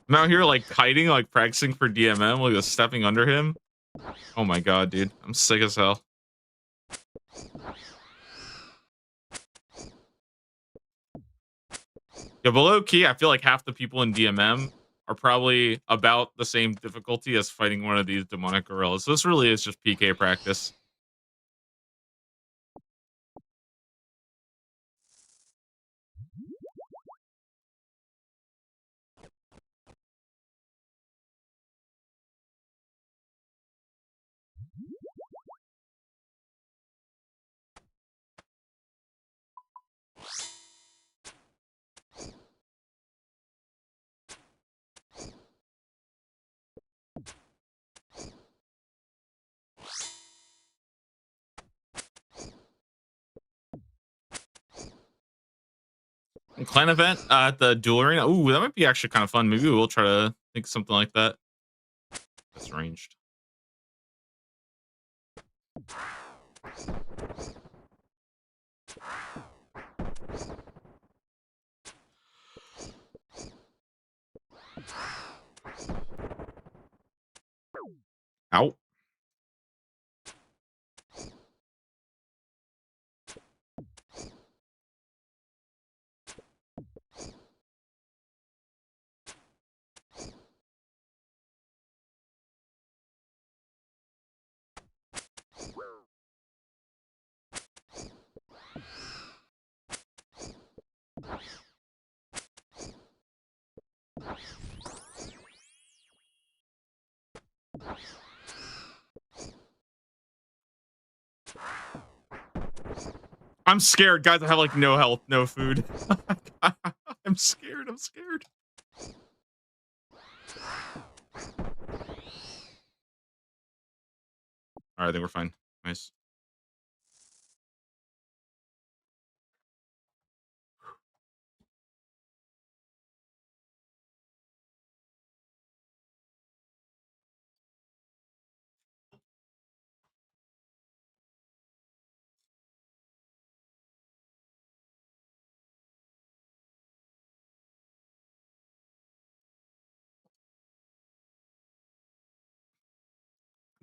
I'm out here like kiting, like practicing for DMM, like stepping under him. Oh my god, dude. I'm sick as hell. Yeah, below key, I feel like half the people in DMM are probably about the same difficulty as fighting one of these demonic gorillas. So this really is just PK practice. Clan event at the duel arena. Ooh, that might be actually kind of fun. Maybe we'll try to think something like that. That's ranged. Ow. I'm scared, guys. I have like no health, no food. I'm scared. I'm scared. All right, I think we're fine. Nice.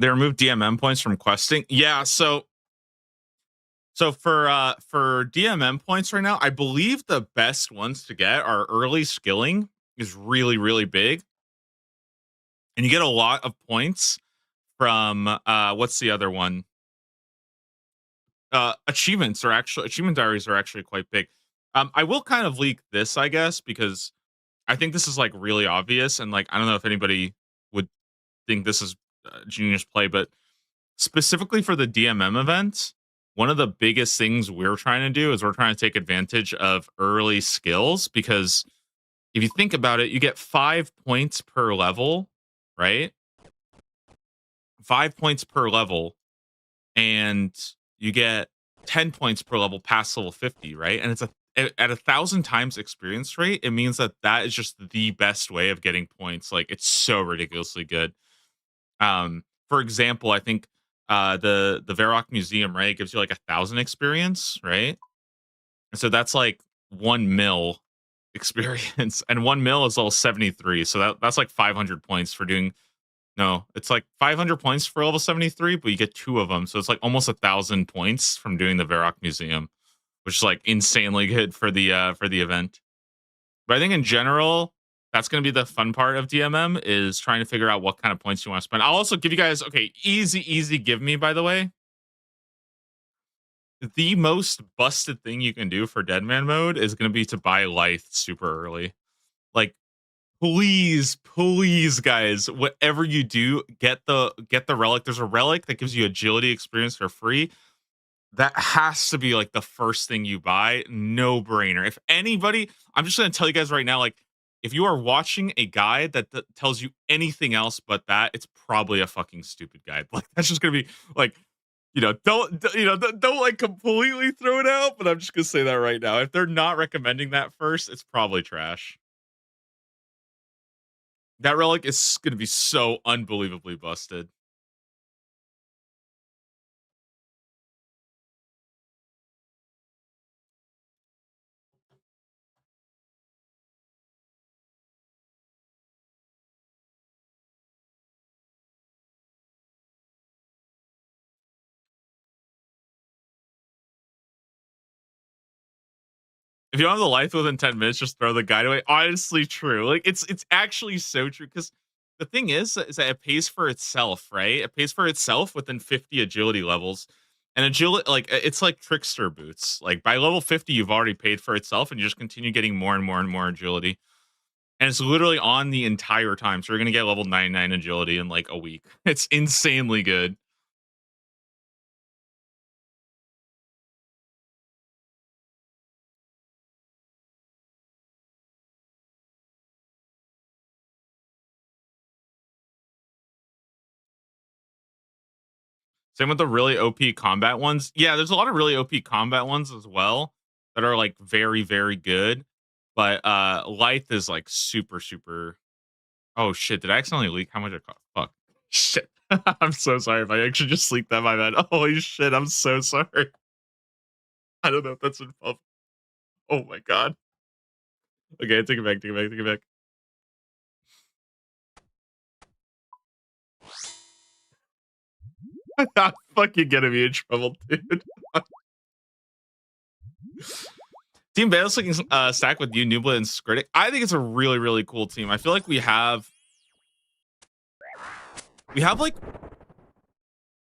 They removed DMM points from questing. Yeah, so for DMM points right now, I believe the best ones to get are early skilling is really really big, and you get a lot of points from what's the other one? Achievement diaries are actually quite big. I will kind of leak this, I guess, because I think this is like really obvious, and like I don't know if anybody would think this is genius play, but specifically for the DMM event, one of the biggest things we're trying to do is we're trying to take advantage of early skills because if you think about it, you get 5 points per level, right? 5 points per level, and you get 10 points per level past level 50, right? And it's at 1,000 times experience rate, it means that that is just the best way of getting points. Like it's so ridiculously good. For example, I think the Varrock Museum, right, gives you like 1,000 experience, right? And so that's like 1 mil experience, and 1 mil is all 73. So that's like 500 points for doing. No, it's like 500 points for level 73, but you get two of them, so it's like almost 1,000 points from doing the Varrock Museum, which is like insanely good for the event. But I think in general, that's going to be the fun part of DMM is trying to figure out what kind of points you want to spend. I'll also give you guys easy give me, by the way. The most busted thing you can do for Deadman mode is going to be to buy Lithe super early. Like please guys, whatever you do, get the relic. There's a relic that gives you agility experience for free. That has to be like the first thing you buy. No brainer. If anybody, I'm just going to tell you guys right now, like, if you are watching a guide that tells you anything else but that, it's probably a fucking stupid guide. Like, that's just going to be like, don't like completely throw it out, but I'm just going to say that right now. If they're not recommending that first, it's probably trash. That relic is going to be so unbelievably busted. If you don't have the life within 10 minutes, just throw the guide away. Honestly, true. Like it's actually so true because the thing is that it pays for itself, right? It pays for itself within 50 agility levels. And agility, like it's like trickster boots. Like by level 50, you've already paid for itself, and you just continue getting more and more and more agility. And it's literally on the entire time. So you're gonna get level 99 agility in like a week. It's insanely good. Same with the really OP combat ones. Yeah, there's a lot of really OP combat ones as well that are like very, very good. But Lithe is like super, super. Oh shit! Did I accidentally leak how much it cost? Fuck. Shit. I'm so sorry if I actually just leaked that. My bad. Holy shit! I'm so sorry. I don't know if that's in public. Oh my god. Okay, take it back. Take it back. Take it back. Fucking getting me in trouble, dude. Team Battles looking stack with you, Nubla, and Skritic. I think it's a really, really cool team. I feel like we have like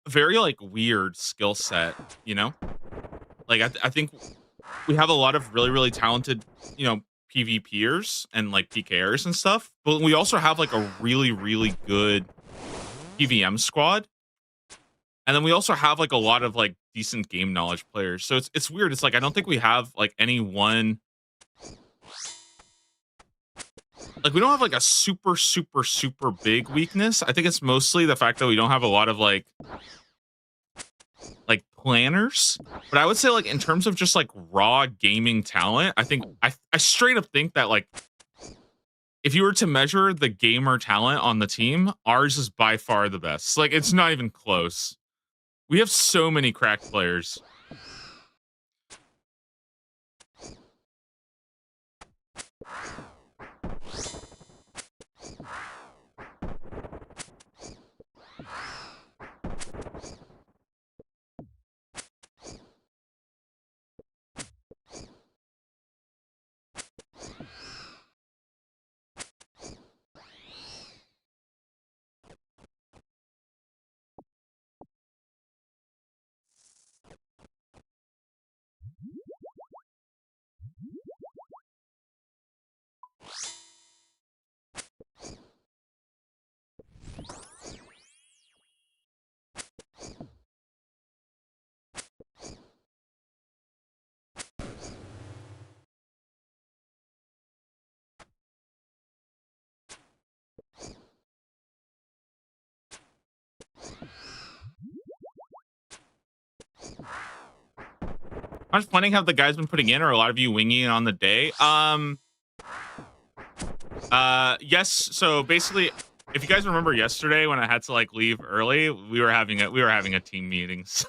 a very like weird skill set, you know? Like I think we have a lot of really, really talented, PvPers and like PKers and stuff, but we also have like a really, really good PVM squad. And then we also have like a lot of like decent game knowledge players. So it's weird. It's like I don't think we have like any one, like we don't have like a super super super big weakness. I think it's mostly the fact that we don't have a lot of like planners. But I would say like in terms of just like raw gaming talent, I think I straight up think that like if you were to measure the gamer talent on the team, ours is by far the best. Like it's not even close. We have so many cracked players. How much planning have the guys been putting in, or a lot of you winging it on the day? Yes. So basically, if you guys remember yesterday when I had to like leave early, we were having a team meeting. So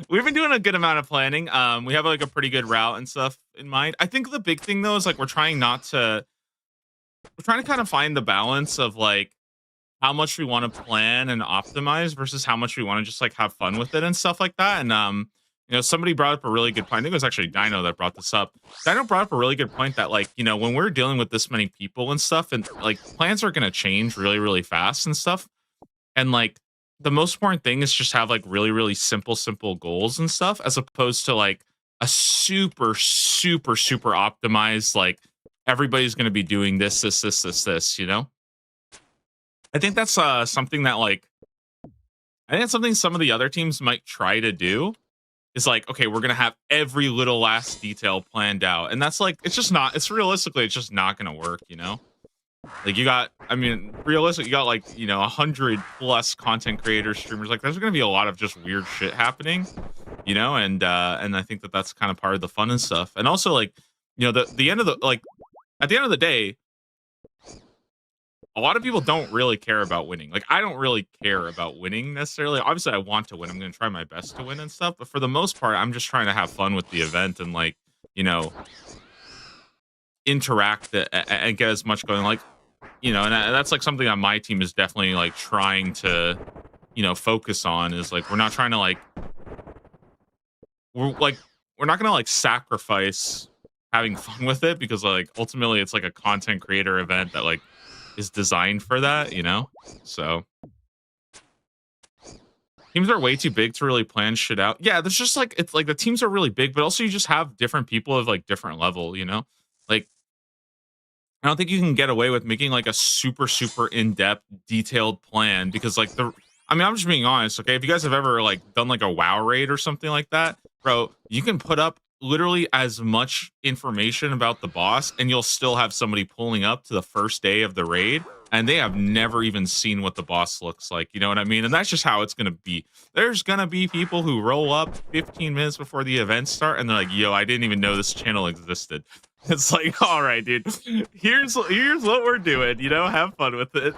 we've been doing a good amount of planning. We have like a pretty good route and stuff in mind. I think the big thing though is like we're trying to kind of find the balance of like how much we want to plan and optimize versus how much we want to just like have fun with it and stuff like that. And somebody brought up a really good point. I think it was actually Dino that brought this up. Dino brought up a really good point that like, when we're dealing with this many people and stuff, and like plans are gonna change really, really fast and stuff. And like the most important thing is just have like really, really simple goals and stuff, as opposed to like a super, super, super optimized, like everybody's gonna be doing this. I think that's something that like I think it's something some of the other teams might try to do is like, okay, we're gonna have every little last detail planned out. And that's like it's realistically it's just not gonna work. Like realistically, you got like, 100+ content creators, streamers, like there's gonna be a lot of just weird shit happening. And I think that that's kind of part of the fun and stuff. And also like, the end of the like at the end of the day, a lot of people don't really care about winning. Like, I don't really care about winning necessarily. Obviously, I want to win. I'm going to try my best to win and stuff. But for the most part, I'm just trying to have fun with the event and, like, interact and get as much going. Like, and that's like something that my team is definitely like trying to, focus on is like, we're not trying to like, we're not going to like sacrifice having fun with it because like ultimately it's like a content creator event that like is designed for that. So teams are way too big to really plan shit out. Yeah, there's just like it's like the teams are really big, but also you just have different people of like different level. Like I don't think you can get away with making like a super, super in-depth, detailed plan because like I'm just being honest, okay? If you guys have ever like done like a WoW raid or something like that, bro, you can put up literally as much information about the boss and you'll still have somebody pulling up to the first day of the raid and they have never even seen what the boss looks like. You know what I mean? And that's just how it's going to be. There's going to be people who roll up 15 minutes before the events start and they're like, yo, I didn't even know this channel existed. It's like, all right, dude, here's what we're doing, have fun with it.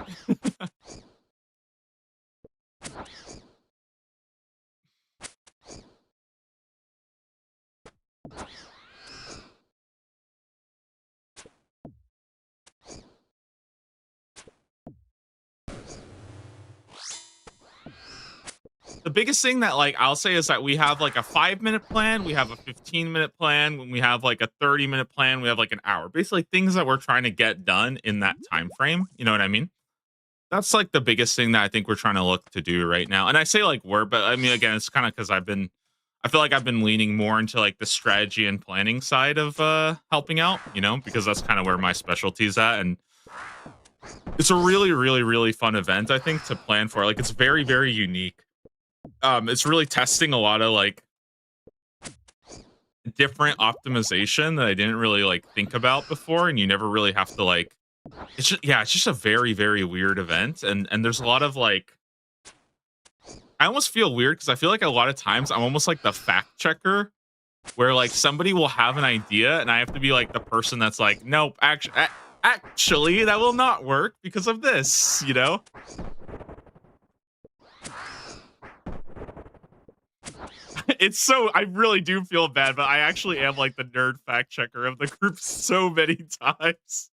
The biggest thing that like I'll say is that we have like a 5-minute plan, we have a 15-minute plan, when we have like a 30-minute plan, we have like an hour. Basically things that we're trying to get done in that time frame. You know what I mean? That's like the biggest thing that I think we're trying to look to do right now. And I say like we're, but I mean again, it's kind of because I feel like I've been leaning more into like the strategy and planning side of helping out, because that's kind of where my specialty is at. And it's a really, really, really fun event, I think, to plan for. Like it's very, very unique. It's really testing a lot of like different optimization that I didn't really like think about before, and you never really have to like. It's just a very, very weird event, and there's a lot of like. I almost feel weird because I feel like a lot of times I'm almost like the fact checker, where like somebody will have an idea, and I have to be like the person that's like, nope, actually, that will not work because of this. It's so I really do feel bad, but I actually am like the nerd fact checker of the group so many times.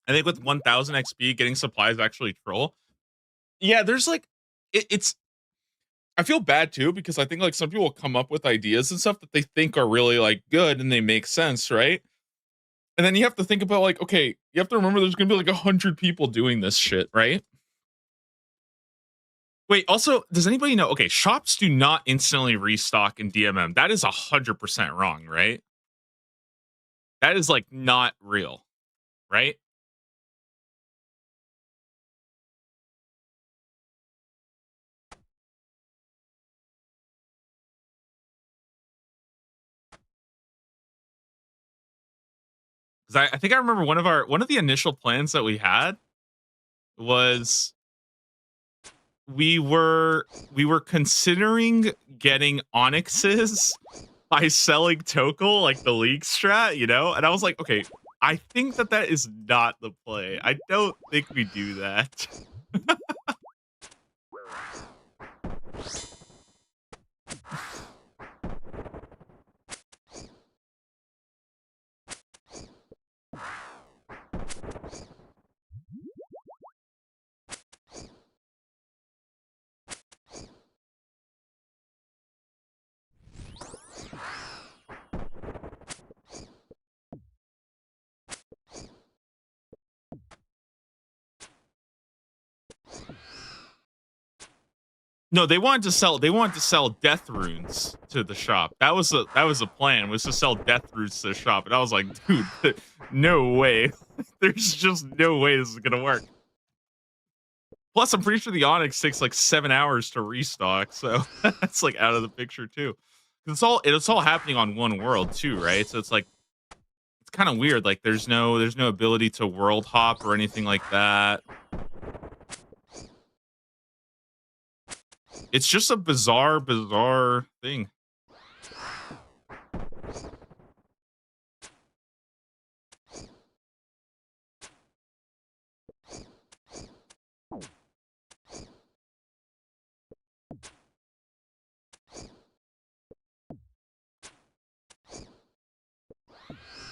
I think with 1000 XP, getting supplies actually troll. Yeah, there's like it's I feel bad too because I think like some people come up with ideas and stuff that they think are really like good and they make sense, right? And then you have to think about like, okay, you have to remember there's gonna be like 100 people doing this shit, right? Wait, also, does anybody know? Okay, shops do not instantly restock in DMM. That is 100% wrong, right? That is like not real, right? because I think I remember one of the initial plans that we had was we were considering getting onyxes by selling Tokel, like the league strat, you know? And I was like, okay, I think that that is not the play. I don't think we do that. No, they wanted to sell death runes to the shop. That was a plan, was to sell death runes to the shop. And I was like, dude, no way. There's just no way this is gonna work. Plus, I'm pretty sure the Onyx takes like 7 hours to restock, so that's like out of the picture too. It's all happening on one world too, right? So it's like it's kind of weird. Like there's no ability to world hop or anything like that. It's just a bizarre thing.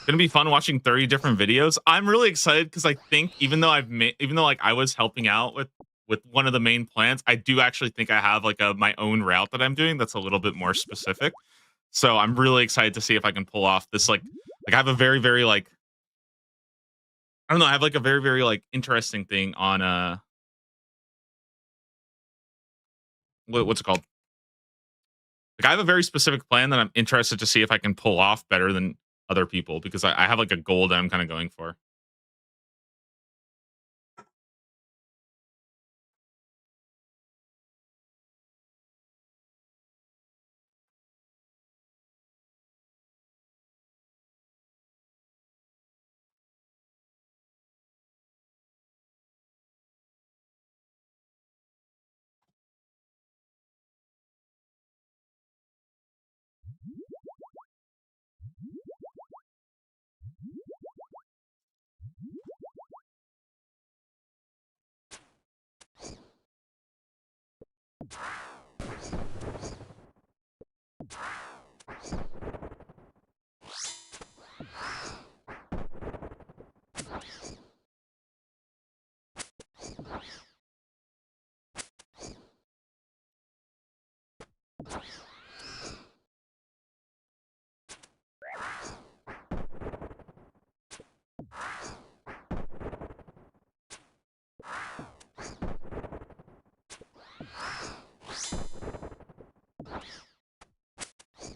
Gonna be fun watching 30 different videos. I'm really excited because I think even though like I was helping out with one of the main plans, I do actually think I have like a my own route that I'm doing that's a little bit more specific. So I'm really excited to see if I can pull off this like I have a very like I don't know, I have like a very like interesting thing on what's it called? Like I have a very specific plan that I'm interested to see if I can pull off better than other people because I have like a goal that I'm kind of going for.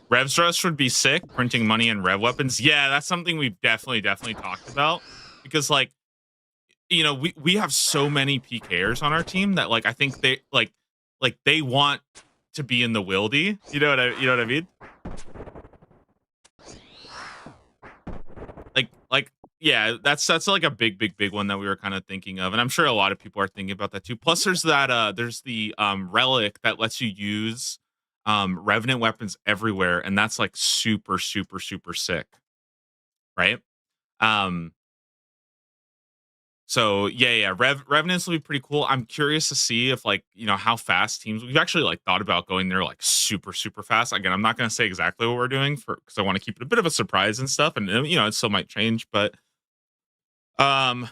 Rev stress would be sick. Printing money and rev weapons. Yeah, that's something we've definitely talked about because like we have so many PKers on our team that like I think they they want to be in the wildy. You know what I mean? Like yeah, that's like a big one that we were kind of thinking of, and I'm sure a lot of people are thinking about that too. Plus, there's the relic that lets you use revenant weapons everywhere, and that's like super sick, right? Um, so yeah, revenants will be pretty cool. I'm curious to see if like how fast teams. We've actually like thought about going there like super fast. Again, I'm not going to say exactly what we're doing for because I want to keep it a bit of a surprise and stuff, and it still might change, but um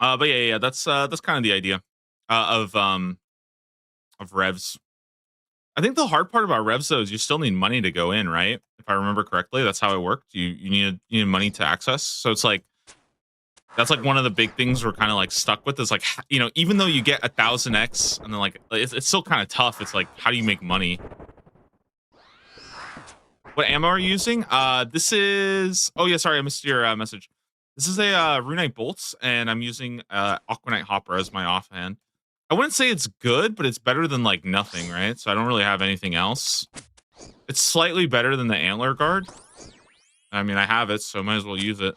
but yeah, that's kind of the idea of revs. I think the hard part about revs though is you still need money to go in, right? If I remember correctly, that's how it worked. You need money to access. So it's like that's like one of the big things we're kind of like stuck with is like even though you get 1,000x and then like it's still kind of tough. It's like how do you make money? What ammo are you using? This is oh yeah, sorry, I missed your message. This is a Runite Bolts, and I'm using Aquanite Hopper as my offhand. I wouldn't say it's good, but it's better than like nothing, right? So I don't really have anything else. It's slightly better than the Antler Guard. I mean, I have it, so might as well use it.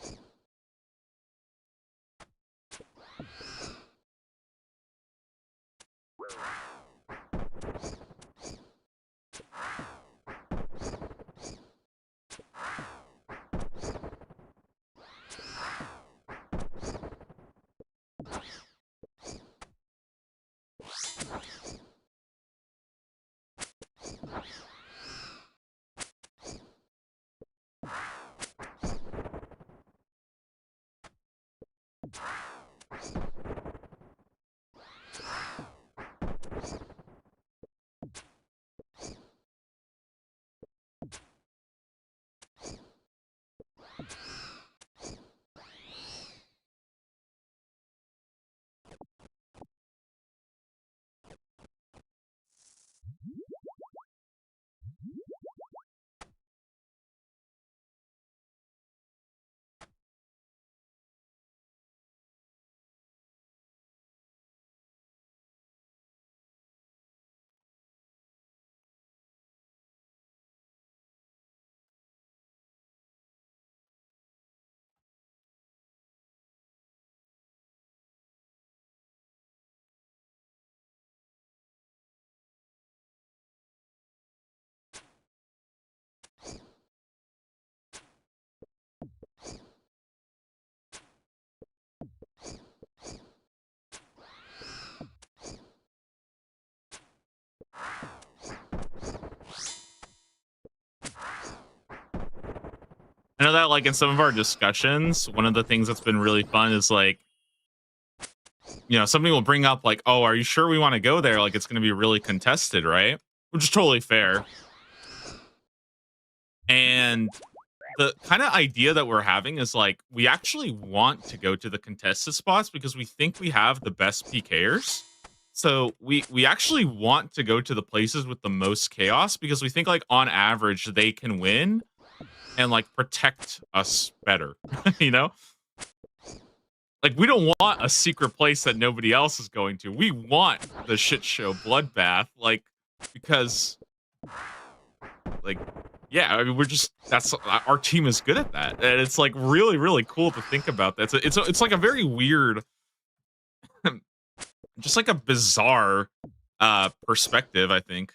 I know that, like, in some of our discussions, one of the things that's been really fun is like, somebody will bring up like, "Oh, are you sure we want to go there? Like, it's going to be really contested, right?" Which is totally fair. And the kind of idea that we're having is like, we actually want to go to the contested spots because we think we have the best PKers. So we actually want to go to the places with the most chaos because we think like on average they can win and like protect us better, you know? Like, we don't want a secret place that nobody else is going to. We want the shit show bloodbath, like, because, like, yeah, I mean, we're just that's our team is good at that, and it's like really, really cool to think about that. It's like a very weird, just like a bizarre perspective, I think.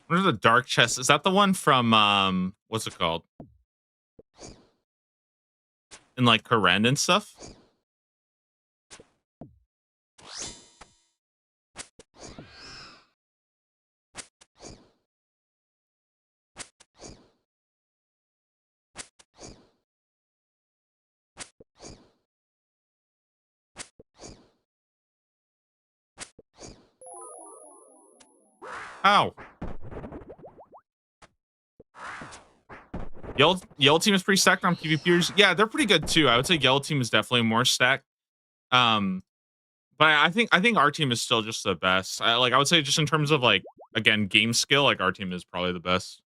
What are the dark chests? Is that the one from what's it called? In like Karen and stuff? Oh. Yellow team is pretty stacked on PvPers. Yeah, they're pretty good too. I would say yellow team is definitely more stacked. Um, but I think our team is still just the best. I would say just in terms of like again game skill, like our team is probably the best.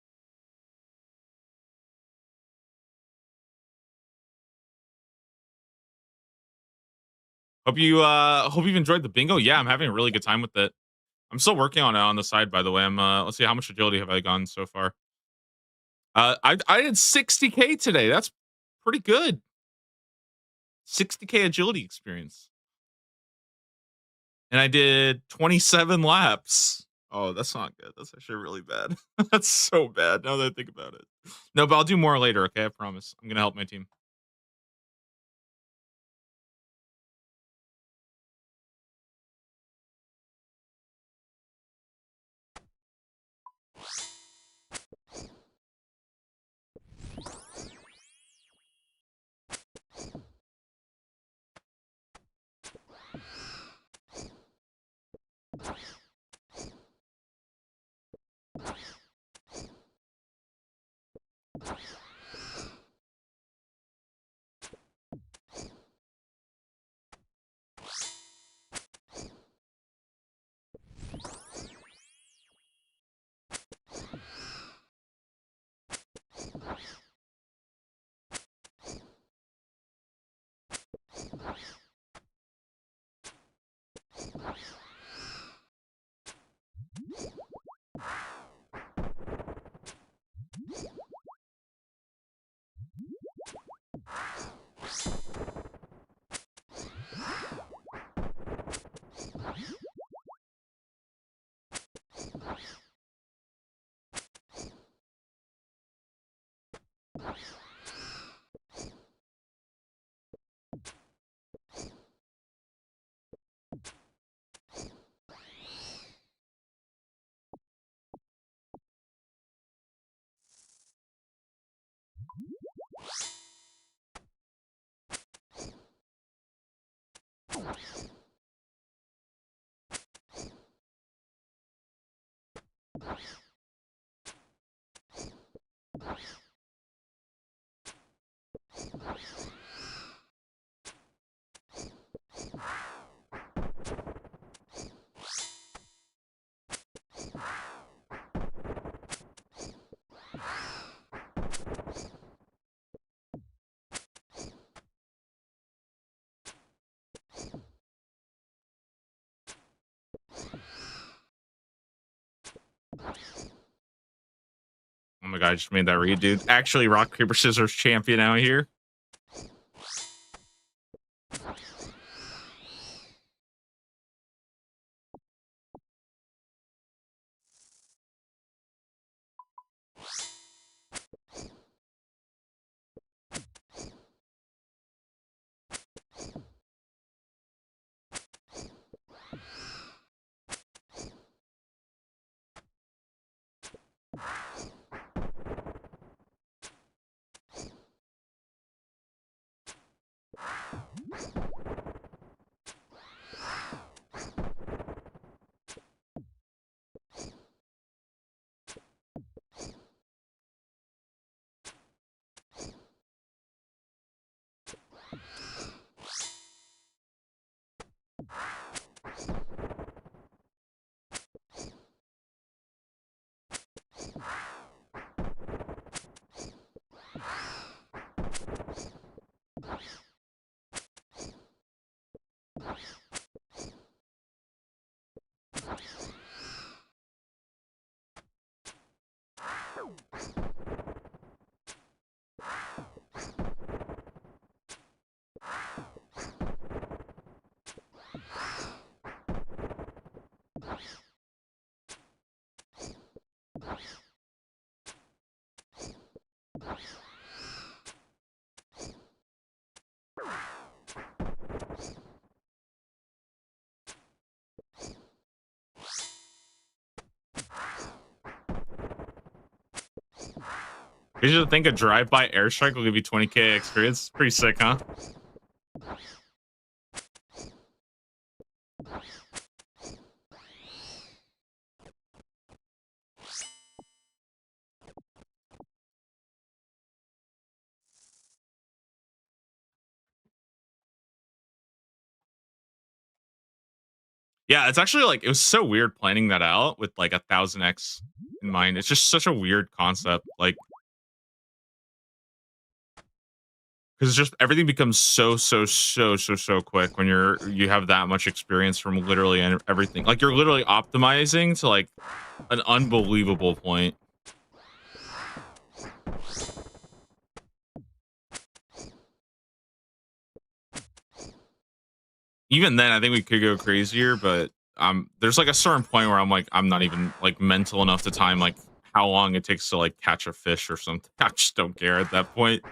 Hope you've enjoyed the bingo. Yeah, I'm having a really good time with it. I'm still working on it on the side, by the way. Let's see, how much agility have I gone so far? I did 60K today. That's pretty good. 60K agility experience. And I did 27 laps. Oh, that's not good. That's actually really bad. That's so bad now that I think about it. No, but I'll do more later, okay? I promise. I'm gonna help my team. Oh my god, I just made that read, dude. Actually, rock, paper, scissors champion out here. You should think a drive-by airstrike will give you 20K experience. Pretty sick, huh? Yeah, it's actually like it was so weird planning that out with like 1000x in mind. It's just such a weird concept. Like because it's just everything becomes so quick when you have that much experience from literally everything. Like you're literally optimizing to like an unbelievable point. Even then, I think we could go crazier, but there's like a certain point where I'm like, I'm not even like mental enough to time like how long it takes to like catch a fish or something. I just don't care at that point.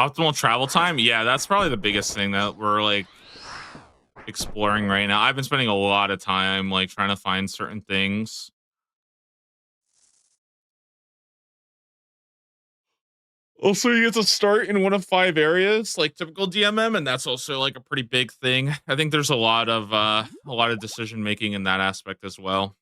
Optimal travel time, yeah, that's probably the biggest thing that we're like exploring right now. I've been spending a lot of time like trying to find certain things. Also, you get to start in one of 5 areas, like typical DMM, and that's also like a pretty big thing. I think there's a lot of decision making in that aspect as well.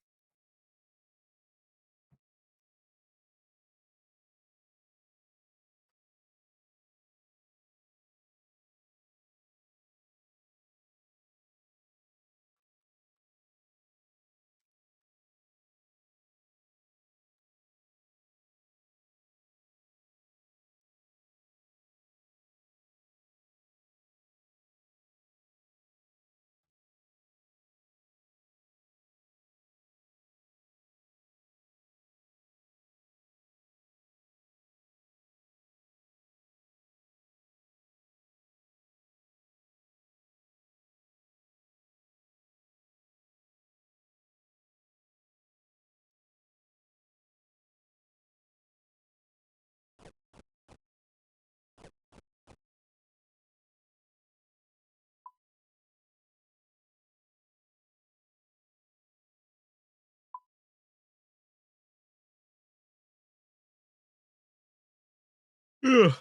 Ugh.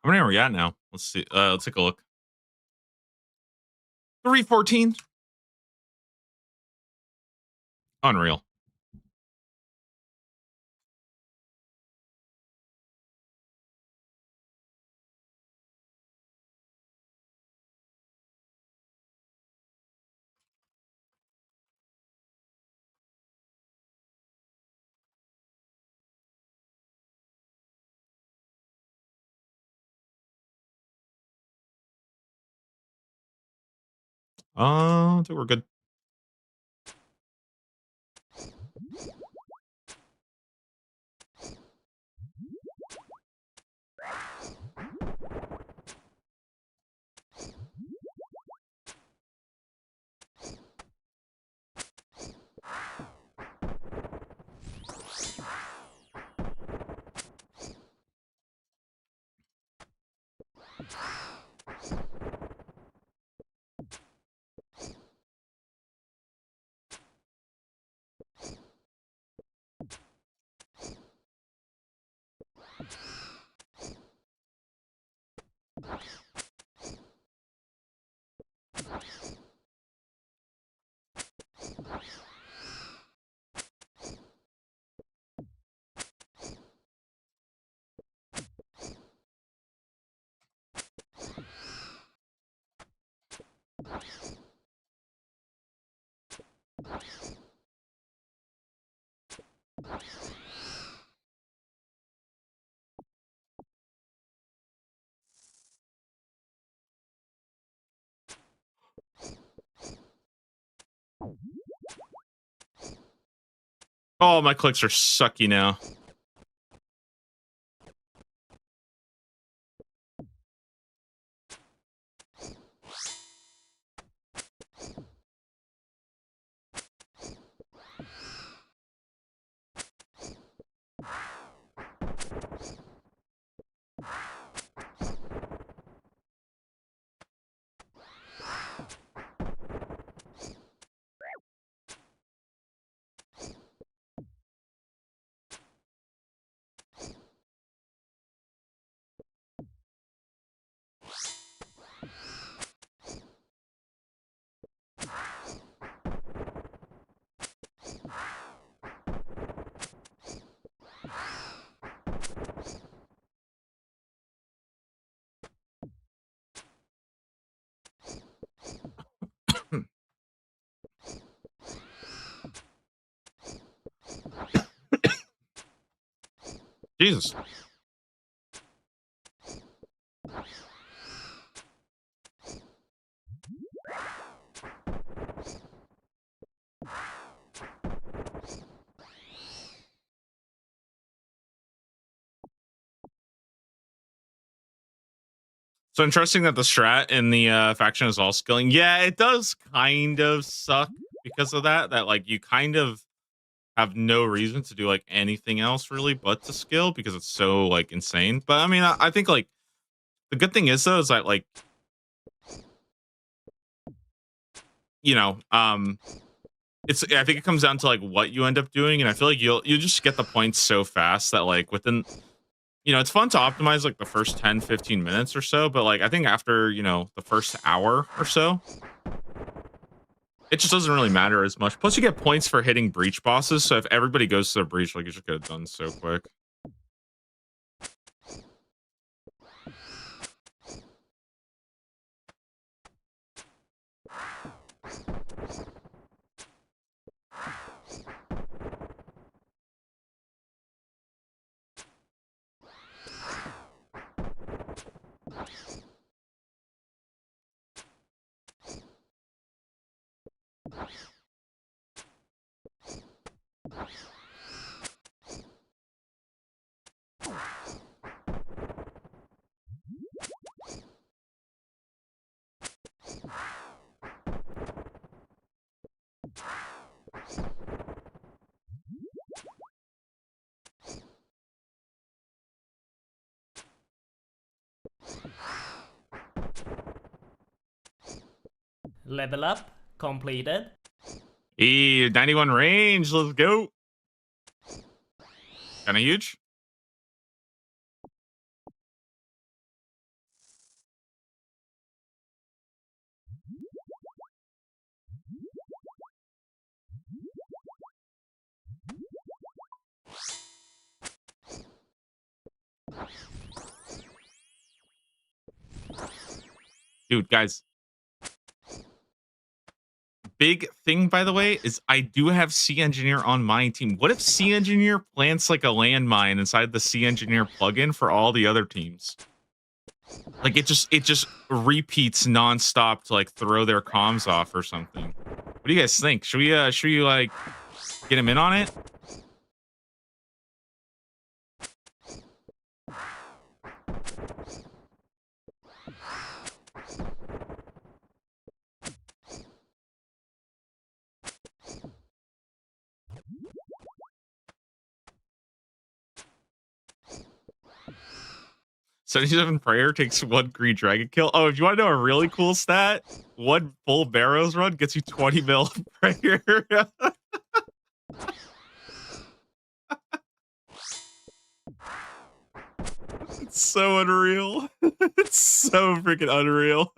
How many are we at now? Let's see. Let's take a look. 314. Unreal. I think we're good. Oh, my clicks are sucky now. Jesus. So interesting that the strat in the faction is all skilling. Yeah, it does kind of suck because of that. That like you kind of have no reason to do like anything else really but to skill because it's so like insane. But I mean, I think like the good thing is though is that like you know it's I think it comes down to like what you end up doing, and I feel like you'll just get the points so fast that like within it's fun to optimize like the first 10-15 minutes or so, but like I think after the first hour or so it just doesn't really matter as much. Plus you get points for hitting breach bosses, so if everybody goes to the breach, like you just get it done so quick. Level up completed. 91 range, let's go. Kind of huge. Dude, guys, big thing by the way is I do have C Engineer on my team. What if C Engineer plants like a landmine inside the C Engineer plugin for all the other teams? Like it just repeats nonstop to like throw their comms off or something. What do you guys think? Should we like get him in on it? "77 Prayer takes 1 green dragon kill." Oh, if you want to know a really cool stat, 1 full Barrows run gets you 20 mil prayer. It's so unreal. It's so freaking unreal.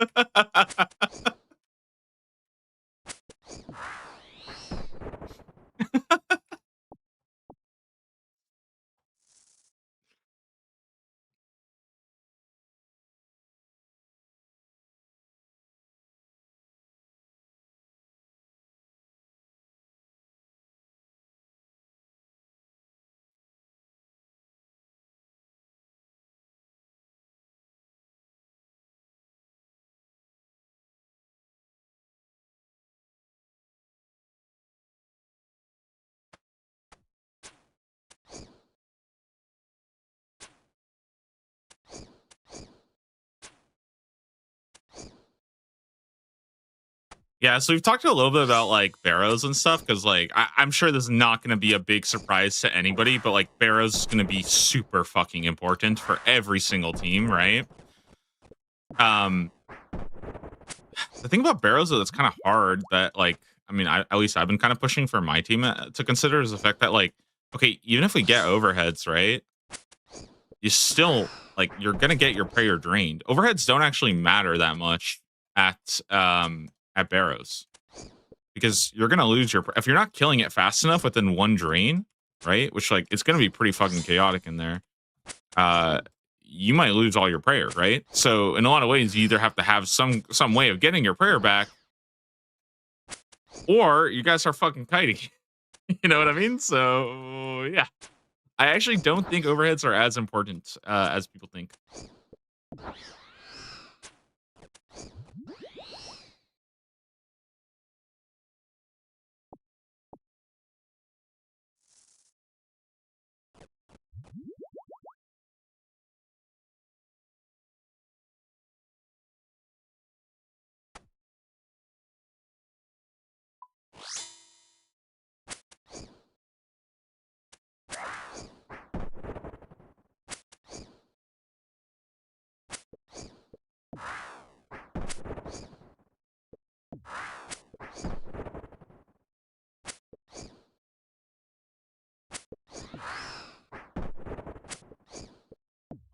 Yeah, so we've talked a little bit about like Barrows and stuff because like I'm sure this is not going to be a big surprise to anybody, but like Barrows is going to be super fucking important for every single team, right? Um, the thing about Barrows though that's kind of hard that like I mean at least I've been kind of pushing for my team to consider is the fact that like okay even if we get overheads right, you still like you're gonna get your prayer drained. Overheads don't actually matter that much at Barrows because you're gonna lose your if you're not killing it fast enough within one drain, right? Which like it's gonna be pretty fucking chaotic in there. Uh, you might lose all your prayer, right? So in a lot of ways, you either have to have some way of getting your prayer back, or you guys are fucking kiting. You know what I mean? So yeah, I actually don't think overheads are as important as people think.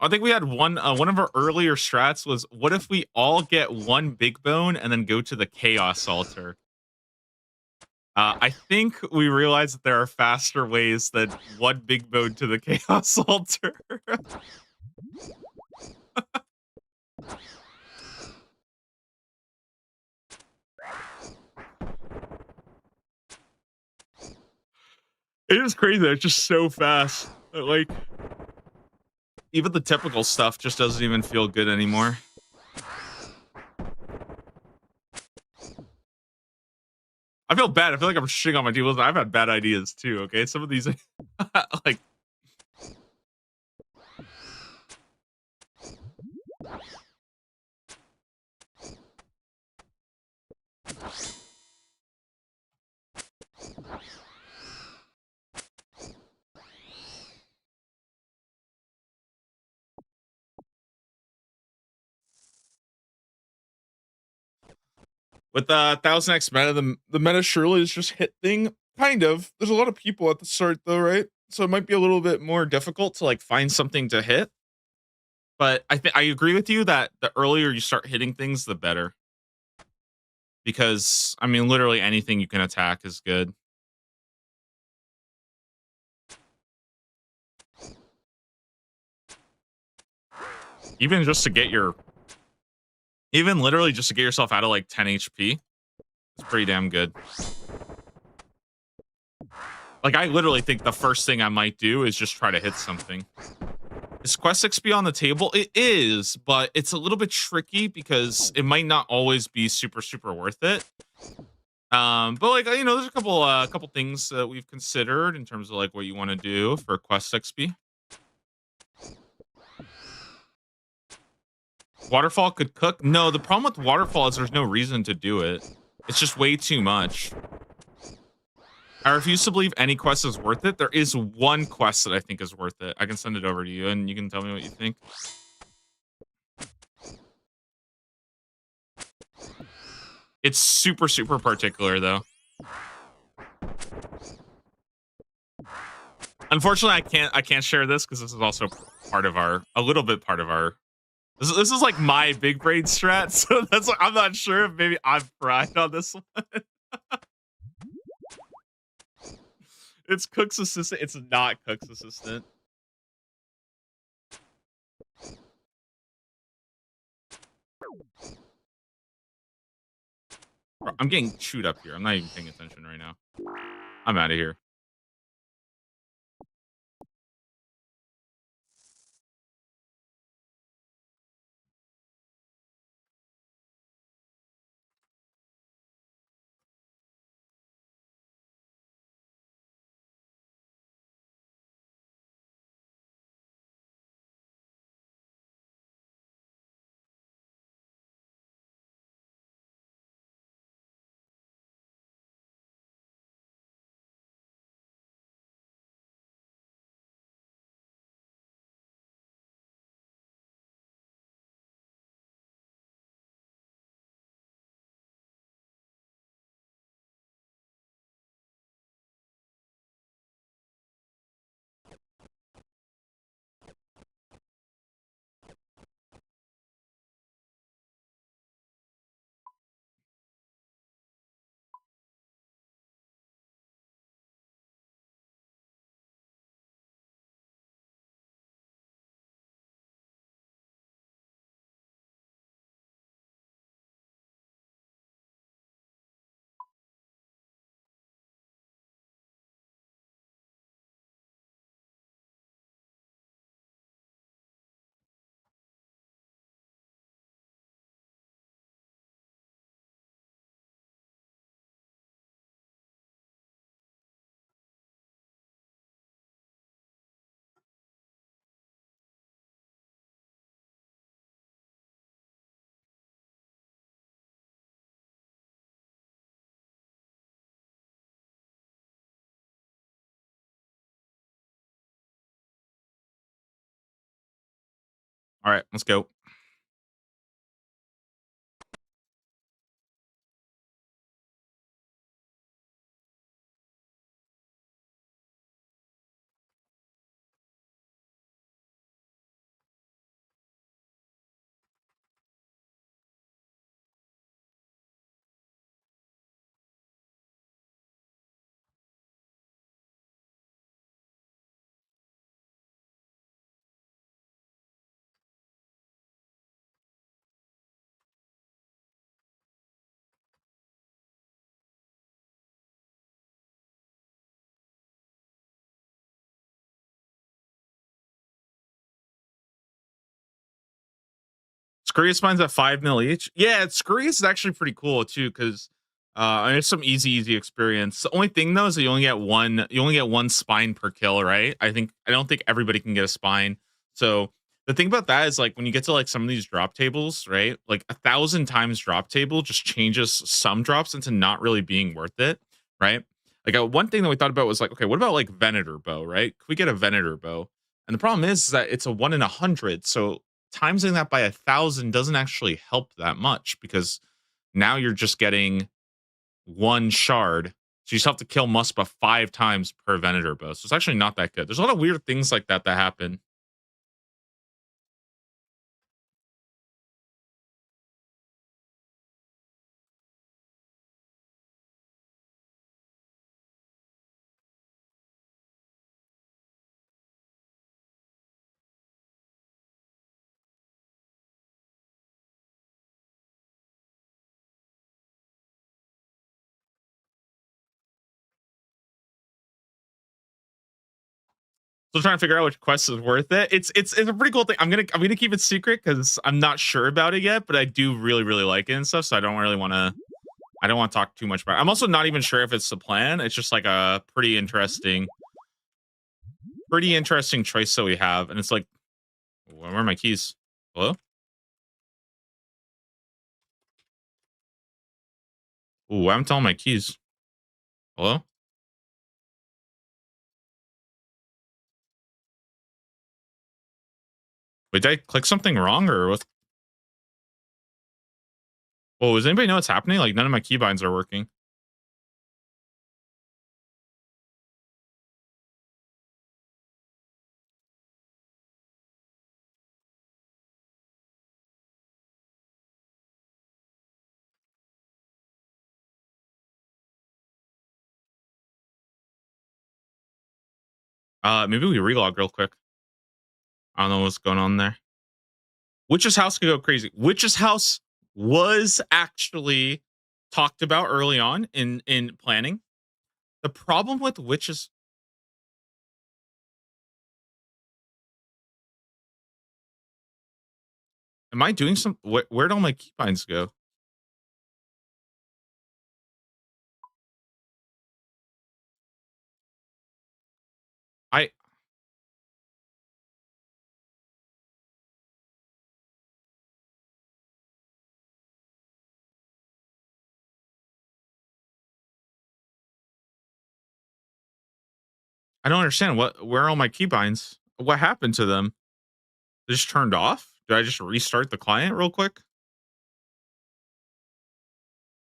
I think we had one of our earlier strats was what if we all get one big bone and then go to the chaos altar. I think we realized that there are faster ways than one big bone to the chaos altar. It is crazy. It's just so fast. Like even the typical stuff just doesn't even feel good anymore. I feel bad. I feel like I'm shitting on my team. Listen, I've had bad ideas too. Okay, some of these, like, with the 1000x meta, the meta surely is just hit thing. Kind of. There's a lot of people at the start though, right? So it might be a little bit more difficult to like find something to hit. But I think I agree with you that the earlier you start hitting things, the better. Because I mean, literally anything you can attack is good. Even just to get your, even literally just to get yourself out of like 10 HP, it's pretty damn good. Like I literally think the first thing I might do is just try to hit something. Is Quest XP on the table? It is, but it's a little bit tricky because it might not always be super worth it. But like you know, there's a couple things that we've considered in terms of like what you want to do for Quest XP. Waterfall could cook. No, the problem with Waterfall is there's no reason to do it. It's just way too much. I refuse to believe any quest is worth it. There is one quest that I think is worth it. I can send it over to you and you can tell me what you think. It's super particular though. Unfortunately, I can't share this because this is also part of our a little bit part of our. This is like my big brain strat, so that's like, I'm not sure if maybe I'm fried on this one. It's Cook's assistant. It's not Cook's assistant. Bro, I'm getting chewed up here. I'm not even paying attention right now. I'm out of here. All right, let's go. Scurrius mine's at 5 mil each. Yeah, Scurrius is actually pretty cool too, because it's some easy experience. The only thing though is that you only get one spine per kill, right? I don't think everybody can get a spine. So the thing about that is like when you get to like some of these drop tables, right? Like 1,000 times drop table just changes some drops into not really being worth it, right? Like one thing that we thought about was like, okay, what about like Venator bow, right? Could we get a Venator bow? And the problem is that it's a 1 in 100. So timesing that by 1,000 doesn't actually help that much because now you're just getting one shard. So you still have to kill Muspa 5 times per Venator bow. So it's actually not that good. There's a lot of weird things like that that happen. So trying to figure out which quest is worth it. It's a pretty cool thing. I'm gonna keep it secret because I'm not sure about it yet, but I do really like it and stuff. So I don't want to talk too much about it. I'm also not even sure if it's the plan. It's just like a pretty interesting choice that we have. And it's like, where are my keys? Hello? Ooh, I haven't told my keys. Hello? Wait, did I click something wrong or what? Oh, does anybody know what's happening? Like none of my keybinds are working. Maybe we relog real quick. I don't know what's going on there. Witch's house could go crazy. Witch's house was actually talked about early on in planning. The problem with witches. Am I doing some? Where'd all my keybinds go? I I don't understand where are all my keybinds? What happened to them? They just turned off? Did I just restart the client real quick?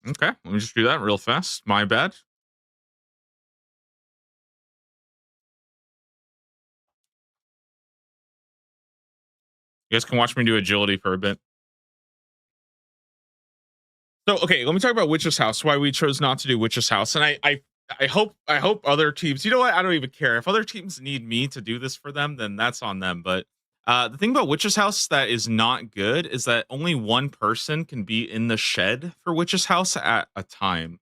Okay, let me just do that real fast. My bad. You guys can watch me do agility for a bit. So okay, let me talk about Witch's House. Why we chose not to do Witch's House, and I hope other teams. You know what? I don't even care if other teams need me to do this for them. Then that's on them. But the thing about Witch's House that is not good is that only one person can be in the shed for Witch's House at a time.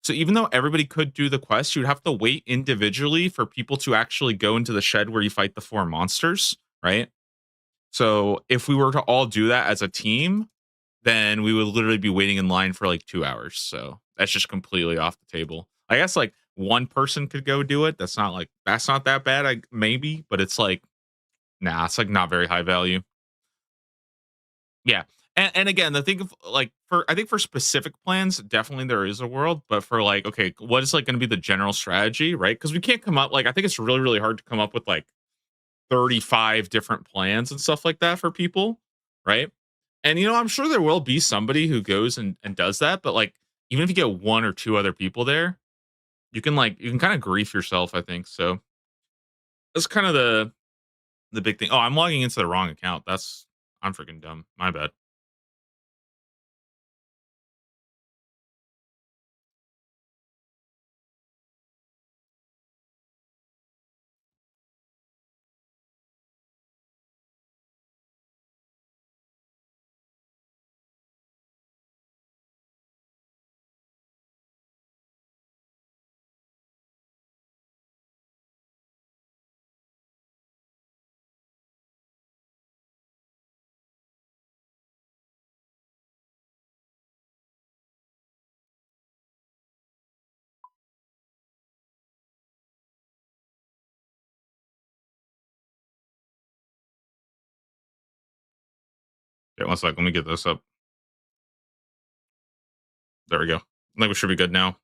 So even though everybody could do the quest, you'd have to wait individually for people to actually go into the shed where you fight the four monsters, right? So if we were to all do that as a team, then we would literally be waiting in line for like 2 hours. So that's just completely off the table. I guess like one person could go do it. That's not that bad. I maybe, but it's like nah, it's like not very high value. Yeah. And again, the thing of like for I think for specific plans, definitely there is a world, but for like, okay, what is like going to be the general strategy, right? Because we can't come up like I think it's really, really hard to come up with like 35 different plans and stuff like that for people, right? And I'm sure there will be somebody who goes and does that, but like even if you get one or two other people there, you can kind of grief yourself, I think. So that's kind of the big thing. Oh, I'm logging into the wrong account. I'm freaking dumb. My bad. Okay, one sec. Let me get this up. There we go. I think we should be good now.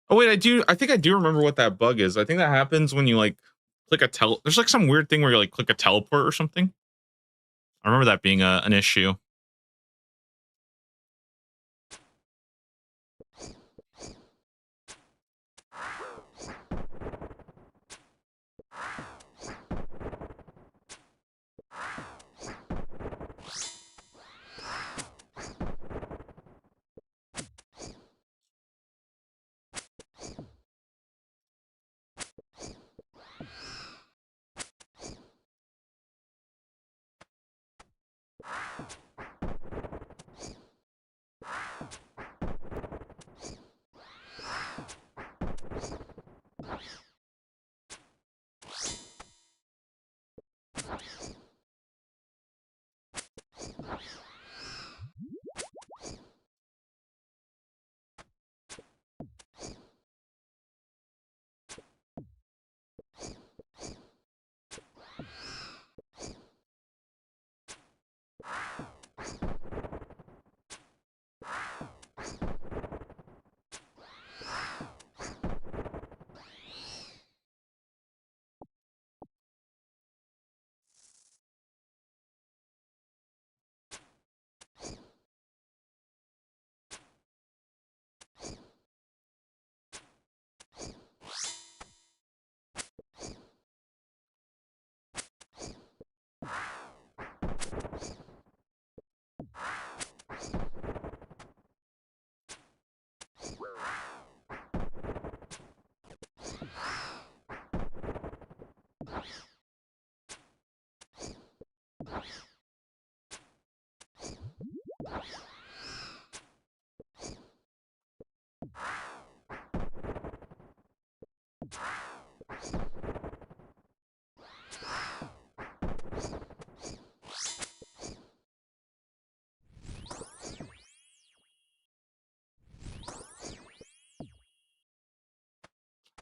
Oh wait, I think I do remember what that bug is. I think that happens when you like click there's like some weird thing where you like click a teleport or something. I remember that being an issue.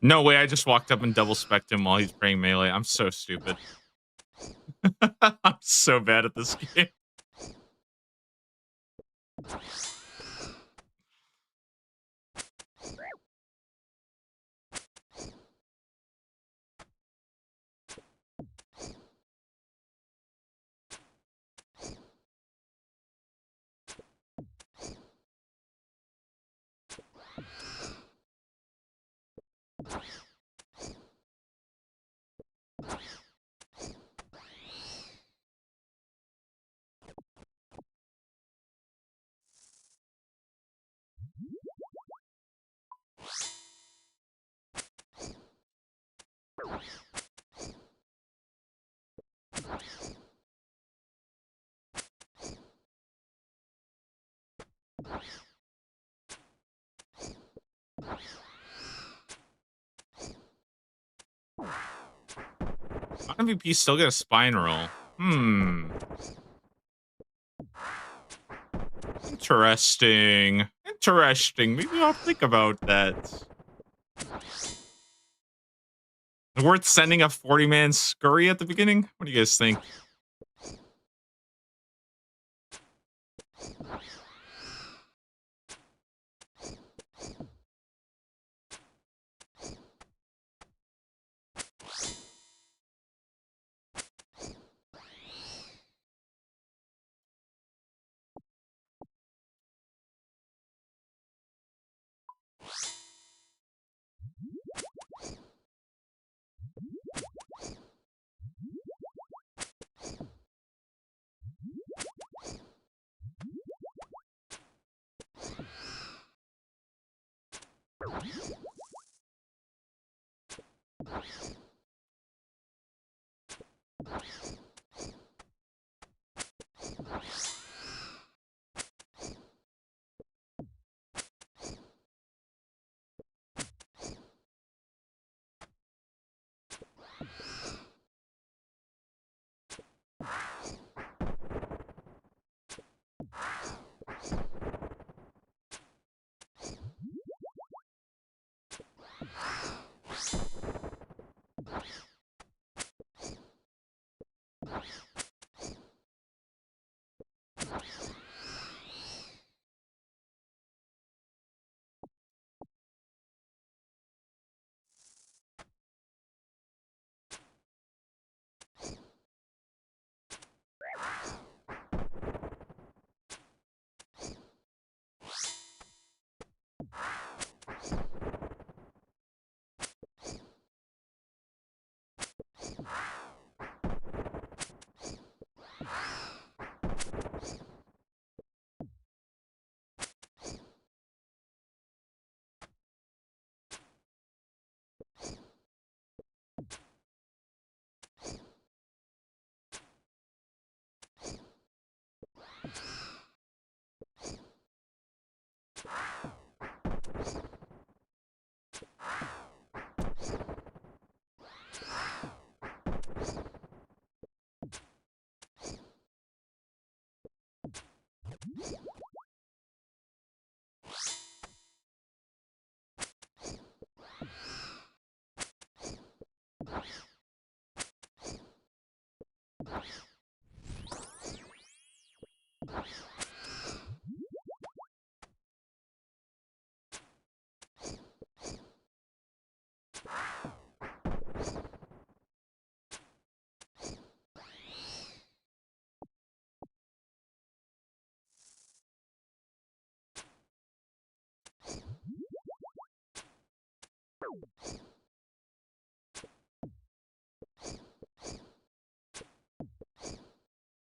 No way, I just walked up and double specced him while he's praying melee. I'm so stupid. I'm so bad at this game. MVP still get a spine roll. Interesting. Interesting. Maybe I'll think about that. Worth sending a 40-man scurry at the beginning? What do you guys think?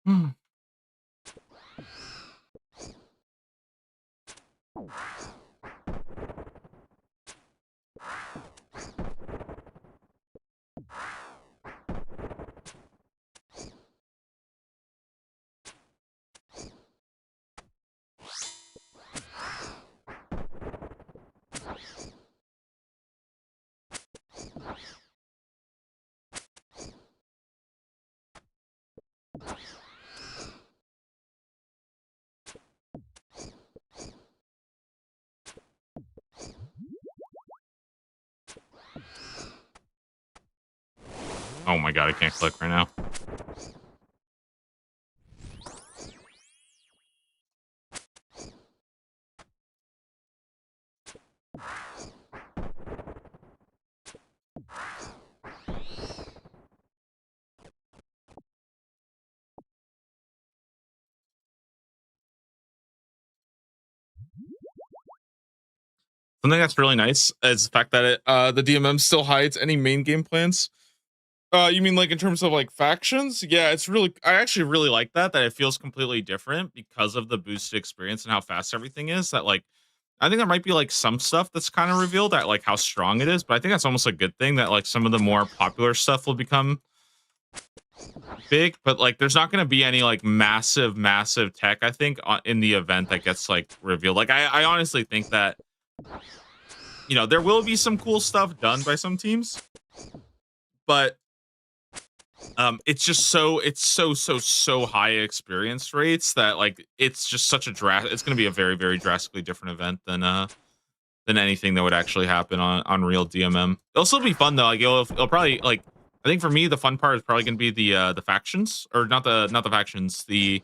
Hmm. Oh my god, I can't click right now. Something that's really nice is the fact that the DMM still hides any main game plans. You mean like in terms of like factions? Yeah, it's really. I actually really like that. That it feels completely different because of the boosted experience and how fast everything is. That like, I think there might be like some stuff that's kind of revealed that like how strong it is, but I think that's almost a good thing that like some of the more popular stuff will become big. But like, there's not going to be any like massive tech. I think in the event that gets like revealed. Like, I honestly think that there will be some cool stuff done by some teams, but it's so high experience rates that like it's just such a it's going to be a very drastically different event than anything that would actually happen on real DMM. It'll still be fun though. Like it'll probably like, I think for me the fun part is probably going to be the factions, or not the factions, the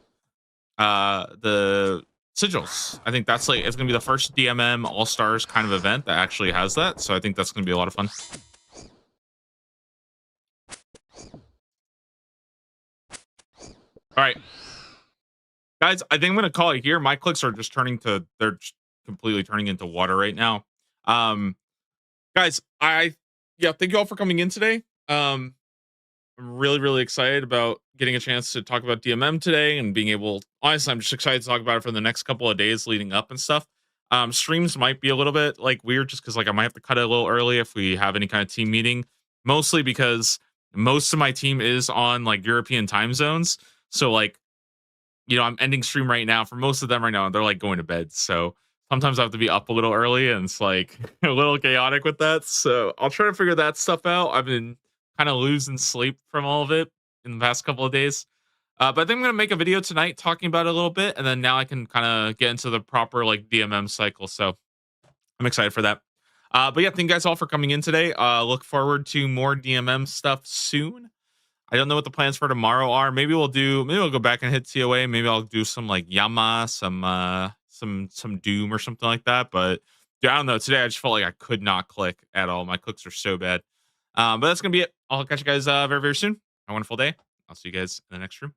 sigils. I think that's like, it's going to be the first DMM All Stars kind of event that actually has that. So I think that's going to be a lot of fun. All right, guys, I think I'm gonna call it here. My clicks are just they're just completely turning into water right now. Um, guys, thank you all for coming in today. I'm really excited about getting a chance to talk about DMM today and being able. Honestly, I'm just excited to talk about it for the next couple of days leading up and stuff. Streams might be a little bit like weird just because like I might have to cut it a little early if we have any kind of team meeting. Mostly because most of my team is on like European time zones, so like I'm ending stream right now for most of them right now, and they're like going to bed. So sometimes I have to be up a little early, and it's like a little chaotic with that. So I'll try to figure that stuff out. I've been kind of losing sleep from all of it in the past couple of days. But I think I'm gonna make a video tonight talking about it a little bit, and then now I can kind of get into the proper like DMM cycle. So I'm excited for that. But yeah, thank you guys all for coming in today. Look forward to more DMM stuff soon. I don't know what the plans for tomorrow are. Maybe we'll go back and hit TOA. Maybe I'll do some like Yama, some Doom or something like that. But dude, I don't know. Today I just felt like I could not click at all. My clicks are so bad. But that's gonna be it. I'll catch you guys very soon. Have a wonderful day. I'll see you guys in the next room.